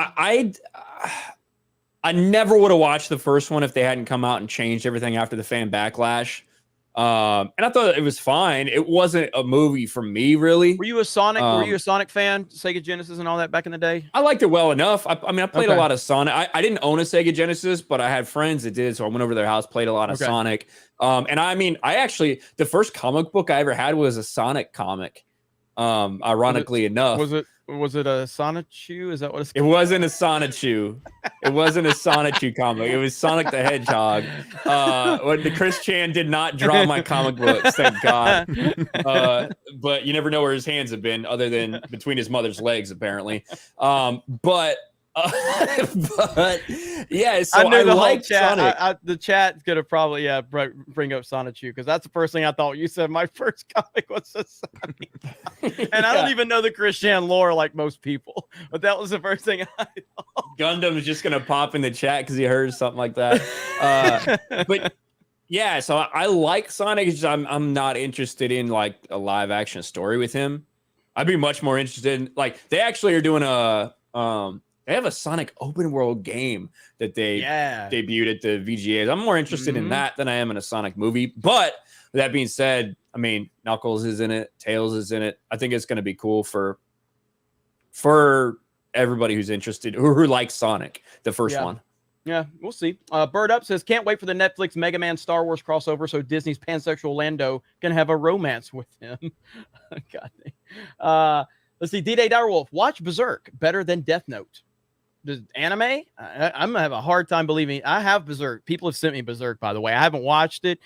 I never would have watched the first one if they hadn't come out and changed everything after the fan backlash. And I thought it was fine. It wasn't a movie for me, really. Were you a Sonic? Were you a Sonic fan? Sega Genesis and all that back in the day? I liked it well enough. I mean, I played a lot of Sonic. I didn't own a Sega Genesis, but I had friends that did, so I went over to their house, played a lot of Sonic. And I mean, I actually the first comic book I ever had was a Sonic comic. Ironically enough, was it a Sonichu? Is that what it's called? It wasn't a Sonichu. It wasn't a Sonichu comic. It was Sonic the Hedgehog. The Chris Chan did not draw my comic books, thank God. But you never know where his hands have been, other than between his mother's legs, apparently. But yeah, so I like Sonic. The chat's gonna probably bring up Sonichu because that's the first thing I thought. You said my first comic was a Sonic, and I don't even know the Christian lore like most people, but that was the first thing I thought. Gundam is just gonna pop in the chat because he heard something like that. But yeah, so I like Sonic. It's just I'm not interested in like a live action story with him. I'd be much more interested in like they actually are doing a they have a Sonic open world game that they debuted at the VGAs. I'm more interested in that than I am in a Sonic movie. But with that being said, I mean, Knuckles is in it, Tails is in it. I think it's going to be cool for everybody who's interested, who likes Sonic, the first one. Yeah, we'll see. Bird Up says, can't wait for the Netflix Mega Man Star Wars crossover so Disney's pansexual Lando can have a romance with him. God dang. Let's see. D-Day Direwolf, watch Berserk better than Death Note. The anime, I'm gonna have a hard time believing. I have Berserk. People have sent me Berserk, by the way. I haven't watched it,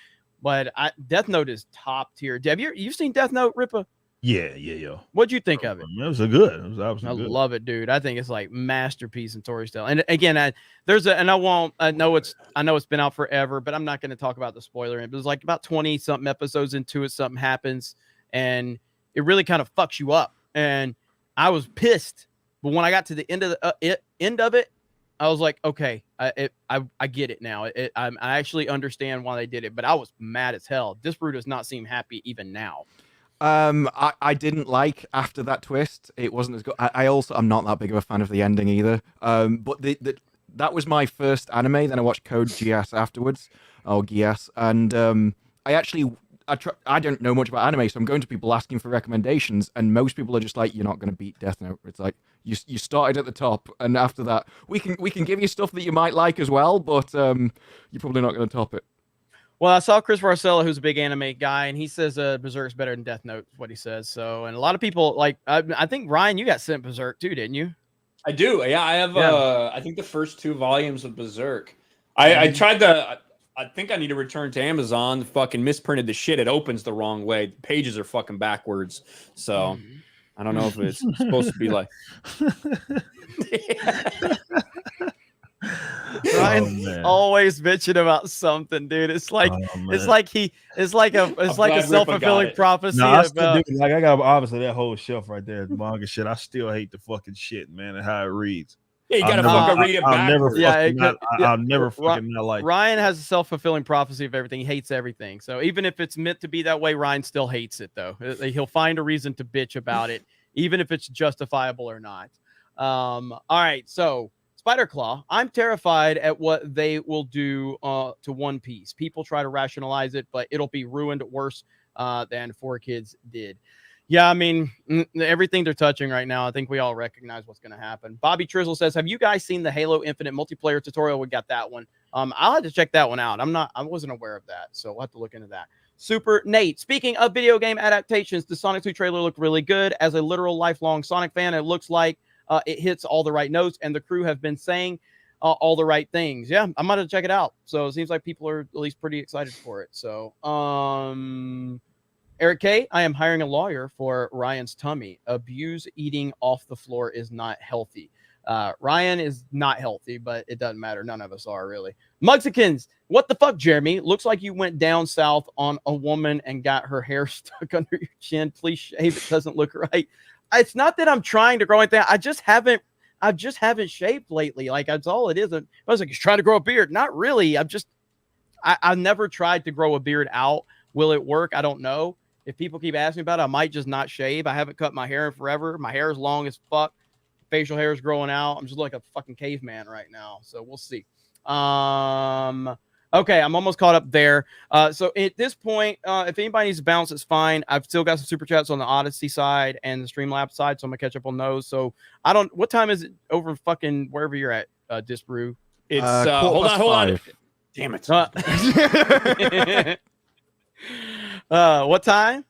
but Death Note is top tier. Have you've seen Death Note, Rippa? Yeah. What'd you think of it? It was good. It was absolutely good. I love it, dude. I think it's like masterpiece in storytelling. And again, I know it's been out forever, but I'm not going to talk about the spoiler. It was like about 20 something episodes into it, something happens, and it really kind of fucks you up. And I was pissed. But when I got to the end of it, I was like, okay, I get it now. I actually understand why they did it, but I was mad as hell. This brew does not seem happy even now. I didn't like after that twist. It wasn't as good. I'm not that big of a fan of the ending either. But that was my first anime. Then I watched Code Geass afterwards, or Geass, and I don't know much about anime, so I'm going to people asking for recommendations, and most people are just like, "You're not going to beat Death Note." It's like you started at the top, and after that, we can give you stuff that you might like as well, but you're probably not going to top it. Well, I saw Chris Varcella, who's a big anime guy, and he says Berserk's better than Death Note, is what he says. So, and a lot of people like, I think Ryan, you got sent Berserk too, didn't you? I do. Yeah, I have. I think the first 2 volumes of Berserk. I tried to. I think I need to return to Amazon. Fucking misprinted the shit. It opens the wrong way. The pages are fucking backwards. So I don't know if it's supposed to be like. Ryan's always bitching about something, dude. It's like it's like a self-fulfilling prophecy. No, I got obviously that whole shelf right there, manga shit. I still hate the fucking shit, man, and how it reads. Yeah, you gotta fucking read it backwards. I'll never fucking not like. Ryan has a self-fulfilling prophecy of everything. He hates everything. So even if it's meant to be that way, Ryan still hates it though. He'll find a reason to bitch about it, even if it's justifiable or not. All right, so Spider-Claw, I'm terrified at what they will do to One Piece. People try to rationalize it, but it'll be ruined worse than 4Kids did. Yeah, I mean, everything they're touching right now, I think we all recognize what's going to happen. Bobby Trizzle says, have you guys seen the Halo Infinite multiplayer tutorial? We got that one. I'll have to check that one out. I wasn't aware of that, so we'll have to look into that. Super Nate, speaking of video game adaptations, the Sonic 2 trailer looked really good. As a literal lifelong Sonic fan, it looks like it hits all the right notes, and the crew have been saying all the right things. Yeah, I'm going to check it out. So it seems like people are at least pretty excited for it. So, Eric K, I am hiring a lawyer for Ryan's tummy. Abuse eating off the floor is not healthy. Ryan is not healthy, but it doesn't matter. None of us are, really. Mugsikins, what the fuck, Jeremy? Looks like you went down south on a woman and got her hair stuck under your chin. Please shave. It doesn't look right. It's not that I'm trying to grow anything. I just haven't I just haven't shaved lately. Like that's all it is. I was like, he's trying to grow a beard. Not really. I've never tried to grow a beard out. Will it work? I don't know. If people keep asking about it, I might just not shave. I haven't cut my hair in forever. My hair is long as fuck. Facial hair is growing out. I'm just like a fucking caveman right now. So we'll see. Okay, I'm almost caught up there. So at this point, if anybody needs to bounce, it's fine. I've still got some super chats on the Odyssey side and the Streamlabs side, so I'm gonna catch up on those. So what time is it over fucking wherever you're at, Disbrew? It's hold on. Damn it. What time?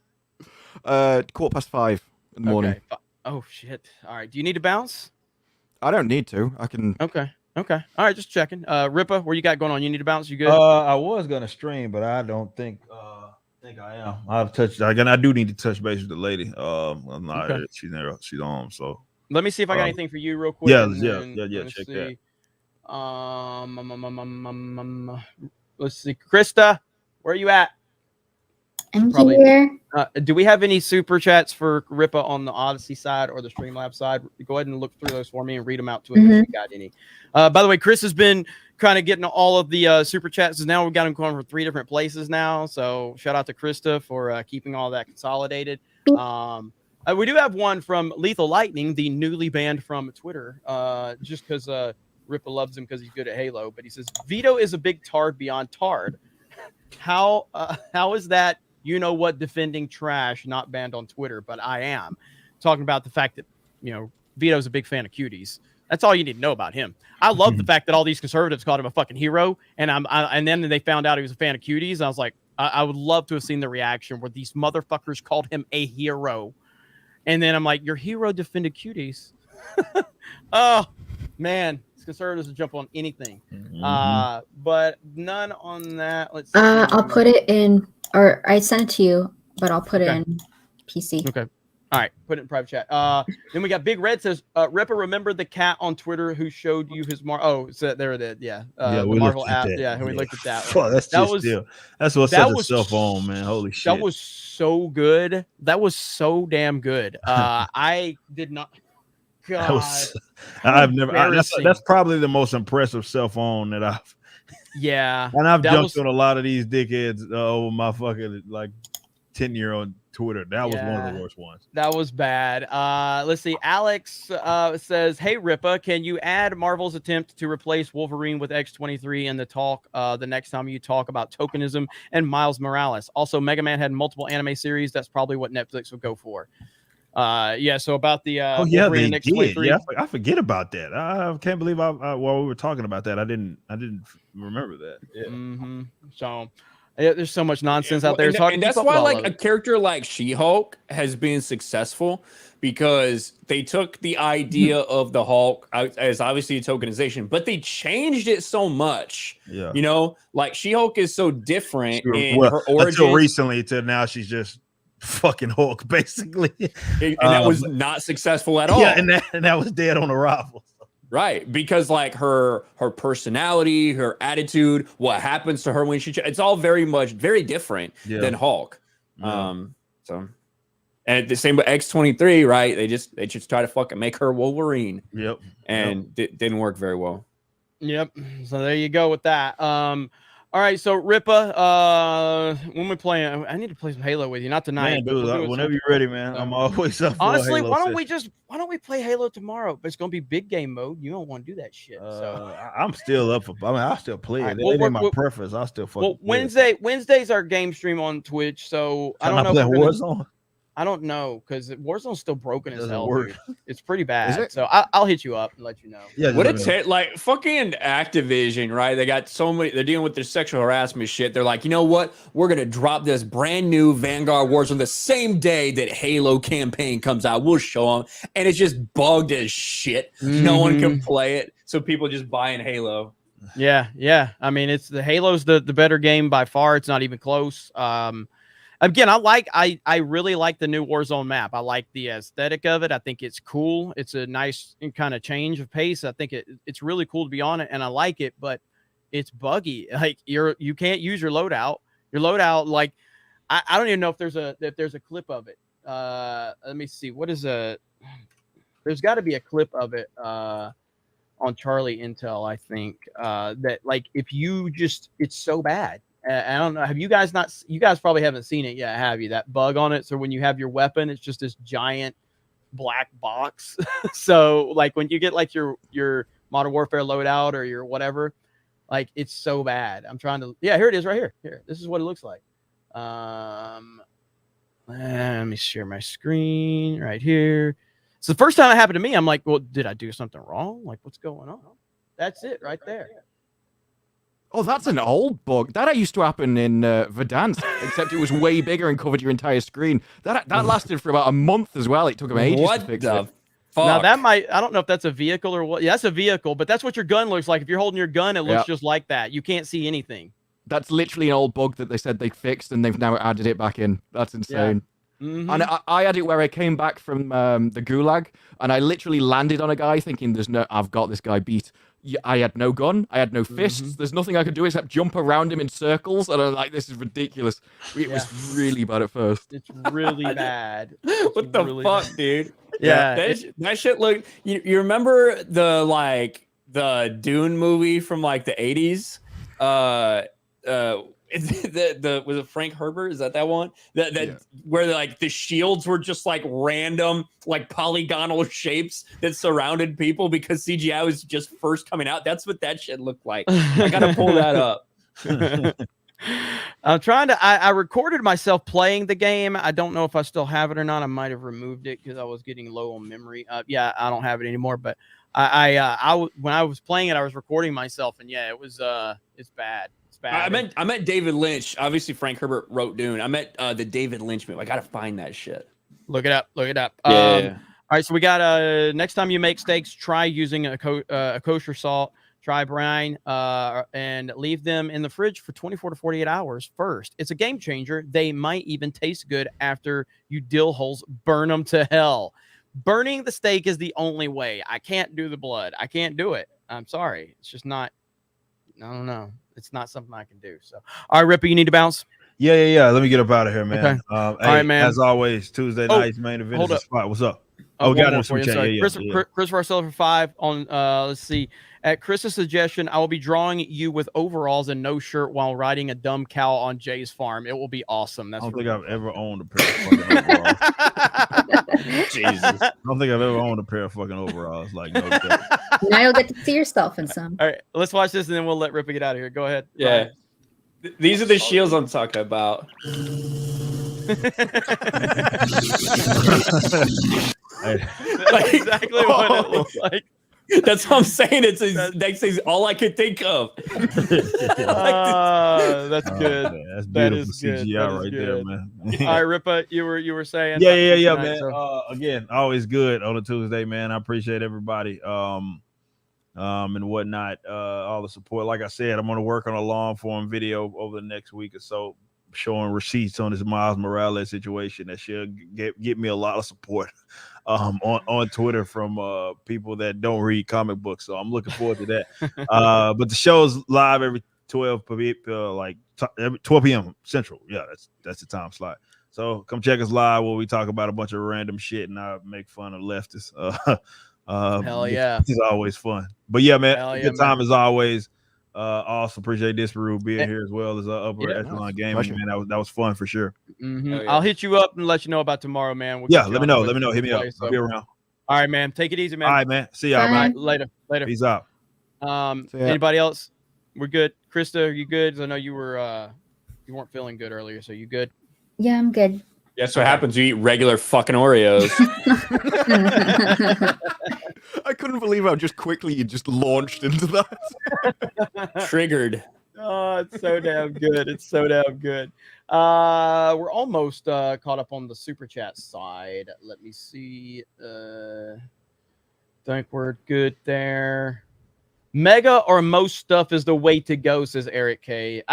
5:15 in the morning. Okay. Oh shit. All right. Do you need to bounce? I don't need to. I can. Okay. All right. Just checking. Rippa, what you got going on? You need to bounce? You good? I was gonna stream, but I don't think I am. I've touched. Again, I do need to touch base with the lady. I'm not. Okay. She's there. She's on. So let me see if I got anything for you real quick. Yeah. Let's Check see. that. Let's see. Krista, where are you at? I'm Probably- here. Do we have any super chats for Rippa on the Odyssey side or the Streamlabs side? Go ahead and look through those for me and read them out to us if you got any. By the way, Chris has been kind of getting all of the super chats. Now we've got them going from 3 different places now. So shout out to Krista for keeping all that consolidated. We do have one from Lethal Lightning, the newly banned from Twitter, just because Rippa loves him because he's good at Halo. But he says, Vito is a big tard beyond tard. How is that? You know what, defending trash, not banned on Twitter, but I am talking about the fact that, Vito's a big fan of cuties. That's all you need to know about him. I love the fact that all these conservatives called him a fucking hero. And then they found out he was a fan of cuties. I was like, I would love to have seen the reaction where these motherfuckers called him a hero. And then I'm like, your hero defended cuties. Oh man, these conservatives will jump on anything. But none on that. Let's see. I'll put it in, or I sent it to you, but I'll put it in PC. Okay. All right. Put it in private chat. Then we got Big Red says, Ripper, remember the cat on Twitter who showed you his so there it is. Yeah. The Marvel app. Yeah. We looked at that. Fuck, that's what's such a cell phone, man. Holy shit. That was so good. That was so damn good. I did not. God. I've never. That's probably the most impressive cell phone that I've. Yeah. And I've jumped on a lot of these dickheads over my fucking 10-year-old Twitter. That was one of the worst ones. That was bad. Let's see. Alex says, "Hey Rippa, can you add Marvel's attempt to replace Wolverine with X-23 in the talk the next time you talk about tokenism and Miles Morales? Also, Mega Man had multiple anime series. That's probably what Netflix would go for." So about the Wolverine they did. Yeah, I forget about that. I can't believe while we were talking about that, I didn't remember that. Yeah. So there's so much nonsense out there. And that's why a character like She-Hulk has been successful, because they took the idea of the Hulk as obviously a tokenization, but they changed it so much. Yeah. She-Hulk is so different in her origin. Until recently, till now she's just fucking Hulk, basically. And that was not successful at all. Yeah, and that was dead on arrival. Right, because her personality, her attitude, what happens to her when it's all very different than Hulk. Yeah. And the same with X-23, right? They just try to fucking make her Wolverine. Yep. And it didn't work very well. Yep. So there you go with that. All right, so Rippa, when we play, I need to play some Halo with you. Not tonight, man, dude, whenever you're ready, man. I'm always up. Honestly, why don't we play Halo tomorrow? But it's gonna be big game mode. You don't want to do that shit. I'm still up for. I'll still play it. Right, That ain't my preference. I'll still fucking. Well, Wednesday's our game stream on Twitch, so I don't know. Warzone? I don't know, because Warzone's still broken as hell. Work. Dude. It's pretty bad. So I'll hit you up and let you know. Yeah. What fucking Activision, right? They got so many. They're dealing with their sexual harassment shit. They're like, you know what? We're gonna drop this brand new Vanguard Warzone the same day that Halo campaign comes out. We'll show them, and it's just bugged as shit. No one can play it, so people just buying Halo. Yeah. I mean, it's the Halo's the better game by far. It's not even close. Again, I really like the new Warzone map. I like the aesthetic of it. I think it's cool. It's a nice kind of change of pace. I think it's really cool to be on it, and I like it, but it's buggy. Like you can't use your loadout. Your loadout, like I don't even know if there's a clip of it. Let me see. What is a there's got to be a clip of it on Charlie Intel, I think, that like if you just, it's so bad. I don't know. Have you guys not? You guys probably haven't seen it yet, have you? That bug on it. So when you have your weapon, it's just this giant black box. So like when you get like your Modern Warfare loadout or your whatever, like it's so bad. I'm trying to. Yeah, here it is, right here. Here, this is what it looks like. Let me share my screen right here. So the first time it happened to me, I'm like, well, did I do something wrong? Like, what's going on? That's it right there. Oh, that's an old bug. That used to happen in Verdansk, except it was way bigger and covered your entire screen. That lasted for about a month as well. It took them ages to fix it. Fuck? Now that might, I don't know if that's a vehicle or what. Yeah, that's a vehicle, but that's what your gun looks like. If you're holding your gun, it looks just like that. You can't see anything. That's literally an old bug that they said they fixed, and they've now added it back in. That's insane. Yeah. Mm-hmm. And I had it where I came back from the gulag, and I literally landed on a guy thinking, I've got this guy beat. I had no gun, I had no fists. There's nothing I could do except jump around him in circles, and I'm like, this is ridiculous. It was really bad at first. It's really bad. What the really fuck, bad. dude? Yeah, that shit looked. You remember the Dune movie from like the 80s? Was it Frank Herbert? Is that one? Where like the shields were just like random, like polygonal shapes that surrounded people because CGI was just first coming out. That's what that shit looked like. I gotta pull that up. I'm trying to. I recorded myself playing the game. I don't know if I still have it or not. I might have removed it because I was getting low on memory. Yeah, I don't have it anymore. But when I was playing it, I was recording myself, and yeah, it was it's bad. I meant David Lynch. Obviously, Frank Herbert wrote Dune. I meant the David Lynch movie. I gotta find that shit. Look it up. Look it up. Yeah. All right. So we got next time you make steaks, try using a kosher salt. Try brine and leave them in the fridge for 24 to 48 hours first. It's a game changer. They might even taste good after you dill holes burn them to hell. Burning the steak is the only way. I can't do the blood. I can't do it. I'm sorry. It's just not. I don't know. It's not something I can do. So, all right, Ripper, you need to bounce. Yeah. Let me get up out of here, man. Okay. All right, man. As always, Tuesday night's main event is the spot. What's up? Got it. Chris Marcel for 5 on. Let's see. At Chris's suggestion, I will be drawing you with overalls and no shirt while riding a dumb cow on Jay's farm. It will be awesome. That's I don't think I've ever owned a pair of fucking overalls. Jesus. I don't think I've ever owned a pair of fucking overalls. Like, no joke. Now you'll get to see yourself in some. All right, let's watch this and then we'll let Ripper get out of here. Go ahead. Yeah. These are the shields I'm talking about. That's exactly what it looks like. That's what I'm saying. That's all I could think of. That's good. Man, that's That beautiful is good. CGI That is right good. there, man. All right, Ripper, you were saying. Yeah, tonight, man. so. Again, always good on a Tuesday, man. I appreciate everybody. And whatnot, all the support. Like I said, I'm going to work on a long form video over the next week or so, showing receipts on this Miles Morales situation that should get me a lot of support on Twitter from people that don't read comic books. So I'm looking forward to that. But the show's live every 12 p.m. Central. Yeah, that's the time slot. So come check us live where we talk about a bunch of random shit and I make fun of leftists. Hell yeah. It's always fun. But yeah, man, good time as always. Also appreciate Disparu being here as well as upper echelon gaming, man. That was fun for sure. Mm-hmm. I'll hit you up and let you know about tomorrow, man. Let me know. Hit me up. So. I'll be around. All right, man. Take it easy, man. All right, man. See y'all, man. Later. Peace out. Anybody else? We're good. Krista, are you good? I know you were you weren't feeling good earlier, so you good? Yeah, I'm good. That's what happens. You eat regular fucking Oreos. I couldn't believe how just quickly you just launched into that. Triggered. Oh, it's so damn good. It's so damn good. We're almost caught up on the super chat side. Let me see. Think we're good there. Mega or most stuff is the way to go, says Eric K.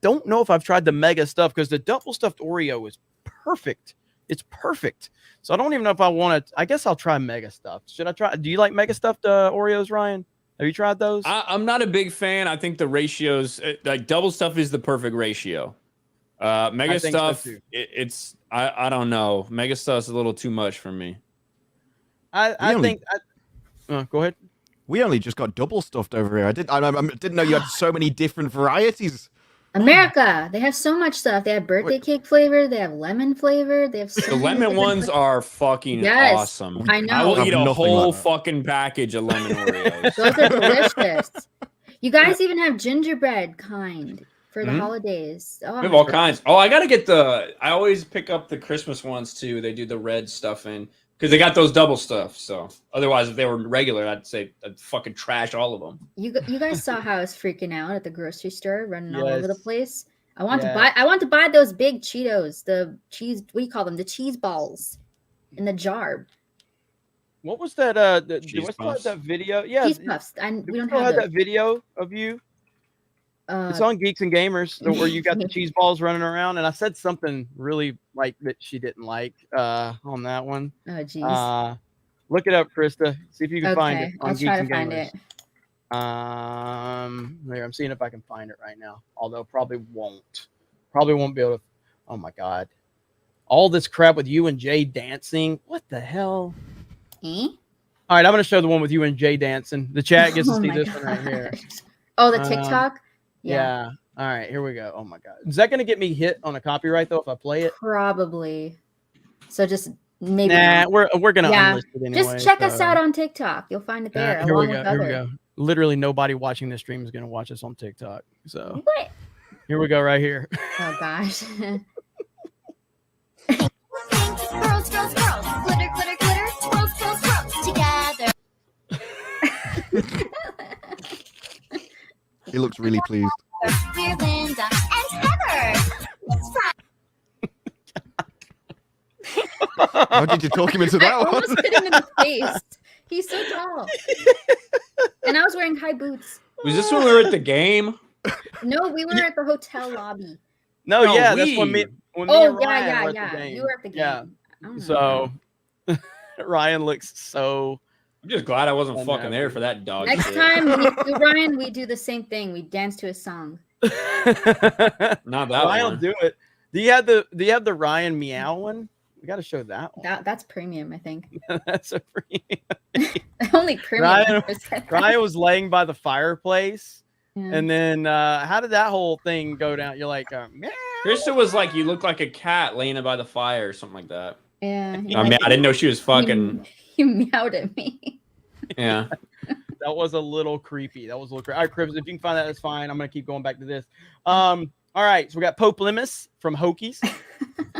Don't know if I've tried the mega stuff because the double stuffed Oreo is perfect. It's perfect. So I don't even know if I want to. I guess I'll try mega stuff. Should I try? Do you like mega stuffed Oreos, Ryan? Have you tried those? I'm not a big fan. I think the ratios, like double stuff, is the perfect ratio. Mega stuff, I don't know. Mega stuff's a little too much for me. I think. Go ahead. We only just got double stuffed over here. I didn't know you had so many different varieties. America, they have so much stuff. They have birthday cake flavor. They have lemon flavor. They have so The many lemon different ones flavors. are fucking Yes, awesome. I know. I will Have eat a nothing whole like that. fucking package of lemon Oreos. Those are delicious. You guys even have gingerbread kind for the Mhm. holidays. Oh, We have all kinds. Oh, I gotta get I always pick up the Christmas ones too. They do the red stuff in because they got those double stuff. So otherwise, if they were regular, I'd say I'd fucking trash all of them. you guys saw how I was freaking out at the grocery store, running all over the Yes. place. I want Yeah. to buy those big Cheetos, the cheese. What do you call them? The cheese balls in the jar. What was that? Do Cheese I still have puffs? that video? Yeah. Cheese puffs. Do We we don't still have have those. that video of you? It's Uh, on Geeks and Gamers where you got the cheese balls running around, and I said something really like that she didn't like on that one. oh, jeez. Look it up, Krista. See if you can find it Okay, on I'll Geeks try to and find Gamers. it. There, I'm seeing if I can find it right now. Although probably won't. Probably won't be able to. Oh my god! All this crap with you and Jay dancing. What the hell? Eh? All right, I'm gonna show the one with you and Jay dancing. The chat gets to Oh see my this one right here. gosh. Oh, the Um, TikTok. Yeah. All right, here we go. Oh my god. Is that gonna get me hit on a copyright though if I play it? Probably. So just maybe. Nah, not. we're gonna Yeah, unlist it anyway. Just check us so- out on TikTok. You'll find it there Here we along go. with Here we other. go. Literally nobody watching this stream is gonna watch us on TikTok. So What? here we go right here. Oh gosh. Girls, girls, girls, glitter, glitter, glitter, girls, girls, girls, together. He looks really pleased. We're Linda and Heather. It's fun. How did you talk him into I that one? almost hit him in the face. He's so tall. And I was wearing high boots. Was this when we were at the game? No, we were at the hotel lobby. No, No, yeah, that's when me and Oh Ryan were yeah, at the yeah. game. You were at the game. Yeah. I don't know. So Ryan looks so I'm just glad I wasn't I'm fucking there happy. for that dog. Next shit. time we do Ryan, we do the same thing. We dance to a song. Not that Ryan will one. do it. Do you have the Ryan meow one? We got to show that one. That's premium, I think. That's a free. Only premium. Ryan- members get that. Ryan was laying by the fireplace, Yeah. and then how did that whole thing go down? You're like, meow. Krista was like, "You look like a cat laying by the fire," or something like that. Yeah. I mean, I didn't know she was fucking. You meowed at me. Yeah. That was a little creepy. That was a little creepy. All right, Cribs, if you can find that, that's fine. I'm gonna keep going back to this. All right, so we got Pope Limus from Hokies.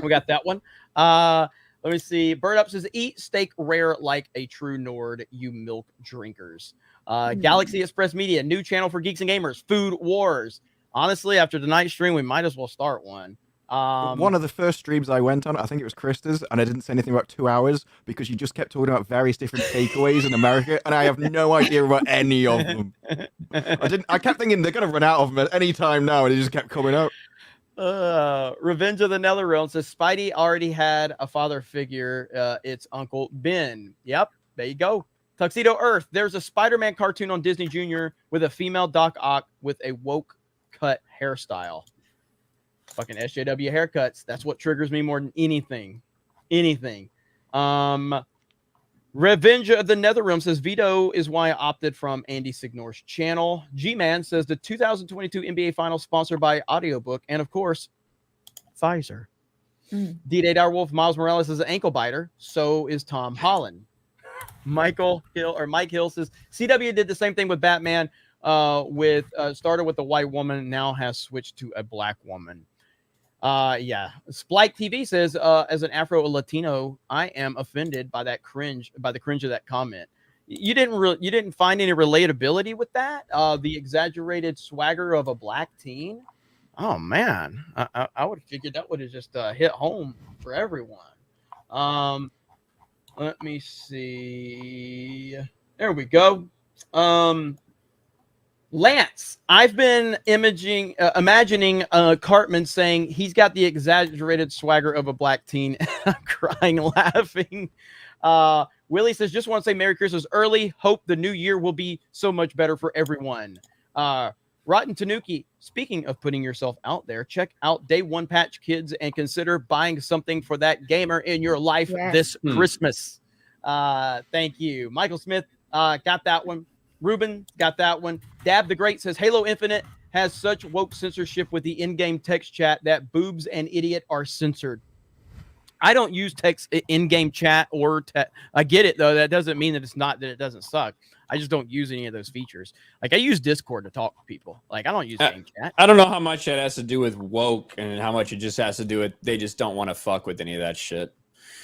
We got that one. Let me see. Bird Up says, "Eat steak rare like a true Nord, you milk drinkers." Galaxy Express Media, new channel for geeks and gamers. Food Wars. Honestly, after tonight's stream, we might as well start one. One of the first streams I went on, I think it was Krista's, and I didn't say anything about 2 hours because you just kept talking about various different takeaways in America, and I have no idea about any of them. I kept thinking they're gonna run out of them at any time now, and it just kept coming out. Revenge of the Netherrealm says Spidey already had a father figure. It's Uncle Ben. Yep, there you go. Tuxedo Earth. There's a Spider-Man cartoon on Disney Junior with a female Doc Ock with a woke cut hairstyle. Fucking SJW haircuts. That's what triggers me more than anything. Anything. Revenge of the Netherrealm says Vito is why I opted from Andy Signor's channel. G-Man says the 2022 NBA Finals sponsored by audiobook and of course Pfizer. D-Day Wolf Miles Morales is an ankle biter. So is Tom Holland. Mike Hill says CW did the same thing with Batman. Started with a white woman, now has switched to a black woman. Yeah. Splike TV says, as an Afro-Latino, I am offended by the cringe of that comment. You didn't find any relatability with that? The exaggerated swagger of a black teen? Oh man, I would have figured that would have just hit home for everyone. Let me see. There we go. Lance, I've been imagining Cartman saying he's got the exaggerated swagger of a black teen. I'm crying, laughing. Willie says, just want to say Merry Christmas early. Hope the new year will be so much better for everyone. Rotten Tanuki, speaking of putting yourself out there, check out Day One Patch Kids and consider buying something for that gamer in your life this Christmas. Thank you. Michael Smith got that one. Ruben got that one. Dab the Great says Halo Infinite has such woke censorship with the in-game text chat that boobs and idiot are censored. I don't use text in-game chat or I get it though. That doesn't mean that it doesn't suck. I just don't use any of those features. Like I use Discord to talk to people. Like I don't use game chat. I don't know how much that has to do with woke and how much it just has to do with they just don't want to fuck with any of that shit.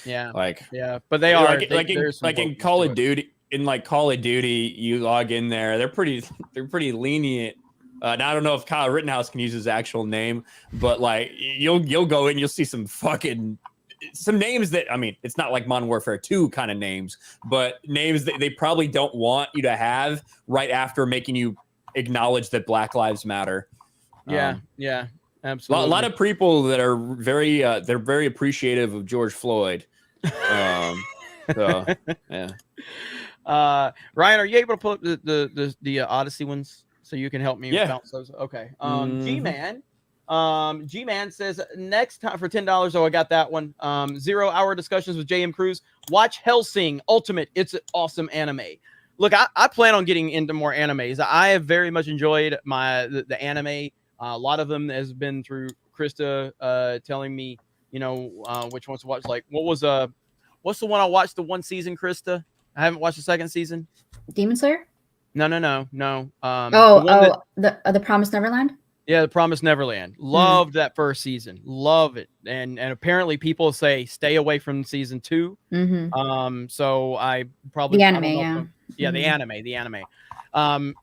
Yeah. Like yeah, but they are in Call of Duty. In like Call of Duty, you log in there. They're pretty lenient. Now I don't know if Kyle Rittenhouse can use his actual name, but like you'll go in, you'll see some names that it's not like Modern Warfare 2 kind of names, but names that they probably don't want you to have right after making you acknowledge that Black Lives Matter. Yeah, absolutely. A lot of people that are very appreciative of George Floyd. So yeah. Ryan, are you able to pull up the Odyssey ones so you can help me bounce those? Okay. G-Man says next time for $10. Oh, I got that one. 0 hour discussions with JM Cruz. Watch Hellsing Ultimate. It's an awesome anime. Look, I plan on getting into more animes. I have very much enjoyed the anime. A lot of them has been through Krista telling me, which ones to watch. Like, what's the one I watched the one season, Krista? I haven't watched the second season. Demon Slayer? No. The Promised Neverland? Yeah, The Promised Neverland. Loved that first season. Love it. And apparently people say stay away from season 2. Mm-hmm. So I probably the anime, the anime.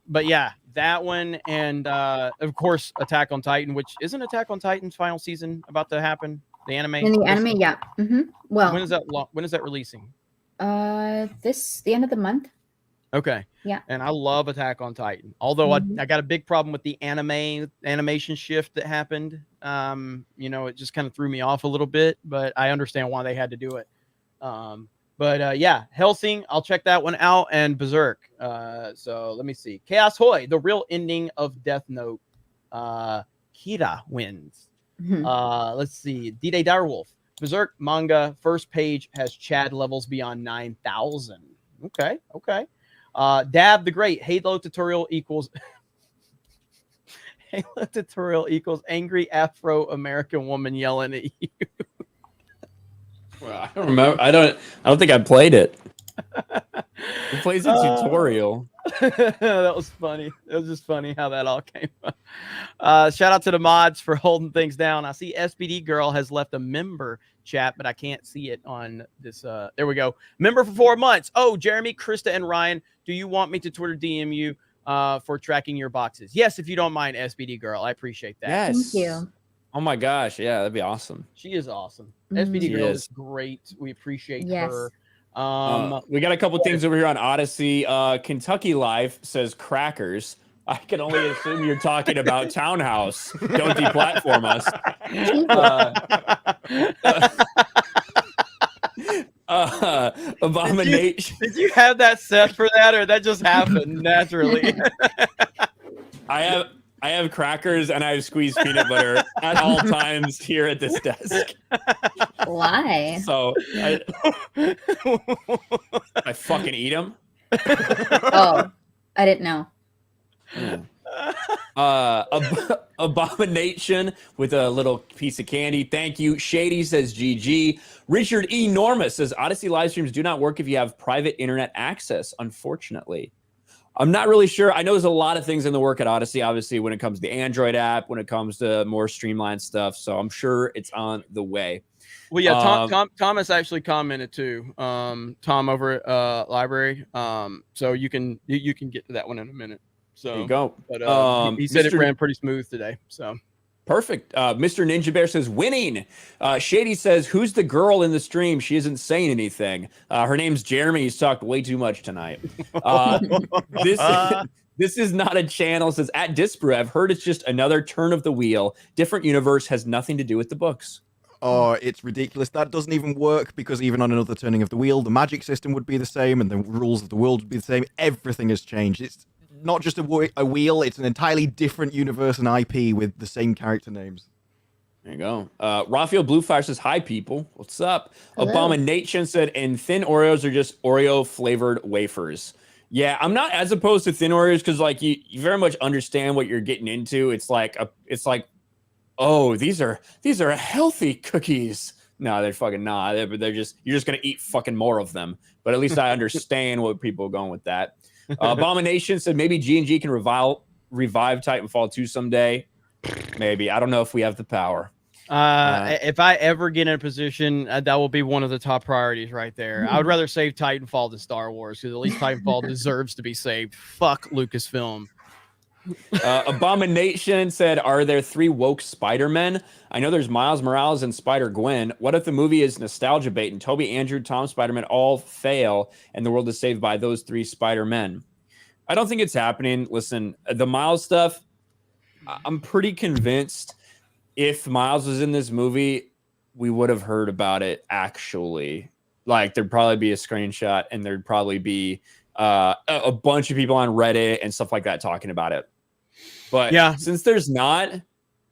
But yeah, that one and of course Attack on Titan, which isn't Attack on Titan's final season about to happen. The anime. In the anime, yeah. Mm-hmm. Well, when is that releasing? The end of the month. Okay. Yeah. And I love Attack on Titan. Although I got a big problem with the animation shift that happened. It just kind of threw me off a little bit, but I understand why they had to do it. Yeah, Hellsing, I'll check that one out, and Berserk. So let me see. Chaos Hoy, the real ending of Death Note. Kira wins. Let's see. D-Day Direwolf. Berserk manga first page has Chad levels beyond 9,000. Okay. Dab the Great. Halo tutorial equals angry Afro-American woman yelling at you. Well, I don't remember. I don't think I played it. Who plays a tutorial? That was funny. It was just funny how that all came up. Shout out to the mods for holding things down. I see SPD Girl has left a member chat, but I can't see it on this. There we go. Member for 4 months. Oh, Jeremy, Krista, and Ryan, do you want me to Twitter DM you for tracking your boxes? Yes, if you don't mind, SPD Girl. I appreciate that. Yes. Thank you. Oh my gosh. Yeah, that'd be awesome. She is awesome. SPD Girl is great. We appreciate her. We got a couple things over here on Odyssey. Kentucky Life says crackers. I can only assume you're talking about Townhouse. Don't deplatform us. Abomination. Did you have that set for that, or that just happened naturally? I have crackers and I have squeezed peanut butter at all times here at this desk. Why? So I fucking eat them. Oh, I didn't know. Abomination with a little piece of candy. Thank you. Shady says GG. Richard E. Norma says Odyssey live streams do not work if you have private internet access, unfortunately. I'm not really sure. I know there's a lot of things in the work at Odyssey, obviously, when it comes to the Android app, when it comes to more streamlined stuff. So I'm sure it's on the way. Well, yeah, Thomas actually commented too. Tom over at Library. So you can get to that one in a minute. So there you go. But he said it ran pretty smooth today. So perfect. Mr. Ninja Bear says winning. Shady says, who's the girl in the stream? She isn't saying anything. Her name's Jeremy. He's talked way too much tonight. This is not a channel. It says at Disbrew. I've heard it's just another turn of the wheel. Different universe, has nothing to do with the books. Oh, it's ridiculous. That doesn't even work because even on another turning of the wheel, the magic system would be the same and the rules of the world would be the same. Everything has changed. It's not just a wheel, it's an entirely different universe and IP with the same character names. There you go. Raphael Bluefire says, hi, people. What's up? Hello. Abomination said, and thin Oreos are just Oreo flavored wafers. Yeah, I'm not as opposed to thin Oreos because like you very much understand what you're getting into. It's like oh, these are healthy cookies. No, they're fucking not. They're just you're just gonna eat fucking more of them. But at least I understand what people are going with that. Abomination said maybe G&G can revive Titanfall 2 someday. Maybe. I don't know if we have the power. If I ever get in a position, that will be one of the top priorities right there. I would rather save Titanfall than Star Wars because at least Titanfall deserves to be saved. Fuck Lucasfilm. Abomination said, are there 3 woke Spider-Men? I know there's Miles Morales and Spider-Gwen. What if the movie is nostalgia bait and Toby, Andrew, Tom, Spider-Man all fail and the world is saved by those 3 Spider-Men? I don't think it's happening. Listen, the Miles stuff, I'm pretty convinced if Miles was in this movie, we would have heard about it actually. Like, there'd probably be a screenshot and there'd probably be a bunch of people on Reddit and stuff like that talking about it. But yeah, since there's not.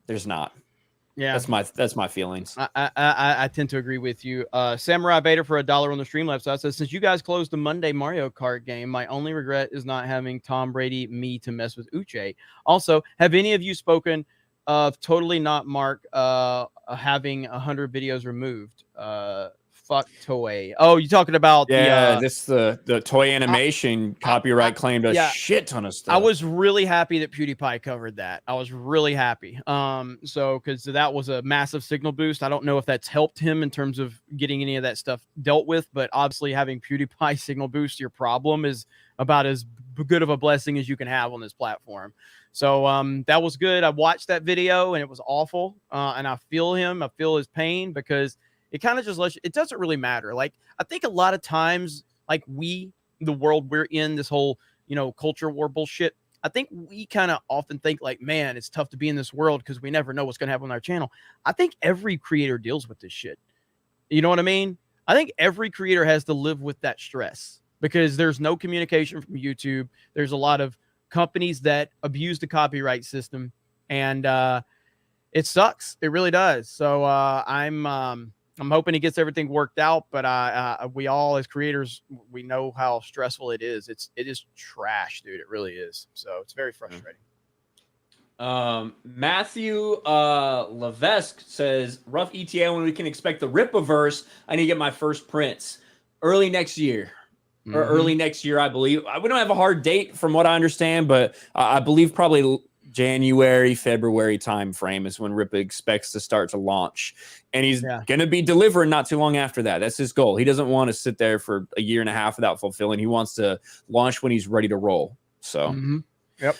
Yeah, that's my feelings. I tend to agree with you. Samurai Beta for $1 on the Streamlabs side says, since you guys closed the Monday Mario Kart game, my only regret is not having Tom Brady me to mess with Uche. Also, have any of you spoken of Totally Not Mark having 100 videos removed? Fuck Toei. Oh, you talking about the toy animation copyright claimed a shit ton of stuff. I was really happy that PewDiePie covered that. I was really happy. So because that was a massive signal boost. I don't know if that's helped him in terms of getting any of that stuff dealt with, but obviously having PewDiePie signal boost your problem is about as good of a blessing as you can have on this platform. So that was good. I watched that video and it was awful. And I feel him. I feel his pain because it kind of just lets you, it doesn't really matter. Like, I think a lot of times, like the world we're in, this whole, culture war bullshit, I think we kind of often think like, man, it's tough to be in this world because we never know what's going to happen on our channel. I think every creator deals with this shit. You know what I mean? I think every creator has to live with that stress because there's no communication from YouTube. There's a lot of companies that abuse the copyright system, and it sucks. It really does. So I'm hoping he gets everything worked out, but we all as creators, we know how stressful it is. It is trash, dude. It really is. So it's very frustrating. Matthew Levesque says, rough ETA when we can expect the Rippaverse. I need to get my first prints early next year. Or early next year, I believe. We don't have a hard date from what I understand, but I believe probably January, February time frame is when Rippa expects to start to launch. And he's going to be delivering not too long after that. That's his goal. He doesn't want to sit there for a year and a half without fulfilling. He wants to launch when he's ready to roll. So, Yep.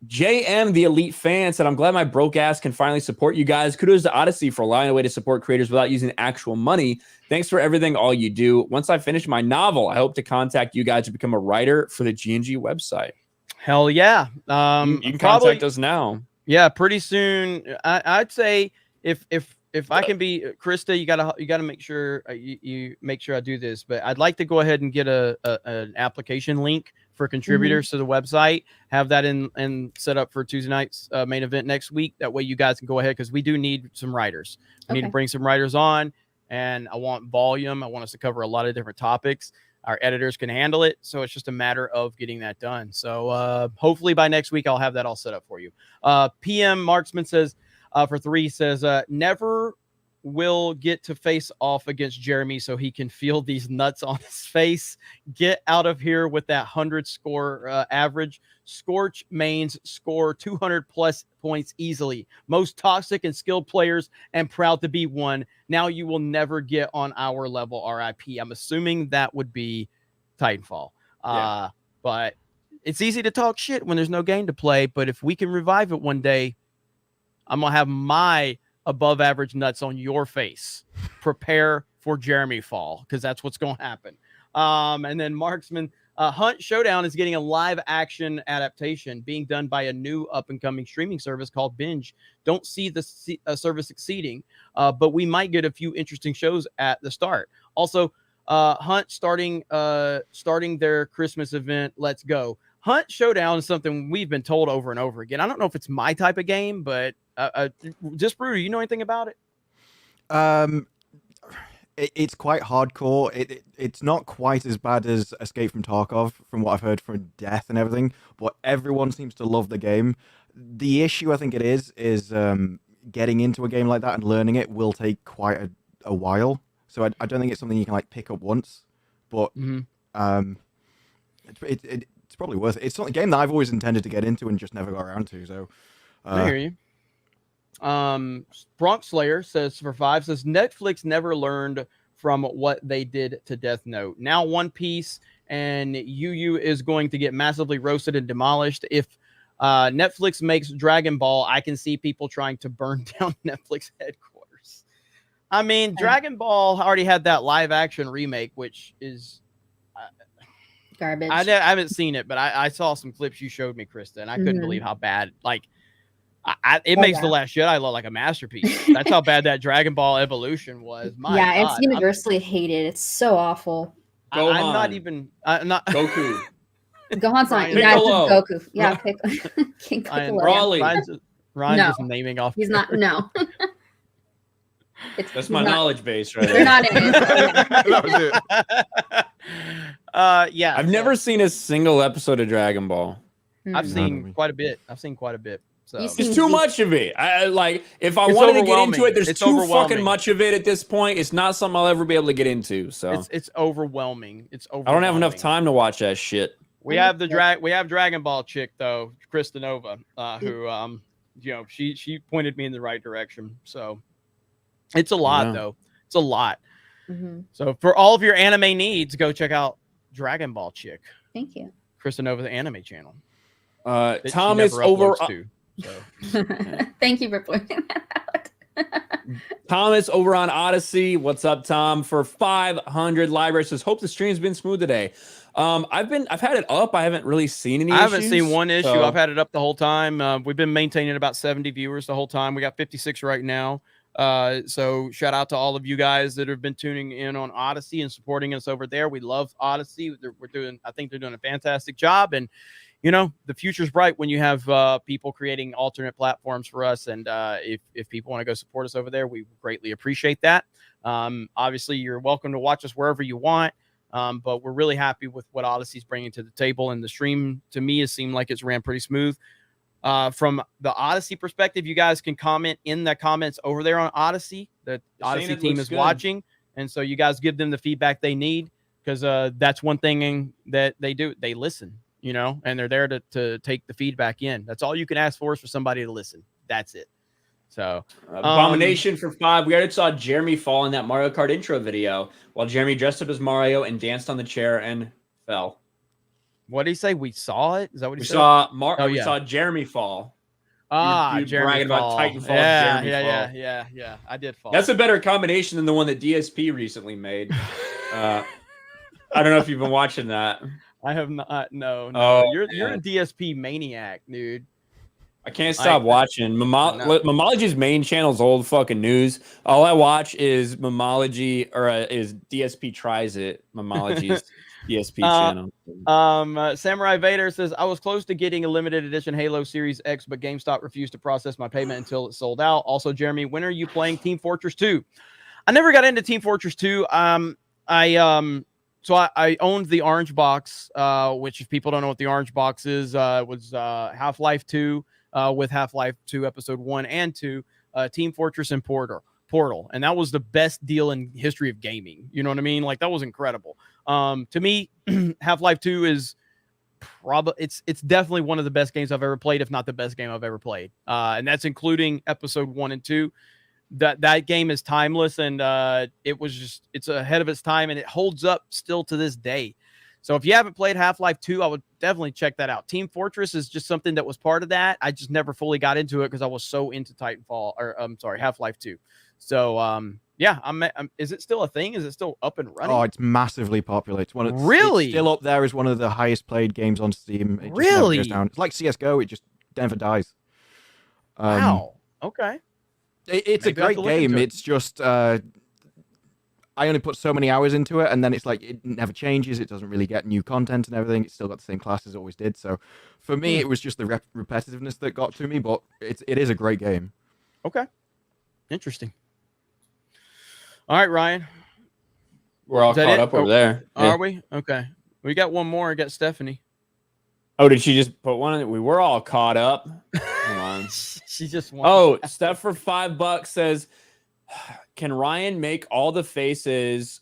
JM, the elite fan, said, I'm glad my broke ass can finally support you guys. Kudos to Odyssey for allowing a way to support creators without using actual money. Thanks for everything, all you do. Once I finish my novel, I hope to contact you guys to become a writer for the G&G website. Hell yeah. You can contact us now. Yeah, pretty soon. I'd say if I can be Krista, you gotta make sure you make sure I do this. But I'd like to go ahead and get an application link for contributors to the website. Have that in set up for Tuesday night's main event next week. That way you guys can go ahead because we do need some writers. We need to bring some writers on, and I want volume. I want us to cover a lot of different topics. Our editors can handle it, so it's just a matter of getting that done. So hopefully by next week I'll have that all set up for you. PM Marksman says for 3 says never will get to face off against Jeremy so he can feel these nuts on his face. Get out of here with that 100 score average. Scorch mains score 200 plus points easily. Most toxic and skilled players, and proud to be one. Now you will never get on our level, RIP. I'm assuming that would be Titanfall. But it's easy to talk shit when there's no game to play. But if we can revive it one day, I'm going to have my above average nuts on your face. Prepare for Jeremy fall, because that's what's going to happen. And then Marksman, Hunt Showdown is getting a live action adaptation being done by a new up and coming streaming service called Binge. Don't see the service succeeding, but we might get a few interesting shows at the start. Also, Hunt starting their Christmas event. Let's go. Hunt Showdown is something we've been told over and over again. I don't know if it's my type of game, but Disbrew, do you know anything about it? It's quite hardcore. It's not quite as bad as Escape from Tarkov, from what I've heard from Death and everything. But everyone seems to love the game. The issue I think it is getting into a game like that and learning it will take quite a while. So I don't think it's something you can like pick up once. But it's probably worth it. It's not a game that I've always intended to get into and just never got around to. So I hear you. Bronx Slayer says for 5 says Netflix never learned from what they did to Death Note. Now One Piece and Yu is going to get massively roasted and demolished. If Netflix makes Dragon Ball, I can see people trying to burn down Netflix headquarters. I mean, Dragon Ball already had that live action remake, which is Garbage. I haven't seen it, but I saw some clips you showed me, Krista, and I couldn't believe how bad. Like, it makes The Last Jedi look like a masterpiece. That's how bad that Dragon Ball Evolution was. My God. It's universally hated. It's so awful. I'm not even. I'm not Goku. Gohan's not. Piccolo. Yeah, it's Goku. Yeah, King Piccolo. Ryan's just naming off. He's not. No. That's my knowledge base, right? They're not in it. That was it. Yeah. I've never seen a single episode of Dragon Ball. I've seen quite a bit. So It's too much of it. I like if I wanted to get into it, there's too fucking much of it at this point. It's not something I'll ever be able to get into. So it's overwhelming. I don't have enough time to watch that shit. We have Dragon Ball chick though, Krista Nova, who she pointed me in the right direction. So it's a lot though. It's a lot. So for all of your anime needs, go check out Dragon Ball chick. Thank you. Krista Nova, the anime channel. Thomas over. Thank you for pointing that out. Thomas over on Odyssey. What's up, Tom? For 500 library says, hope the stream's been smooth today. I've had it up. I haven't really seen any. I haven't issues, seen one issue. so- I've had it up the whole time. We've been maintaining about 70 viewers the whole time. We got 56 right now. So shout out to all of you guys that have been tuning in on Odyssey and supporting us over there. We love Odyssey. I think they're doing a fantastic job, and the future's bright when you have people creating alternate platforms for us. And if people want to go support us over there, we greatly appreciate that. Obviously, you're welcome to watch us wherever you want. But we're really happy with what Odyssey's bringing to the table. And the stream, to me, has seemed like it's ran pretty smooth. From the Odyssey perspective, you guys can comment in the comments over there on Odyssey. The Odyssey team is watching. And so you guys give them the feedback they need, because that's one thing that they do. They listen. And they're there to take the feedback in. That's all you can ask for, is for somebody to listen. That's it. So Abomination for 5. We already saw Jeremy fall in that Mario Kart intro video while Jeremy dressed up as Mario and danced on the chair and fell. What did he say? We saw it? Is that what he said? We saw Jeremy fall. Jeremy bragging fall. about Titanfall. Yeah. I did fall. That's a better combination than the one that DSP recently made. I don't know if you've been watching that. I have not. No. Oh, you're a DSP maniac, dude. I can't stop watching. Mamology's main channel is old fucking news. All I watch is Mamology, or is DSP Tries It. Mamology's DSP channel. Samurai Vader says, I was close to getting a limited edition Halo Series X, but GameStop refused to process my payment until it sold out. Also, Jeremy, when are you playing Team Fortress 2? I never got into Team Fortress 2. So I owned the orange box, which, if people don't know what the orange box is, was Half-Life 2 with Half-Life 2 Episode 1 and 2, Team Fortress and Portal. And that was the best deal in history of gaming. You know what I mean? Like, that was incredible. To me, Half-Life 2 is it's definitely one of the best games I've ever played, if not the best game I've ever played. And that's including Episode 1 and 2. That game is timeless, and it's ahead of its time, and it holds up still to this day. So if you haven't played Half-Life 2, I would definitely check that out. Team Fortress is just something that was part of that. I just never fully got into it because I was so into Half-Life 2. So is it still a thing? Is it still up and running? Oh, it's massively popular. It's really it's still up there as one of the highest played games on Steam. It just really never goes down. It's like CS:GO. It just never dies. Wow. Okay. It's a great game. It's just I only put so many hours into it, and then it's like it never changes. It doesn't really get new content and everything. It's still got the same class as it always did. So for me, it was just the repetitiveness that got to me. But it is a great game. Okay. Interesting. All right, Ryan. We're all Is that caught it? up over there. Are Yeah. we? Okay. We got one more. I got Stephanie. Oh, did she just put one? We were all caught up. Hold on. She just wants. Oh, Steph for $5 says, "Can Ryan make all the faces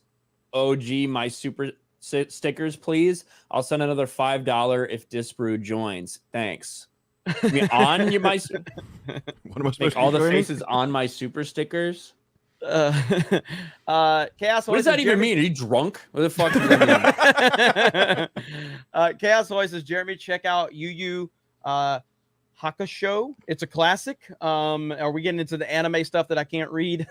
OG my super stickers, please? I'll send another $5 if Disbrew joins. Thanks." I mean, on your my What am I supposed make to all be the doing? faces on my super stickers. Chaos. What does that even mean? Are you drunk? What the fuck does that mean? Chaos Voice says, Jeremy, check out Yu Hakusho. It's a classic. Are we getting into the anime stuff that I can't read?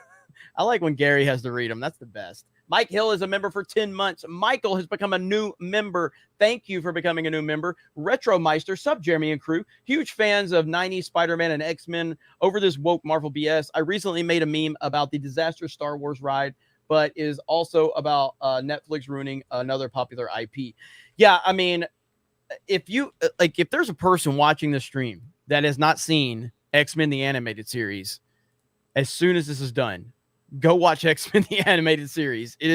I like when Gary has to read them. That's the best. Mike Hill is a member for 10 months. Michael has become a new member. Thank you for becoming a new member. Retro Meister, sub Jeremy and crew. Huge fans of 90s Spider-Man and X-Men over this woke Marvel BS. I recently made a meme about the disastrous Star Wars ride, but is also about Netflix ruining another popular IP. Yeah, I mean, if there's a person watching the stream that has not seen X-Men the animated series, as soon as this is done, go watch X-Men the animated series. It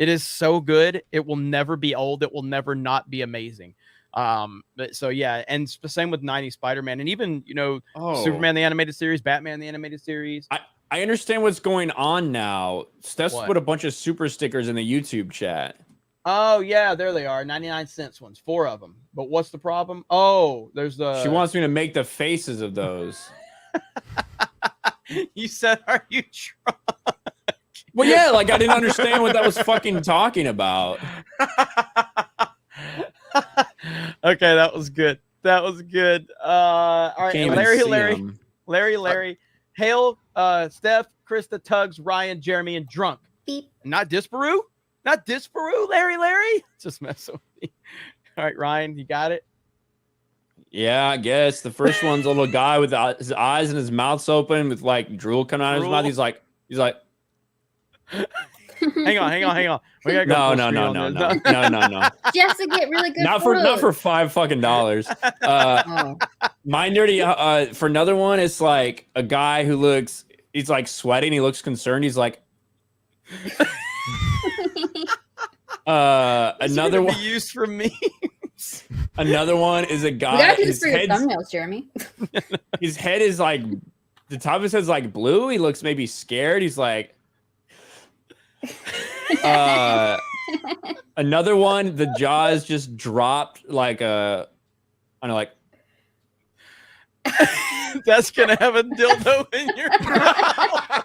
is so good. It will never be old. It will never not be amazing. So yeah, and same with 90s Spider-Man, and even Superman the animated series, Batman the animated series. I understand what's going on now. Steph's What? put a bunch of super stickers in the YouTube chat. Oh yeah, there they are, 99 cents ones, 4 of them. But what's the problem? Oh, there's the. She wants me to make the faces of those. You said, "Are you drunk?" Well, yeah, like I didn't understand what that was fucking talking about. Okay, that was good. That was good. All right, Can't even Larry, see Larry, 'em. Larry. Hail, Steph, Krista, Tugs, Ryan, Jeremy, and Drunk. Beep. Not Disparu? Not Disparu, Larry. Just mess with me. All right, Ryan, you got it? Yeah, I guess the first one's a little guy with his eyes and his mouth's open with like drool coming out of his mouth. He's like, hang on. We gotta go full screen on this. no. She has to get really good. Not for $5 fucking dollars. Oh. My nerdy for another one, it's like a guy who he's like sweating, he looks concerned, he's like another one be used for me. Another one is a You guy, gotta do this for your thumbnails, Jeremy. his head is like the top of his head's like blue, he looks maybe scared, he's like another one, the jaws just dropped like I don't know, like That's gonna have a dildo in your mouth.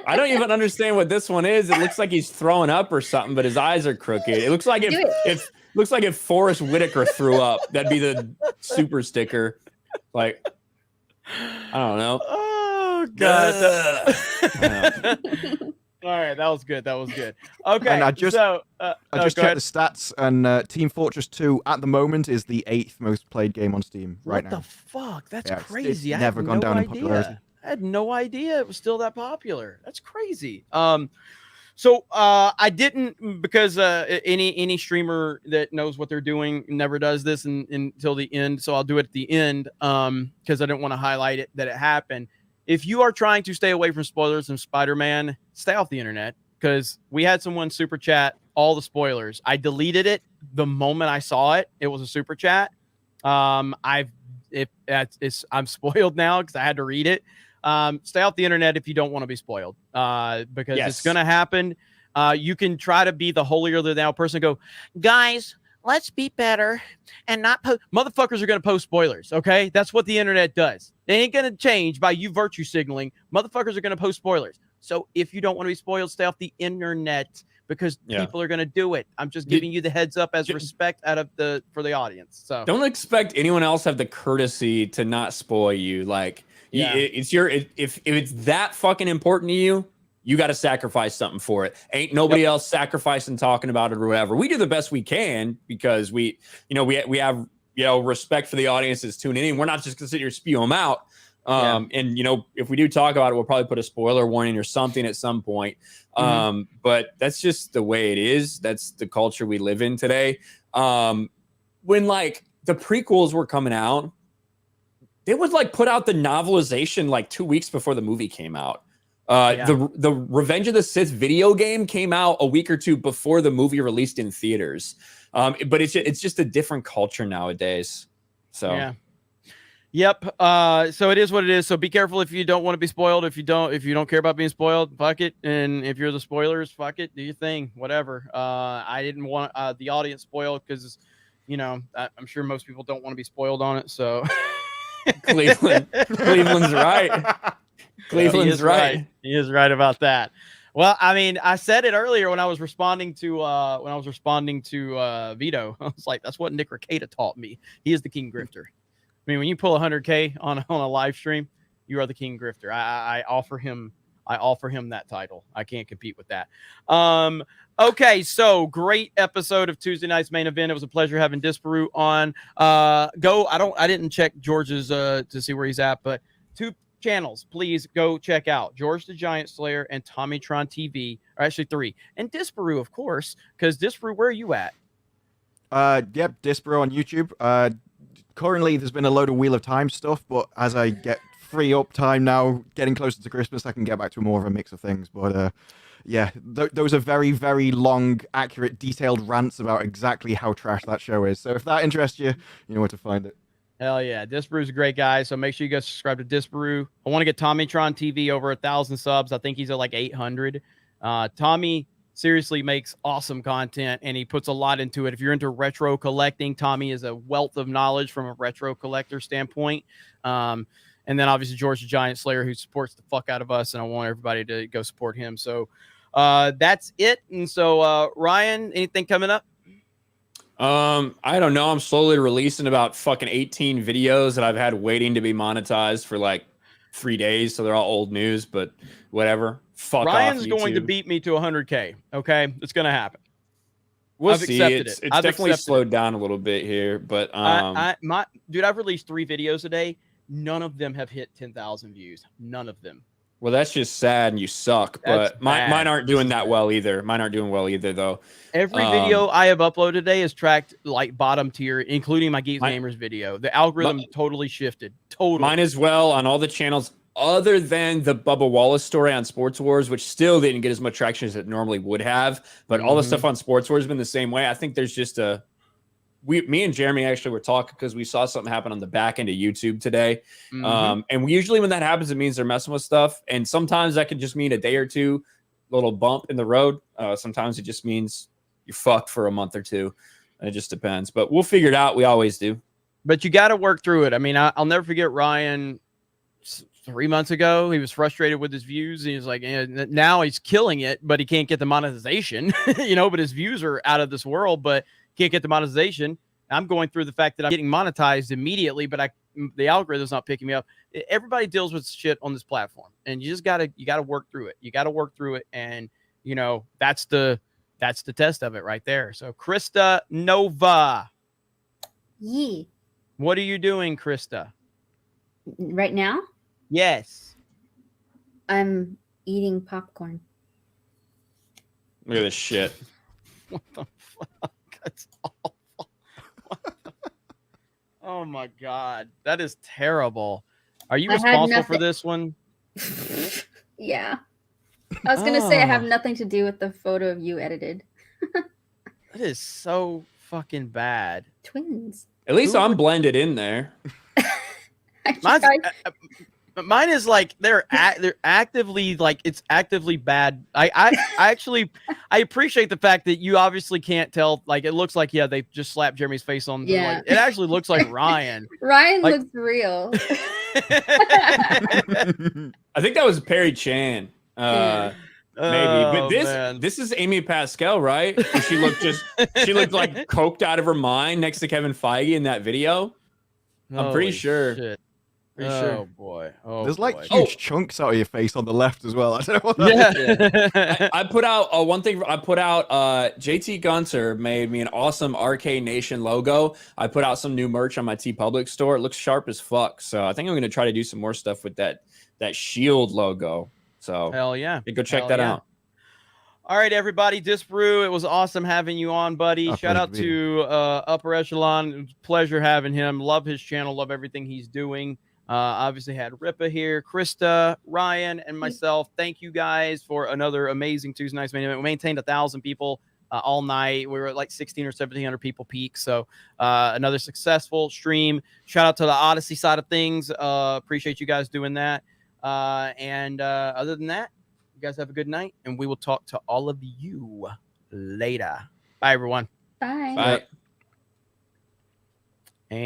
I don't even understand what this one is. It looks like he's throwing up or something, but his eyes are crooked. It looks like if Forrest Whitaker threw up, that'd be the super sticker. Like, I don't know. Oh god. All right, that was good. Okay, And I just so I just go checked ahead. the stats, and Team Fortress 2 at the moment is the 8th most played game on Steam right What now. the fuck? That's Yeah, it's crazy. I never had gone no down in idea. popularity. I had no idea it was still that popular. That's crazy. So I didn't, because any streamer that knows what they're doing never does this until the end. So I'll do it at the end because I didn't want to highlight it that it happened. If you are trying to stay away from spoilers and Spider-Man, stay off the internet, because we had someone super chat all the spoilers. I deleted it the moment I saw it. It was a super chat. I'm spoiled now because I had to read it. Stay off the internet if you don't want to be spoiled, because it's going to happen. You can try to be the holier than thou person. Go, guys, let's be better and not post. Motherfuckers are going to post spoilers. Okay, that's what the internet does. They ain't going to change by you virtue signaling. Motherfuckers are going to post spoilers. So if you don't want to be spoiled, stay off the internet, because people are going to do it. I'm just giving you the heads up as respect for the audience. So don't expect anyone else to have the courtesy to not spoil you. Like, if it's that fucking important to you, you got to sacrifice something for it. Ain't nobody else sacrificing talking about it or whatever. We do the best we can because we have respect for the audience that's tuning in. We're not just gonna sit here and spew them out. And if we do talk about it, we'll probably put a spoiler warning or something at some point. But that's just the way it is. That's the culture we live in today. When like the prequels were coming out, they would like put out the novelization like 2 weeks before the movie came out. The Revenge of the Sith video game came out a week or two before the movie released in theaters. But it's just a different culture nowadays. So yeah. Yep. So it is what it is. So be careful if you don't want to be spoiled. If you don't care about being spoiled, fuck it. And if you're the spoilers, fuck it. Do your thing. Whatever. I didn't want the audience spoiled because, you know, I'm sure most people don't want to be spoiled on it. So Cleveland's right. Cleveland's right. He is right about that. Well, I mean, I said it earlier when I was responding to Vito. I was like, that's what Nick Rekieta taught me. He is the king grifter. I mean, when you pull 100K on a live stream, you are the king grifter. I offer him that title. I can't compete with that. Okay, so great episode of Tuesday Night's Main Event. It was a pleasure having Disparu on. I didn't check George's to see where he's at, but 2 channels, please go check out George the Giant Slayer and Tommytron TV, or actually 3, and Disparu, of course, because Disparu, where are you at? Yep, Disparu on YouTube. Currently, there's been a load of Wheel of Time stuff, but as I get free up time now, getting closer to Christmas, I can get back to more of a mix of things. But yeah, those are very, very long, accurate, detailed rants about exactly how trash that show is. So if that interests you, you know where to find it. Hell yeah. Disparu's a great guy. So make sure you guys subscribe to Disparu. I want to get Tommytron TV over 1,000 subs. I think he's at like 800. Tommy seriously makes awesome content and he puts a lot into it. If you're into retro collecting, Tommy is a wealth of knowledge from a retro collector standpoint. And then obviously George the Giant Slayer, who supports the fuck out of us. And I want everybody to go support him. So that's it. And so Ryan, anything coming up? I don't know. I'm slowly releasing about fucking 18 videos that I've had waiting to be monetized for like 3 days. So they're all old news, but whatever. Fuck Ryan's off, going to YouTube. beat me to 100K. Okay. It's going to happen. We'll I've see. accepted It's it. I've definitely accepted slowed down a little bit here, but dude, I've released 3 videos a day. None of them have hit 10,000 views. None of them. well, that's just sad and you suck. That's But bad. mine aren't doing that well either. Mine aren't doing well either, though. Every video I have uploaded today is tracked like bottom tier, including my Geeks Mine- Gamers video. The algorithm totally shifted. Totally. Mine as well on all the channels other than the Bubba Wallace story on Sports Wars, which still didn't get as much traction as it normally would have. But all the stuff on Sports Wars has been the same way. I think there's just me and Jeremy actually were talking because we saw something happen on the back end of YouTube today. And usually when that happens, it means they're messing with stuff. And sometimes that could just mean a day or two, little bump in the road. Sometimes it just means you're fucked for a month or two. It just depends. But we'll figure it out. We always do. But you got to work through it. I mean, I'll never forget Ryan 3 months ago. He was frustrated with his views. He was like, now he's killing it, but he can't get the monetization, but his views are out of this world, but can't get the monetization. I'm going through the fact that I'm getting monetized immediately, but the algorithm's not picking me up. Everybody deals with shit on this platform, and you gotta work through it. You gotta work through it, and that's the test of it right there. So Krista Nova, Yee. what are you doing, Krista? Right now, Yes. I'm eating popcorn. Look at this shit. What the fuck? That's awful. Oh my god, that is terrible. Are you I had responsible for nothing- this one? Yeah. I was gonna say I have Oh. nothing to do with the photo of you edited. That is so fucking bad. Twins. At least I'm blended in there. Mine's, tried- mine is like they're actively like it's actively bad. I actually I appreciate the fact that you obviously can't tell. Like it looks like they just slapped Jeremy's face on. Yeah. Like, it actually looks like Ryan. Ryan like- looks real. I think that was Perry Chan. Maybe, but Oh, man. this is Amy Pascal, right? And she looked like coked out of her mind next to Kevin Feige in that video. I'm pretty Holy shit. shit. Pretty Oh sure. boy. Oh, There's like boy. huge chunks out of your face on the left as well. I don't know what that is. Yeah. I put out one thing. I put out JT Gunter made me an awesome RK Nation logo. I put out some new merch on my TeePublic store. It looks sharp as fuck. So I think I'm gonna try to do some more stuff with that Shield logo. So Hell yeah. go check Hell that yeah. out. All right, everybody. Disparu, it was awesome having you on, buddy. Oh, Shout pleasure out to be to Upper Echelon. It was a pleasure having him. Love his channel. Love everything he's doing. Obviously had Ripa here, Krista, Ryan, and myself. Thank you guys for another amazing Tuesday Nights Main Event. We maintained 1,000 people all night. We were at like 1,600 or 1,700 people peak. So another successful stream. Shout out to the Odyssey side of things. Appreciate you guys doing that. And other than that, you guys have a good night, and we will talk to all of you later. Bye, everyone. Bye. Bye. And